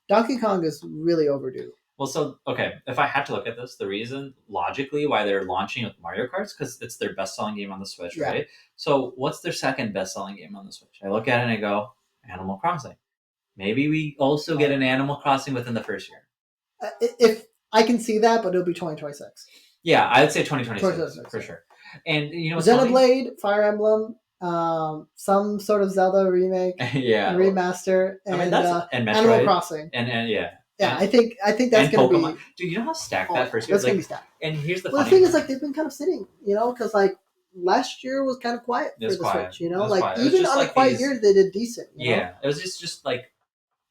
Donkey Kong is really overdue. Well, so okay, if I had to look at this, the reason logically why they're launching with Mario Karts because it's their best-selling game on the Switch, Yeah. right? So what's their second best-selling game on the Switch? I look at it and I go, Animal Crossing. Maybe we also get an Animal Crossing within the first year. If I can see that, but it'll be 2026. Yeah, I'd say 2026 2026 for yeah. sure. And you know what's funny? Xenoblade, Fire Emblem, some sort of Zelda remake, Yeah, remaster, I mean and that's and Metroid Animal Crossing. and yeah, Yeah, and, I think that's gonna Pokemon. be. Dude, you know how stacked Oh, that first year that's is? gonna Like, be stacked. and here's the Well, the funny thing is, part. like, they've been kind of sitting, you know, because like last year was kind of quiet It for was the quiet. Switch, you It know, was like quiet. It was even just on the like quiet these. years they did decent. You know? Yeah, it was just like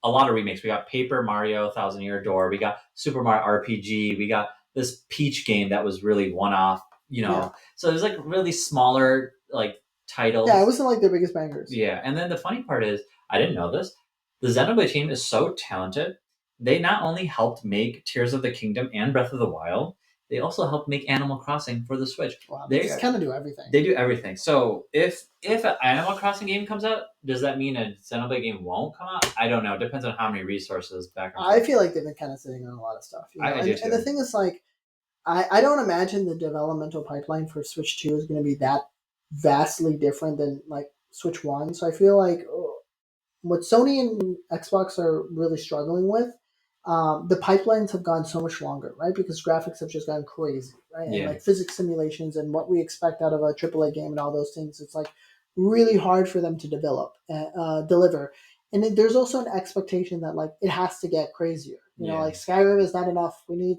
a lot of remakes. We got Paper Mario, Thousand Year Door. We got Super Mario RPG. We got this Peach game that was really one off. You know, Yeah. so there's like really smaller like titles. Yeah, it wasn't like their biggest bangers. Yeah, and then the funny part is, I didn't know this. The Xenoblade team is so talented. They not only helped make Tears of the Kingdom and Breath of the Wild, they also helped make Animal Crossing for the Switch. Wow, they just kind of do everything. They do everything. So if an Animal Crossing game comes out, does that mean a Xenoblade game won't come out? I don't know. It depends on how many resources back and forth. I feel like they've been kind of sitting on a lot of stuff. You know? I do too. And the thing is, like, I don't imagine the developmental pipeline for Switch 2 is going to be that vastly different than like Switch 1. So I feel like what Sony and Xbox are really struggling with, the pipelines have gone so much longer, right? Because graphics have just gone crazy, right? Yeah. And like physics simulations and what we expect out of a AAA game and all those things, it's like really hard for them to deliver. and then there's also an expectation that like it has to get crazier. You know, Yeah. like Skyrim is not enough. We need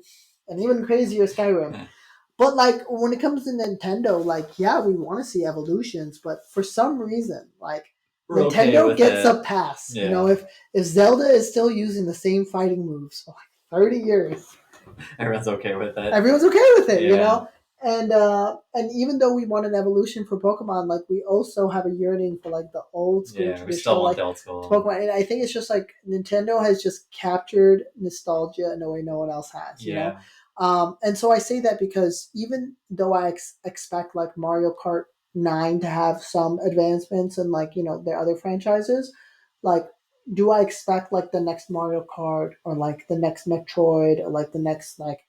an even crazier Skyrim. But like when it comes to Nintendo, like yeah, we want to see evolutions, but for some reason, like We're okay Nintendo with gets it. a pass. You Yeah. know, if Zelda is still using the same fighting moves for like 30 years, Everyone's okay with it. everyone's okay with it. You Yeah. know, and even though we want an evolution for Pokemon, like we also have a yearning for like the old school Yeah, we traditional still want like the old school. Pokemon. And I think it's just like Nintendo has just captured nostalgia in a way no one else has. You know. Yeah. And so I say that because even though I expect like Mario Kart 9 to have some advancements and like, you know, their other franchises, like, do I expect like the next Mario Kart or like the next Metroid or like the next like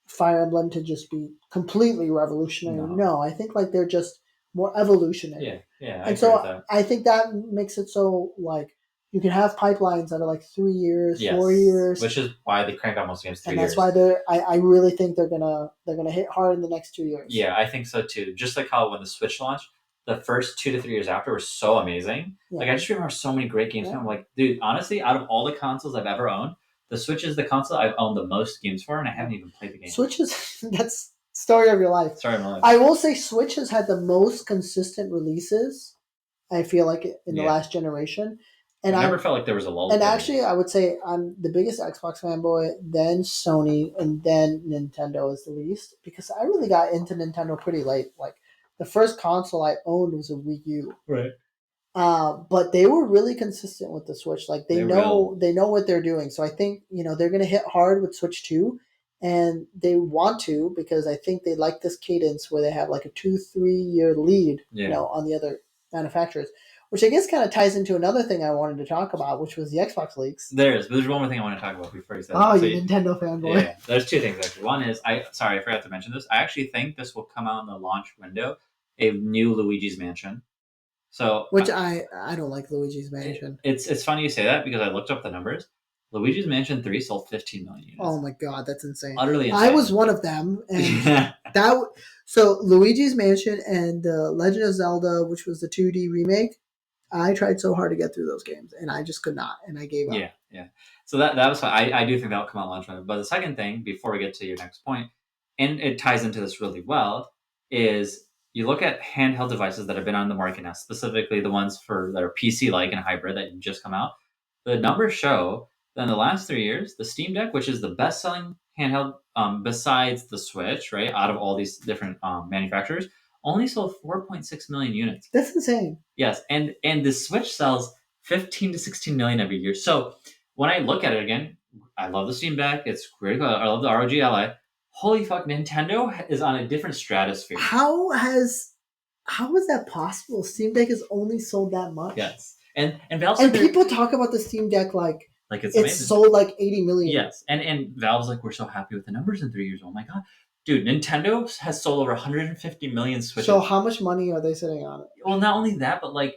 Fire Emblem to just be completely revolutionary? No. No, I think like they're just more evolutionary. Yeah. Yeah. I And agree with so that. I think that makes it so like you can have pipelines that are like 3 years, Yes. 4 years, Which is why they crank out most games 3 and years. that's why they're. I really think they're gonna hit hard in the next 2 years. Yeah, I think so too. Just like how when the Switch launched, the first 2 to 3 years after were so amazing. Yeah. Like I just remember so many great games. Yeah. I'm like, dude, honestly, out of all the consoles I've ever owned, the Switch is the console I've owned the most games for, and I haven't even played the game. Switch is that's story of your life. Sorry, my life. I will say Switch has had the most consistent releases. I feel like in the Yeah. last generation, and I never felt like there was a lull. And actually, I would say I'm the biggest Xbox fanboy, then Sony, and then Nintendo is the least because I really got into Nintendo pretty late. Like the first console I owned was a Wii U. Right. But they were really consistent with the Switch. Like they They know what they're doing. So I think they're going to hit hard with Switch 2, and they want to because I think they like this cadence where they have like a 2-3 year lead, Yeah. on the other manufacturers. Which I guess kind of ties into another thing I wanted to talk about, which was the Xbox leaks. There's one more thing I want to talk about before you say that. Oh, you Nintendo fanboy. Yeah, there's two things actually. One is I forgot to mention this. I actually think this will come out in the launch window, a new Luigi's Mansion. So which I don't like Luigi's Mansion. It's funny you say that because I looked up the numbers. Luigi's Mansion 3 sold 15 million units. Oh my god, that's insane. Utterly insane. I was one of them, and so Luigi's Mansion and Legend of Zelda, which was the 2D remake. I tried so hard to get through those games, and I just could not, and I gave up. Yeah. So that was fine. I do think that'll come out launch window. But the second thing, before we get to your next point, and it ties into this really well, is you look at handheld devices that have been on the market now, specifically the ones that are PC-like and hybrid that just come out. The numbers show that in the last 3 years, the Steam Deck, which is the best-selling handheld besides the Switch, right, out of all these different manufacturers, only sold 4.6 million units. That's insane. Yes, and the Switch sells 15 to 16 million every year. So when I look at it again, I love the Steam Deck. It's great. I love the ROG Ally. Holy fuck, Nintendo is on a different stratosphere. How is that possible? Steam Deck has only sold that much. Yes, and Valve and people talk about the Steam Deck like it's sold like 80 million. Yes, and Valve's like, we're so happy with the numbers in 3 years. Oh my god. Dude, Nintendo has sold over 150 million Switches. So how much money are they sitting on it? Well, not only that, but like,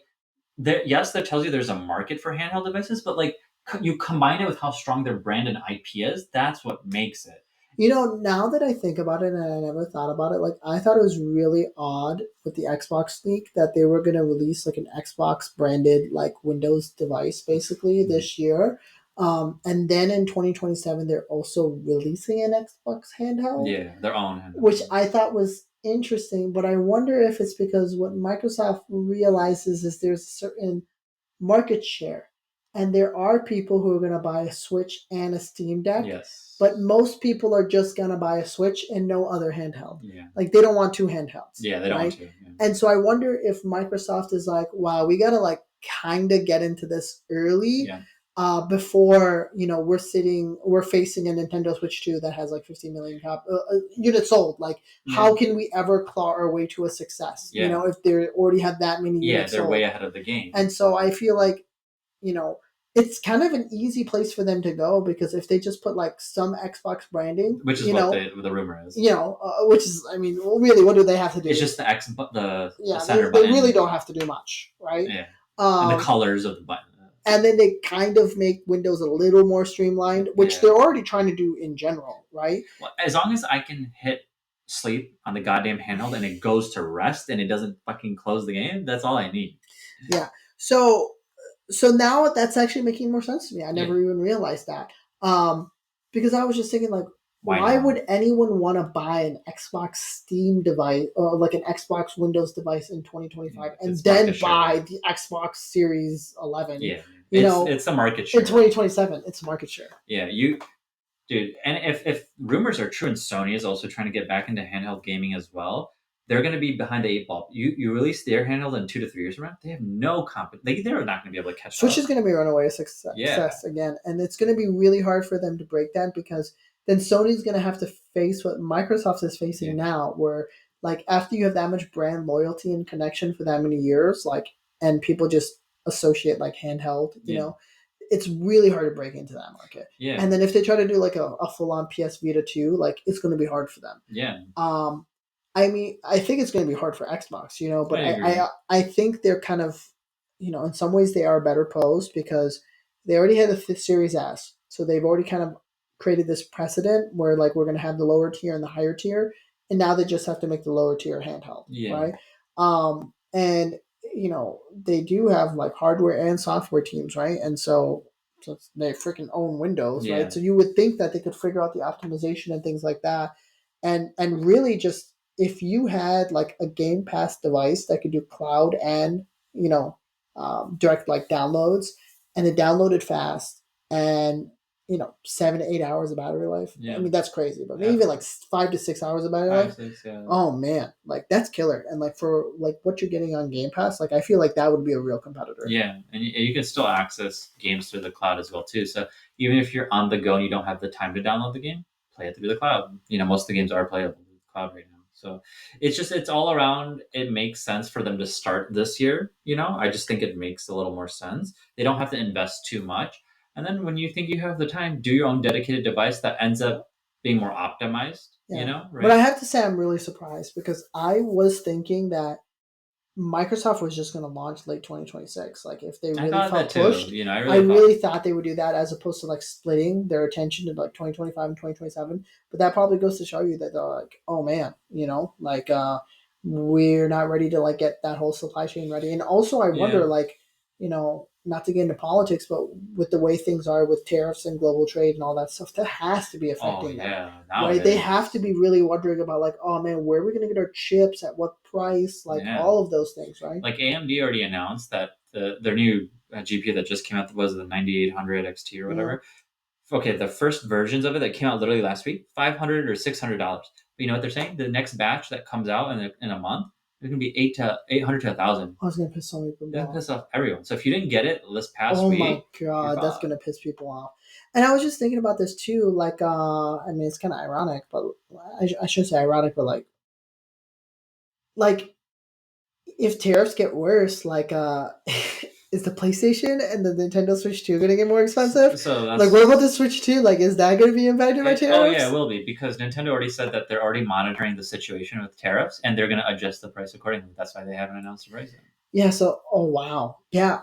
yes, that tells you there's a market for handheld devices, but like, you combine it with how strong their brand and IP is, that's what makes it. Now that I think about it, and I never thought about it, like, I thought it was really odd with the Xbox leak that they were going to release, like, an Xbox branded, like, Windows device, basically, this year. And then in 2027, they're also releasing an Xbox handheld. Yeah, their own handheld. Which I thought was interesting, but I wonder if it's because what Microsoft realizes is there's a certain market share. And there are people who are going to buy a Switch and a Steam Deck. Yes. But most people are just going to buy a Switch and no other handheld. Yeah. Like, they don't want two handhelds. Yeah, they don't want to. Yeah. And so I wonder if Microsoft is like, wow, we got to, like, kind of get into this early. Yeah. Before we're facing a Nintendo Switch 2 that has like 50 million units sold. Like, how can we ever claw our way to a success? Yeah. If they already have that many units they're sold. way ahead of the game. And so I feel like, it's kind of an easy place for them to go because if they just put like some Xbox branding, which is what the rumor is, which is, I mean, really, what do they have to do? It's just the center they button. really don't have to do much, right? Yeah. And the colors of the button. And then they kind of make Windows a little more streamlined, which they're already trying to do in general, right? Well, as long as I can hit sleep on the goddamn handheld and it goes to rest and it doesn't fucking close the game, that's all I need. Yeah. So So now that's actually making more sense to me. I Yeah. never even realized that. Um, because I was just thinking like, Why why not? would anyone want to buy an Xbox Steam device or like an Xbox Windows device in 2025 and It's market then share. buy the Xbox Series 11? Yeah, You know, it's a market in share. 2027, it's market share. Yeah, dude, and if rumors are true, and Sony is also trying to get back into handheld gaming as well, they're going to be behind the eight ball. You release their handheld in 2 to 3 years from now, they have no comp. They're not going to be able to catch Switch up. is going to be a runaway Yeah, success again, and it's going to be really hard for them to break that because then Sony's going to have to face what Microsoft is facing Yeah. now, where like after you have that much brand loyalty and connection for that many years, like and people just associate like handheld, you Yeah. know, it's really hard to break into that market. Yeah. And then if they try to do like a full on PS Vita 2, like it's going to be hard for them. Yeah. I mean, I think it's going to be hard for Xbox, you know, but I agree. I think they're kind of, you know, in some ways they are better posed because they already had the Series S, so they've already kind of created this precedent where like we're going to have the lower tier and the higher tier, and now they just have to make the lower tier handheld, Yeah. right? And you know they do have like hardware and software teams, right? And so they freaking own Windows, Yeah. right? So you would think that they could figure out the optimization and things like that, and really just if you had like a Game Pass device that could do cloud and you know direct like downloads, and it downloaded fast, and you know 7 to 8 hours of battery life. Yeah. I mean that's crazy, but maybe even like 5 to 6 hours of battery life. 6, yeah. Oh man, like that's killer. And like for like what you're getting on Game Pass, like I feel like that would be a real competitor. Yeah, and you can still access games through the cloud as well too. So even if you're on the go and you don't have the time to download the game, play it through the cloud. Most of the games are playable through the cloud right now. So it's all around. It makes sense for them to start this year. I just think it makes a little more sense. They don't have to invest too much, and then when you think you have the time, do your own dedicated device that ends up being more optimized. Yeah. Right? But I have to say I'm really surprised because I was thinking that Microsoft was just going to launch late 2026. Like if they I really thought that felt too. pushed, I I really thought. really thought they would do that as opposed to like splitting their attention to like 2025 and 2027. But that probably goes to show you that they're like, oh man, like we're not ready to like get that whole supply chain ready. And also I wonder Yeah. like, not to get into politics, but with the way things are with tariffs and global trade and all that stuff, that has to be Oh affecting them. yeah, Right? nowadays. They have to be really wondering about like, oh man, where are we going to get our chips at what price? Like Yeah. all of those things, right? Like AMD already announced that their new GPU that just came out was the 9800 XT or whatever. Okay, the first versions of it that came out literally last week, $500 or $600. But you know what they're saying? The next batch that comes out in a month, it's gonna be 800 to 1,000. I was gonna piss so many people That off. piss off everyone. So if you didn't get it this past Oh week, my god, that's gonna piss people off. And I was just thinking about this too. Like, I mean, it's kind of ironic, but I shouldn't say ironic, but like if tariffs get worse, like, is the PlayStation and the Nintendo Switch 2 gonna get more expensive? So that's like, what about the Switch 2? Like, is that gonna be impacted by tariffs? Oh yeah, it will be because Nintendo already said that they're already monitoring the situation with tariffs and they're gonna adjust the price accordingly. That's why they haven't announced the price yet. Yeah. So, oh wow, yeah.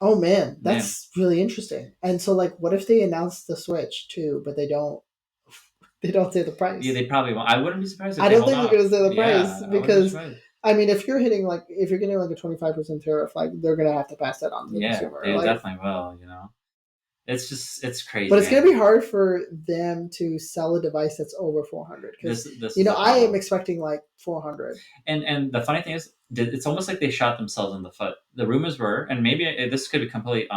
Oh man, that's really interesting. And so, like, what if they announce the Switch too, but they don't? They don't say the price. Yeah, they probably won't. I wouldn't be surprised if I they don't hold think off. they're going to say the price I wouldn't be because surprised. I mean, if you're getting like a 25% tariff, like they're going to have to pass that on to the consumer. They like, definitely will. It's crazy. but it's man. going to be hard for them to sell a device that's over 400 because This I am expecting like 400. And the funny thing is, it's almost like they shot themselves in the foot. The rumors were, and maybe this could be completely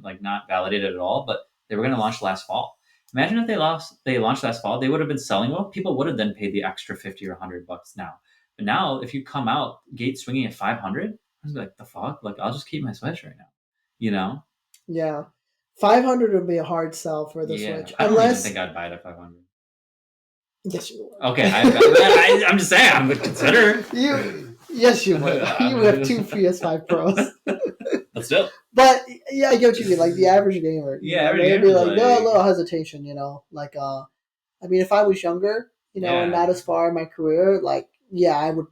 like not validated at all, but they were going to launch last fall. Imagine if they launched last fall, they would have been selling well. People would have then paid the extra $50 or $100 now. But now, if you come out gate swinging at 500, I was like, the fuck, like I'll just keep my Switch right now. Yeah, 500 would be a hard sell for the Switch. I don't even think I'd buy it at 500. Yes, you would. Okay, I'm just saying, I would consider. Yes, you would. You would have two PS5 Pros. But still. But yeah, I get what you mean. Like the average gamer, they'd be like, no, a little hesitation, Like, I mean, if I was younger, and not as far in my career, like, yeah, I would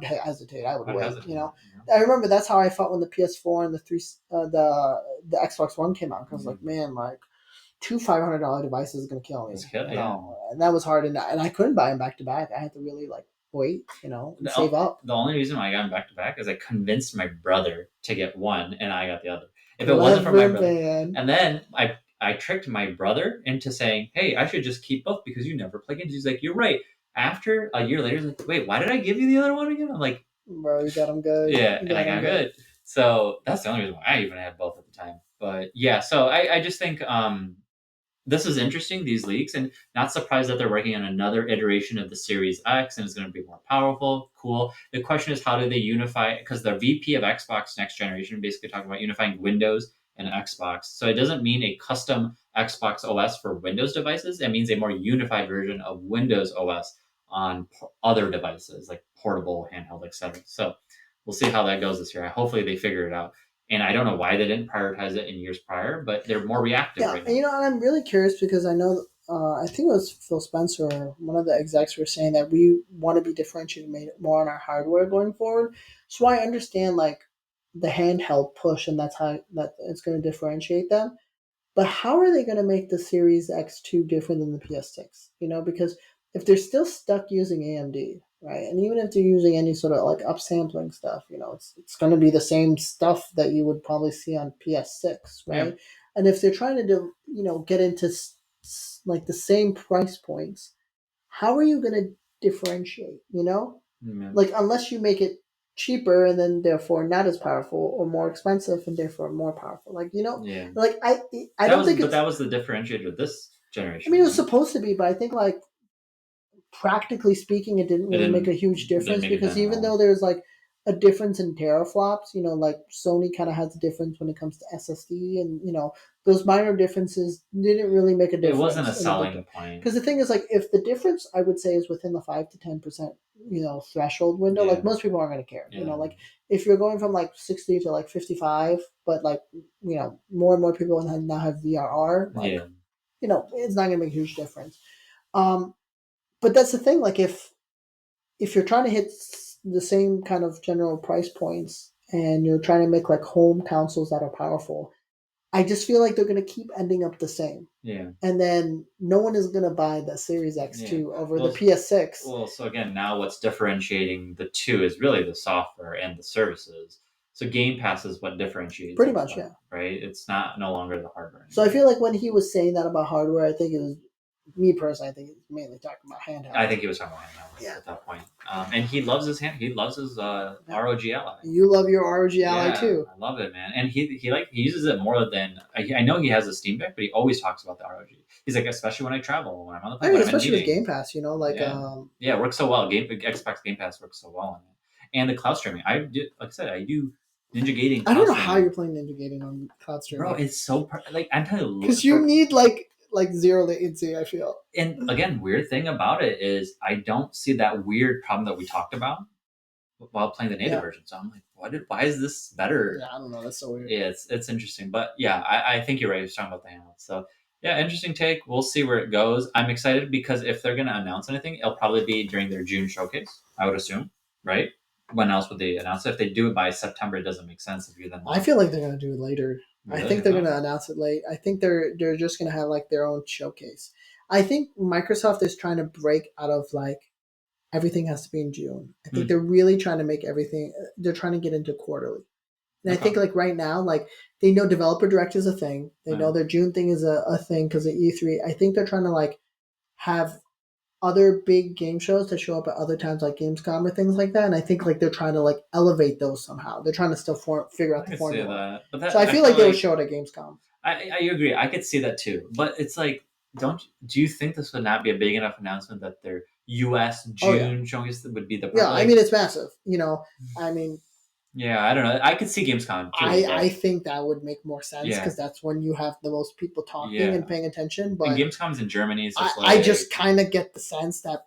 hesitate. I would wait. I remember that's how I felt when the PS4 and the Xbox One came out. Because like, man, like two $500 devices is gonna kill me. And that was hard, and I couldn't buy them back to back. I had to really like wait, and The, save up. the only reason why I got back to back is I convinced my brother to get one, and I got the other. If it wasn't for my Clever brother, man. and then I tricked my brother into saying, "Hey, I should just keep both because you never play games." He's like, "You're right." After a year later, he's like, "Wait, why did I give you the other one again?" I'm like, Bro, you got him good. "Yeah," You and I got him got good. So that's the only reason why I even had both at the time. But yeah, so I just think this is interesting, these leaks, and not surprised that they're working on another iteration of the Series X and it's going to be more powerful. Cool. The question is, how do they unify? Because the VP of Xbox Next Generation basically talking about unifying Windows and Xbox. So it doesn't mean a custom Xbox OS for Windows devices. It means a more unified version of Windows OS on other devices like portable, handheld, etc. So we'll see how that goes this year. Hopefully they figure it out. And I don't know why they didn't prioritize it in years prior, but they're more reactive right now. And I'm really curious because I know, I think it was Phil Spencer or one of the execs were saying that we want to be differentiated more on our hardware going forward. So I understand like the handheld push, and that's how that it's going to differentiate them. But how are they going to make the Series X2 different than the PS6? Because if they're still stuck using AMD, right, and even if they're using any sort of like upsampling stuff, it's going to be the same stuff that you would probably see on PS6, right? Yeah. And if they're trying to do, get into like the same price points, how are you going to differentiate? Like unless you make it cheaper and then therefore not as powerful, or more expensive and therefore more powerful. Like Yeah. like I That don't was, think but it's. that was the differentiator of this I generation. mean, it was supposed to be, but I think like practically speaking, it didn't It really make didn't a huge didn't difference make a because dent at even all. though there's like a difference in teraflops, like Sony kind of has a difference when it comes to SSD, and those minor differences didn't really make a difference. It wasn't a selling point. Because the thing is, like, if the difference I would say is within the 5 to 10%, threshold window, like Yeah. most people aren't going to care. Yeah. Like if you're going from like 60 to like 55, but like more and more people now have VRR, like Yeah. it's not going to make a huge difference. But that's the thing. Like if you're trying to hit the same kind of general price points and you're trying to make like home consoles that are powerful, I just feel like they're going to keep ending up the same. Yeah. And then no one is going to buy the Series X2 over the PS6. Well, so again, now what's differentiating the two is really the software and the services. So Game Pass is what differentiates. Pretty much, yeah. Right? It's no longer the hardware anymore. So I feel like when he was saying that about hardware, I think it was, me personally, I think he was mainly talking about handheld. I think he was talking about handheld at that point. And he loves his ROG Ally. You love your ROG Ally too. I love it, man. And he uses it more than I know. He has a Steam Deck, but he always talks about the ROG. He's like, especially when I travel, when I'm on the plane, especially with Game Pass, like it works so well. Xbox Game Pass works so well on it, and the cloud streaming. I do Ninja Gating. I don't know how you're playing Ninja Gating on cloud streaming, bro. It's so I'm telling you, because you need like zero latency. I feel. And again, weird thing about it is I don't see that weird problem that we talked about while playing the native version. So I'm like, why is this better? Yeah, I don't know. That's so weird. Yeah, it's interesting. But yeah, I think you're right. You're talking about the handheld. So yeah, interesting take. We'll see where it goes. I'm excited because if they're going to announce anything, it'll probably be during their June showcase, I would assume, right? When else would they announce it? If they do it by September, it doesn't make sense if you then. I feel like they're going to do it later. Really? I think they're going to announce it late. I think they're just going to have like their own showcase. I think Microsoft is trying to break out of like everything has to be in June. I think they're really trying to make everything. They're trying to get into quarterly. And I think like right now, like they know Developer Direct is a thing. They know their June thing is a thing because of E3. I think they're trying to like have other big game shows to show up at other times like Gamescom or things like that. And I think like they're trying to like elevate those somehow. They're trying to still figure out the formula. So I feel like they would show it at Gamescom. I agree. I could see that too. But it's like, do you think this would not be a big enough announcement that their US June showcase would be the perfect? Yeah, I mean, it's massive. I mean, yeah, I don't know. I could see Gamescom too. I think that would make more sense because that's when you have the most people talking and paying attention. But Gamescom's in Germany. So I just kind of get the sense that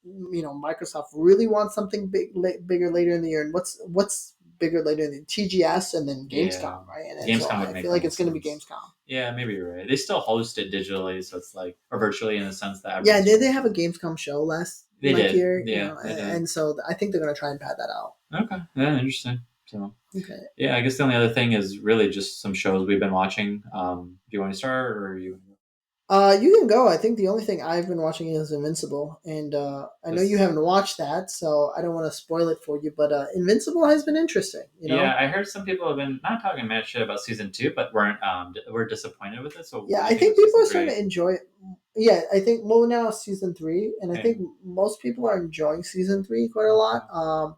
Microsoft really wants something bigger later in the year. And what's bigger later than TGS and then Gamescom, right? And Gamescom, so I feel like it's going to be Gamescom. Yeah, maybe you're right. They still host it digitally, so it's like, or virtually in the sense that. Yeah, did they have a Gamescom show last year? Yeah, and so I think they're going to try and pad that out. Okay, yeah, interesting. So, okay. Yeah, I guess the only other thing is really just some shows we've been watching. Do you want to start or you? You can go. I think the only thing I've been watching is Invincible, and I know you This, haven't watched that, so I don't want to spoil it for you. But Invincible has been interesting. You yeah, know, I heard some people have been not talking mad shit about season 2, but weren't were disappointed with it. So, what yeah, do you I think think of people season are starting 3? to enjoy it. Yeah, I think well now season three, and I Yeah. think most people are enjoying season three quite a lot. Okay.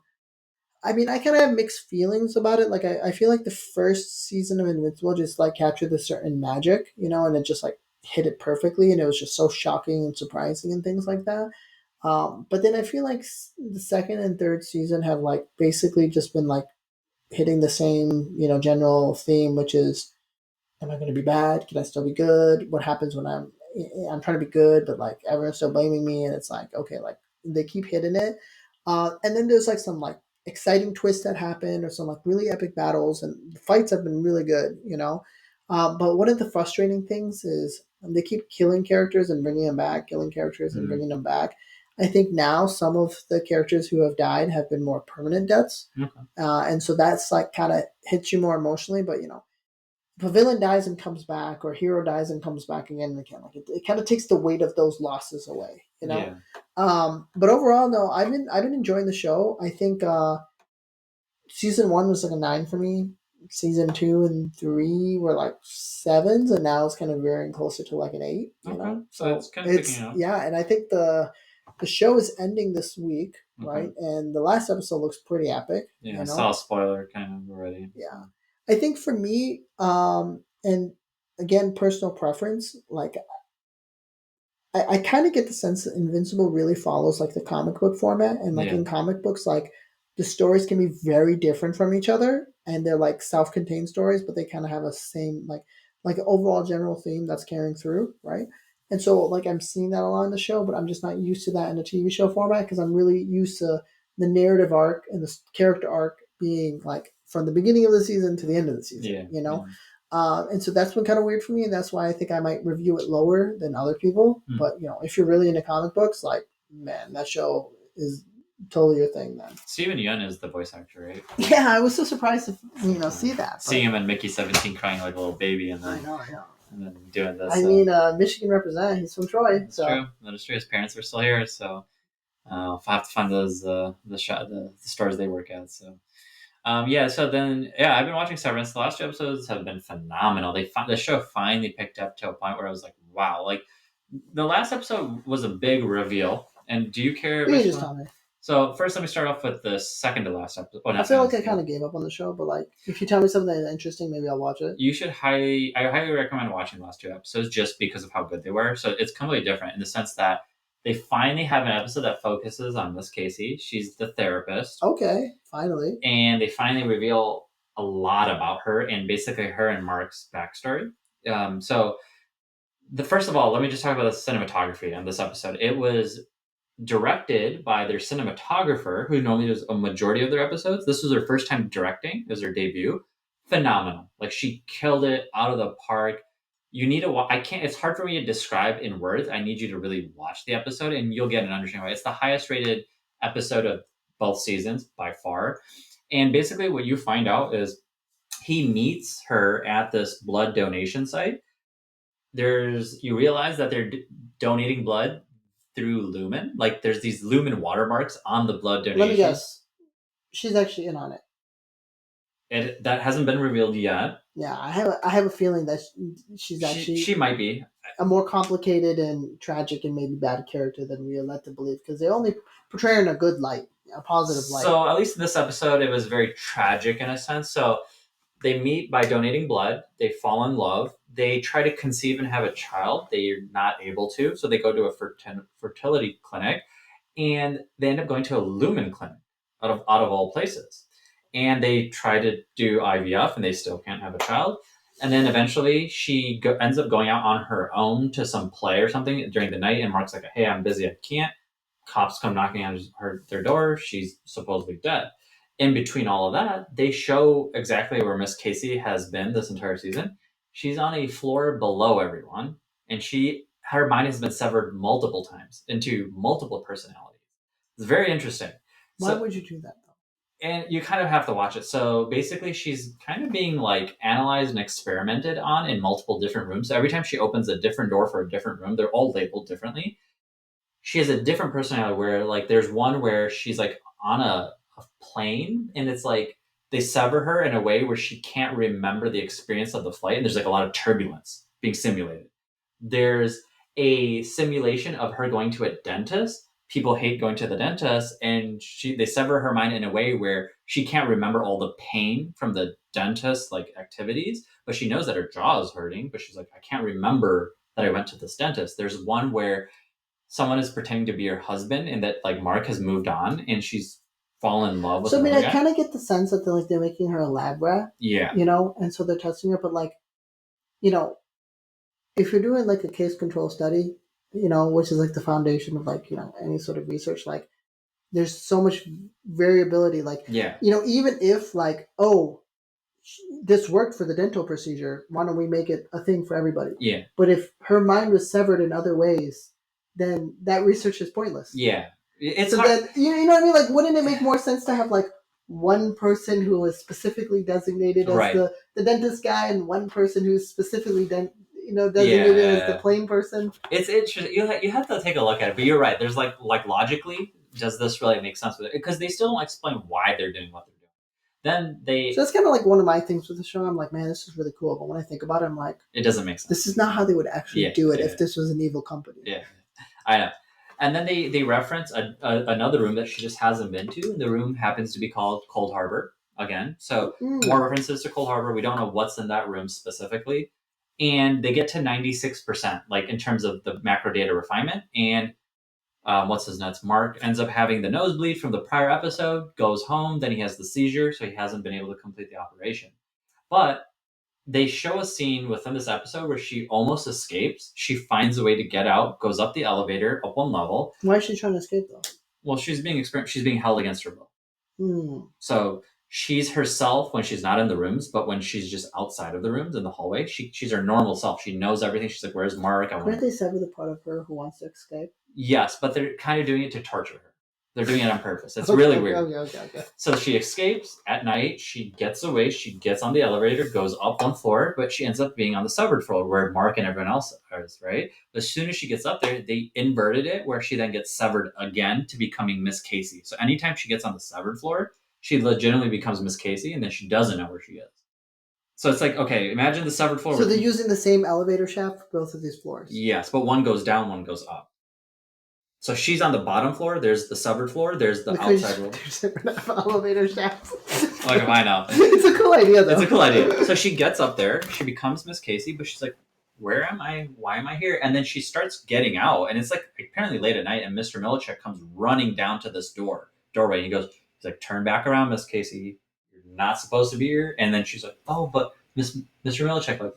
I mean, I kind of have mixed feelings about it. Like, I feel like the first season of Invincible just like captured a certain magic, and it just like hit it perfectly, and it was just so shocking and surprising and things like that. But then I feel like the second and third season have like basically just been like hitting the same, general theme, which is, am I going to be bad? Can I still be good? What happens when I'm trying to be good, but like everyone's still blaming me, and it's like, okay, like they keep hitting it, and then there's like some like exciting twists that happen, or some like really epic battles, and the fights have been really good. But one of the frustrating things is they keep killing characters and bringing them back, killing characters and Mm. bringing them back. I think now some of the characters who have died have been more permanent deaths, Okay. and so that's like kind of hits you more emotionally. But if a villain dies and comes back, or a hero dies and comes back again and again, like it kind of takes the weight of those losses away. Yeah. But overall, no, I've been enjoying the show. I think season one was like a 9 for me. Season two and three were like sevens, and now it's kind of veering closer to like an 8. Okay. So it's So kind of picking it's up. yeah, and I think the show is ending this week, Okay. right? And the last episode looks pretty epic. Yeah, I saw a spoiler kind of already. Yeah. So. I think for me, and again, personal preference, like I kind of get the sense that Invincible really follows like the comic book format, and like Yeah. in comic books, like the stories can be very different from each other, and they're like self-contained stories, but they kind of have a same like overall general theme that's carrying through, right? And so like I'm seeing that a lot in the show, but I'm just not used to that in a TV show format because I'm really used to the narrative arc and the character arc being like from the beginning of the season to the end of the season, Yeah. you Yeah. know. And so that's been kind of weird for me, and that's why I think I might review it lower than other people. Hmm. But if you're really into comic books, like man, that show is totally your thing. Then Steven Yeun is the voice actor, right? yeah, I was so surprised to see that. Seeing him and Mickey 17 crying like a little baby, and I then know, I know. doing this. I mean, Michigan represent. He's from Troy, That's so true. That is true. His parents are still here, so I'll have to find those the stores they work at. So yeah. So then yeah, I've been watching Severance. The last 2 episodes have been phenomenal. The show finally picked up to a point where I was like, wow, like the last episode was a big reveal. And do you care you if I can just spoil? tell me. So first, let me start off with the second to last episode. Oh, I not feel second. like I kind of gave up on the show, but like if you tell me something that's interesting, maybe I'll watch it. You should I highly recommend watching the last 2 episodes just because of how good they were. So it's completely different in the sense that they finally have an episode that focuses on Miss Casey. She's the therapist, Okay, finally. and they finally reveal a lot about her and basically her and Mark's backstory. So the first of all, let me just talk about the cinematography on this episode. It was directed by their cinematographer, who normally does a majority of their episodes. This was her first time directing. It was her debut. Phenomenal. Like she killed it out of the park. You need to watch. I can't. It's hard for me to describe in words. I need you to really watch the episode, and you'll get an understanding why. It's the highest rated episode of both seasons by far. And basically, what you find out is he meets her at this blood donation site. You realize that they're donating blood through Lumen. Like there's these Lumen watermarks on the blood Let me donation. guess. She's actually in on it. That hasn't been revealed yet. Yeah, I have a feeling that she's She actually might be. a more complicated and tragic and maybe bad character than we are led to believe because they only portray her in a good light, a positive light. So at least in this episode, it was very tragic in a sense. So they meet by donating blood. They fall in love. They try to conceive and have a child. They're not able to, so they go to a fertility clinic, and they end up going to a Lumen clinic out of all places. And they try to do IVF, and they still can't have a child. And then eventually, she ends up going out on her own to some play or something during the night. And Mark's like, "Hey, I'm busy. I can't." Cops come knocking on their door. She's supposedly dead. In between all of that, they show exactly where Miss Casey has been this entire season. She's on a floor below everyone, and her mind has been severed multiple times into multiple personalities. It's very interesting. Why So would you do that though? and you kind of have to watch it. So basically, she's kind of being like analyzed and experimented on in multiple different rooms. So every time she opens a different door for a different room, they're all labeled differently. She has a different personality where like there's one where she's like on a plane and it's like they sever her in a way where she can't remember the experience of the flight and there's like a lot of turbulence being simulated. There's a simulation of her going to a dentist. People hate going to the dentist, and they sever her mind in a way where she can't remember all the pain from the dentist like activities, but she knows that her jaw is hurting, but she's like, I can't remember that I went to this dentist. There's one where someone is pretending to be her husband and that like Mark has moved on and she's fallen in love with So I mean, another I guy. kind of get the sense that they're making her a lab rat, Yeah. and so they're testing her. But like, you know, if you're doing like a case control study, which is like the foundation of like any sort of research, like there's so much variability. Like, Yeah. even if like, oh, this worked for the dental procedure, why don't we make it a thing for everybody? Yeah. But if her mind was severed in other ways, then that research is pointless. Yeah. It's So hard. then, you know what I mean? Like, wouldn't it make more sense to have like one person who is specifically designated as Right. the dentist guy and one person who's specifically designated as the plain person? It's interesting. You have to take a look at it, but you're right. There's like logically, does this really make sense with it? Because they still don't explain why they're doing what they're doing. Then So that's kind of like one of my things with the show. I'm like, man, this is really cool. But when I think about it, I'm like, it doesn't make sense. This is not how they would actually do it if this was an evil company. Yeah, I know. And then they reference another room that she just hasn't been to, and the room happens to be called Cold Harbor again. So more references to Cold Harbor. We don't know what's in that room specifically. And they get to 96%, like in terms of the macro data refinement. And what's his nuts? Mark ends up having the nosebleed from the prior episode, goes home, then he has the seizure, so he hasn't been able to complete the operation. But they show a scene within this episode where she almost escapes. She finds a way to get out, goes up the elevator, up one level. Why is she trying to escape though? Well, she's being held against her will. So she's herself when she's not in the rooms, but when she's just outside of the rooms in the hallway, she's her normal self. She knows everything. She's like, "Where's Mark?" Can't they sever the part of her who wants to escape? Yes, but they're kind of doing it to torture her. They're doing it on purpose. It's really weird. Okay. So she escapes at night. She gets away. She gets on the elevator, goes up one floor, but she ends up being on the severed floor where Mark and everyone else is, right? But as soon as she gets up there, they inverted it where she then gets severed again to becoming Miss Casey. So anytime she gets on the severed floor, she legitimately becomes Miss Casey, and then she doesn't know where she is. So it's like, okay, imagine the severed floor. So they're using the same elevator shaft for both of these floors? Yes, but one goes down, one goes up. So she's on the bottom floor. There's the severed floor. There's the outside floor. There's different elevator shafts. Like, I know. It's a cool idea, though. It's a cool idea. So she gets up there. She becomes Miss Casey, but she's like, where am I? Why am I here? And then she starts getting out. And it's like apparently late at night. And Mr. Milicic comes running down to this doorway. And he's like, turn back around, Miss Casey. You're not supposed to be here. And then she's like, oh, but Mr. Milicic, like,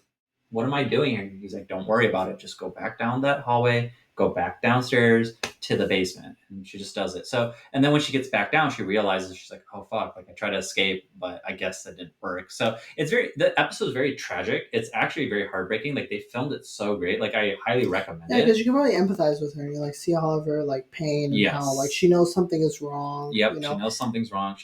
what am I doing here? And he's like, don't worry about it. Just go back down that hallway. Go back downstairs to the basement. And she just does it. So, and then when she gets back down, she realizes, she's like, oh fuck, like I tried to escape, but I guess that didn't work. So the episode is very tragic. It's actually very heartbreaking. Like they filmed it so great. Like I highly recommend it. Yeah, because you can really empathize with her and you like see all of her like pain and how like she knows something is wrong. Yep, she knows something's wrong.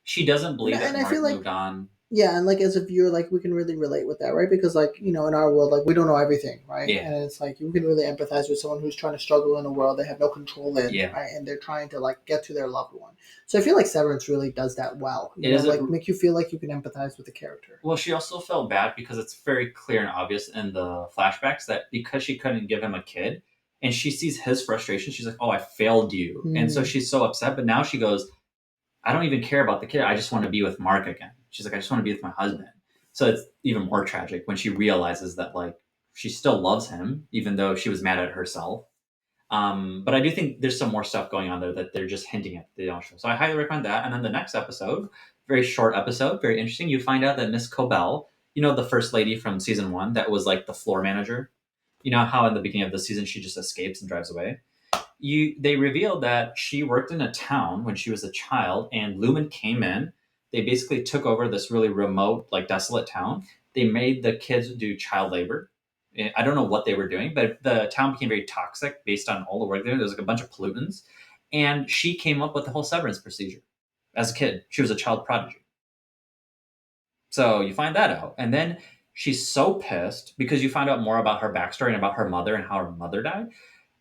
She doesn't believe that Mark moved on. Yeah, and like as a viewer, like we can really relate with that, right? Because like, in our world, like we don't know everything, right? Yeah. And it's like you can really empathize with someone who's trying to struggle in a world they have no control in, right? And they're trying to like get to their loved one. So I feel like Severance really does that well. Make you feel like you can empathize with the character. Well, she also felt bad because it's very clear and obvious in the flashbacks that because she couldn't give him a kid and she sees his frustration, she's like, oh, I failed you. And so she's so upset. But now she goes, I don't even care about the kid. I just want to be with Mark again. She's like, I just want to be with my husband. So it's even more tragic when she realizes that like she still loves him, even though she was mad at herself. But I do think there's some more stuff going on there that they're just hinting at. They don't show. So I highly recommend that. And then the next episode, very short episode, very interesting. You find out that Miss Cobell, the first lady from season 1 that was like the floor manager. You know how in the beginning of the season she just escapes and drives away? They revealed that she worked in a town when she was a child, and Lumen came in. They basically took over this really remote, like desolate town. They made the kids do child labor. I don't know what they were doing, but the town became very toxic based on all the work there. There was like a bunch of pollutants. And she came up with the whole severance procedure. as a kid. She was a child prodigy. So you find that out, and then she's so pissed because you find out more about her backstory and about her mother and how her mother died.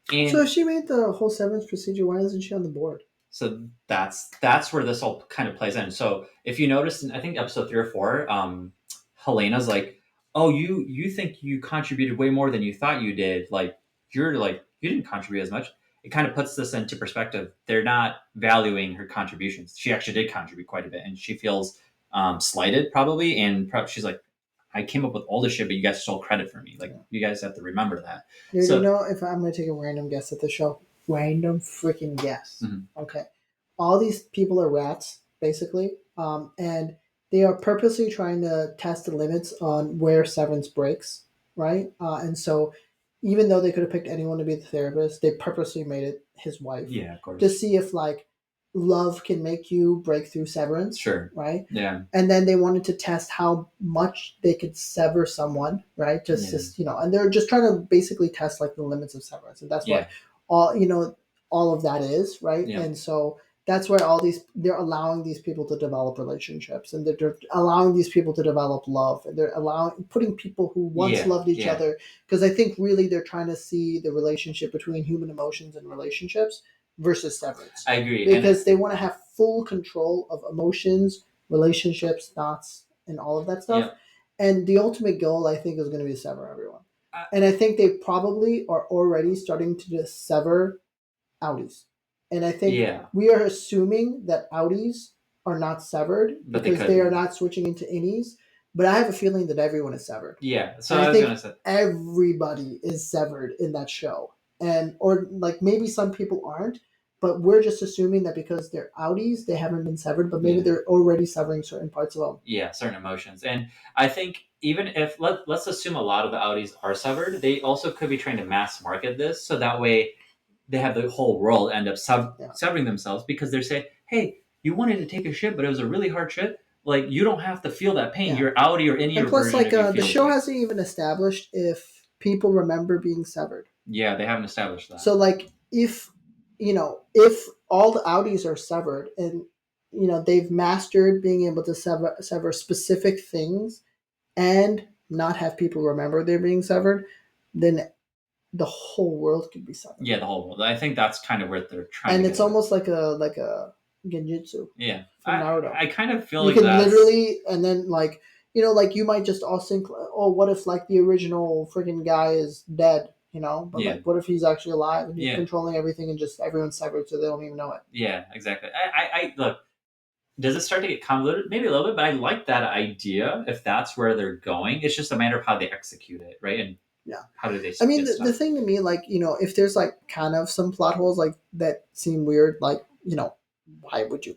So And if she made the whole severance procedure, why isn't she on the board? so that's where this all kind of plays in. So if you notice, in I think episode 3 or 4, Helena's like, "Oh, you think you contributed way more than you thought you did? Like you're like you didn't contribute as much." It kind of puts this into perspective. They're not valuing her contributions. She actually did contribute quite a bit, and she feels slighted probably. And she's like, "I came up with all this shit, but you guys stole credit for me. Like you guys have to remember that." Dude, you So know, if I'm gonna take a random guess at the show, random freaking guess. mhm. Okay, all these people are rats, basically, and they are purposely trying to test the limits on where Severance breaks, right? And so, even though they could have picked anyone to be the therapist, they purposely made it his wife Yeah, of to course, see if like love can make you break through Severance, sure, right? yeah, And then they wanted to test how much they could sever someone, right? yeah, Just and they're just trying to basically test like the limits of severance, and that's yeah, what all of that is, right? yeah. And so that's where all these they're allowing these people to develop relationships, and they're allowing these people to develop love, and they're allowing putting people who once Yeah, loved each yeah, other, because I think really they're trying to see the relationship between human emotions and relationships versus severance, I agree. because they want to have full control of emotions, relationships, thoughts, and all of that stuff. Yeah, And the ultimate goal, I think, is going to be to sever everyone. I, And I think they probably are already starting to just sever Audis. And I think yeah, we are assuming that Audis are not severed but they because could they are be. not switching into innies. But I have a feeling that everyone is severed. Yeah. So And I I was think gonna say, everybody is severed in that show. And or like maybe some people aren't, but we're just assuming that because they're Audis, they haven't been severed, but maybe yeah, they're already severing certain parts of them. yeah, certain emotions, and I think even if let's assume a lot of the Audis are severed, they also could be trying to mass market this, so that way they have the whole world end up Yeah. severing themselves because they're saying, "Hey, you wanted to take a shit, but it was a really hard shit. Like you don't have to feel that pain. Yeah. Your Audi or any And plus, version like of you the feels show it." hasn't even established if people remember being severed. Yeah, they haven't established that. So like if all the Audis are severed and they've mastered being able to sever specific things and not have people remember they're being severed, then the whole world could be severed. Yeah, the whole world. I think that's kind of where they're trying And to it's get at. almost like a genjutsu Yeah, from Naruto. I kind of feel You like can that's literally, and then like you might just all think, oh, what if like the original freaking guy is dead, but yeah, like what if he's actually alive and he's yeah, controlling everything and just everyone's severed so they don't even know it. yeah, exactly. I look. Does it start to get convoluted? Maybe a little bit, but I like that idea. If that's where they're going, it's just a matter of how they execute it, right? And Yeah. how do they I mean, get the stuff? thing to me, like, if there's like kind of some plot holes like that seem weird, like, why would you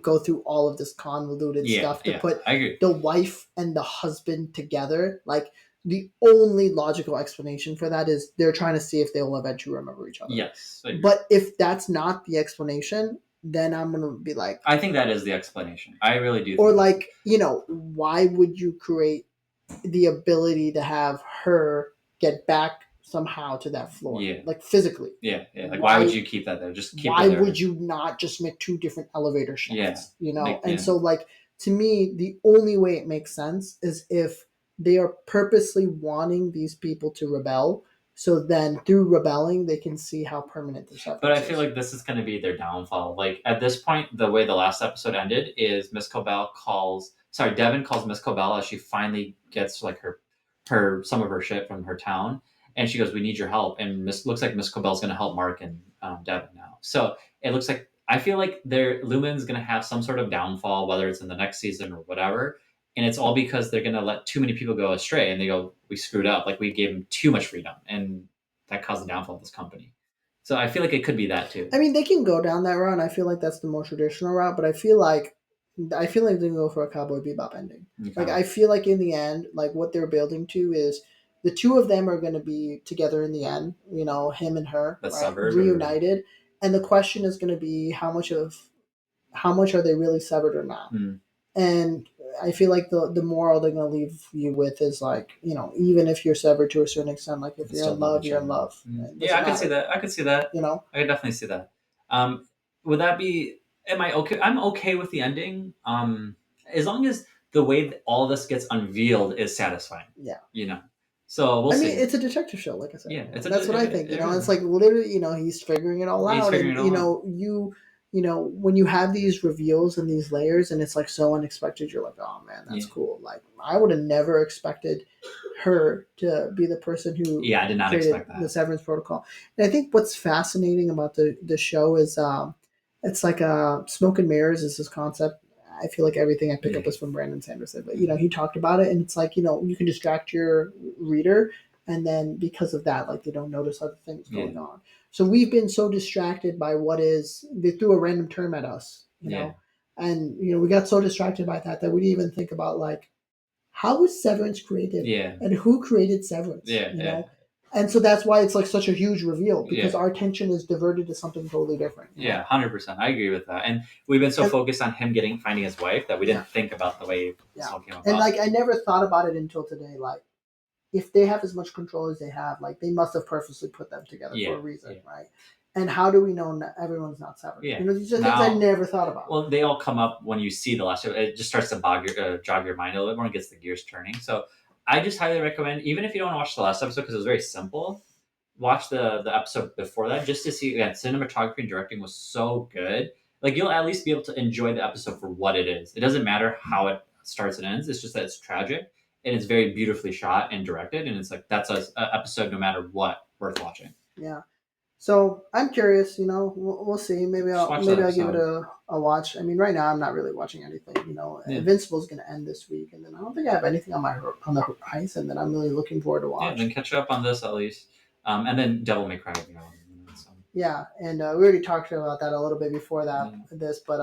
go through all of this convoluted Yeah, stuff to yeah, put I agree. the wife and the husband together? Like, the only logical explanation for that is they're trying to see if they will eventually remember each other. Yes, I agree. But if that's not the explanation, then I'm gonna be like, I think that is the explanation. I really do. or Think like, why would you create the ability to have her get back somehow to that floor, Yeah. like physically? Yeah, yeah. Like, why would you keep that there? Just keep Why it there. would you not just make two different elevator shafts? Like, And yeah. so, like, to me, the only way it makes sense is if they are purposely wanting these people to rebel. So then, through rebelling, they can see how permanent their severance But I feel is. like this is going to be their downfall. Like at this point, the way the last episode ended is Devin calls Miss Cobell as she finally gets like her some of her shit from her town, and she goes, "We need your help." And looks like Miss Cobell's going to help Mark and Devin now. So it looks like I feel like Lumen's going to have some sort of downfall, whether it's in the next season or whatever. And it's all because they're going to let too many people go astray, and they go, "We screwed up. Like we gave them too much freedom, and that caused the downfall of this company." So I feel like it could be that too. I mean, they can go down that route. And I feel like that's the more traditional route, but I feel like they can go for a Cowboy Bebop ending. Okay. Like, I feel like in the end, like what they're building to is the two of them are going to be together in the end. Him and her, But right, severed, reunited, and the question is going to be how much are they really severed or not? Hmm. And I feel like the moral they're going to leave you with is like, even if you're severed to a certain extent, like if you're in love, you're in love. Yeah, I could see that. I could see that. You know, I could definitely see that. Would that be Am I okay? I'm okay with the ending. As long as the way that all this gets unveiled is satisfying. Yeah. You know. So we'll I mean, see. it's a detective show, like I said. Yeah, That's what I think. it It's really like literally, he's figuring it all he's out, figuring and it all out. when you have these reveals and these layers, and it's like so unexpected, you're like, oh man, that's Yeah. cool. Like I would have never expected her to be the person who Yeah, I did not created expect the that. Severance Protocol. And I think what's fascinating about the show is it's like smoke and mirrors is this concept. I feel like everything I pick up Yeah. is from Brandon Sanderson, but he talked about it, and it's like you can distract your reader, and then because of that, like they don't notice other things going Yeah. on. So we've been so distracted by what is they threw a random term at us, Yeah. and we got so distracted by that we didn't even think about like how was Severance created Yeah. and who created Severance, Yeah. Yeah. and so that's why it's like such a huge reveal because Yeah. our attention is diverted to something totally different. Yeah, 100%. I agree with that. And we've been so And focused on him finding his wife that we yeah, didn't think about the way this yeah, all came and about. like I never thought about it until today. Like if they have as much control as they have, like they must have purposely put them together for Yeah. a reason, Yeah. right? And how do we know everyone's not severed? Yeah. These are things I Now, never thought about. well, they all come up when you see the last show. It just starts to jog your mind a little bit more and gets the gears turning. So I just highly recommend, even if you don't watch the last episode because it was very simple, watch the episode before that just to see, again, cinematography and directing was so good. Like you'll at least be able to enjoy the episode for what it is. It doesn't matter how it starts and ends. It's just that it's tragic and it's very beautifully shot and directed. And it's like, that's a episode no matter what worth watching. Yeah. So I'm curious. We'll see. Maybe Just I'll watch that give it episode. a watch. I mean, right now I'm not really watching anything. Yeah. Invincible's going to end this week, and then I don't think I have anything on the horizon that I'm really looking forward to Yeah, watch. then catch up on this at least. And then Devil May Cry. So. Yeah, and we already talked about that a little bit before that Yeah. this, but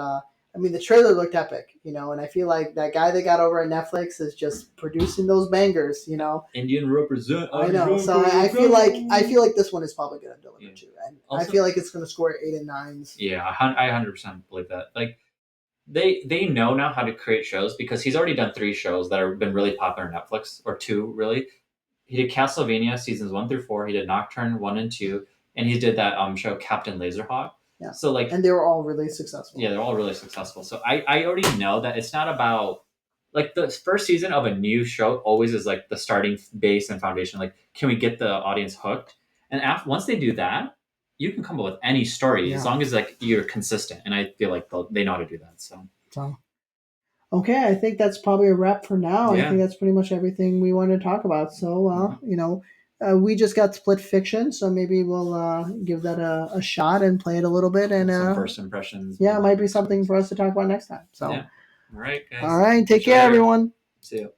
I mean the trailer looked epic, and I feel like that guy they got over at Netflix is just producing those bangers. Indian represent. I know, so I feel like this one is probably going to deliver too, and Also, I feel like it's going to score 8 and 9s. Yeah, I 100% believe that. Like they know now how to create shows because he's already done 3 shows that have been really popular on Netflix, or 2 really. He did Castlevania seasons 1 through 4. He did Nocturne 1 and 2, and he did that show Captain Laserhawk. Yeah. So like, and they were all really successful. Yeah, they're all really successful. So I already know that it's not about like the first season of a new show always is like the starting base and foundation. Like, can we get the audience hooked? And once they do that, you can come up with any story as long as like you're consistent. And I feel like they know how to do that. So. Okay, I think that's probably a wrap for now. Yeah. I think that's pretty much everything we wanted to talk about. So, we just got Split Fiction, so maybe we'll give that a shot and play it a little bit. And some first impressions. Yeah, it might be something for us to talk about next time. So, yeah. All right, guys. All right, take care, everyone. See you.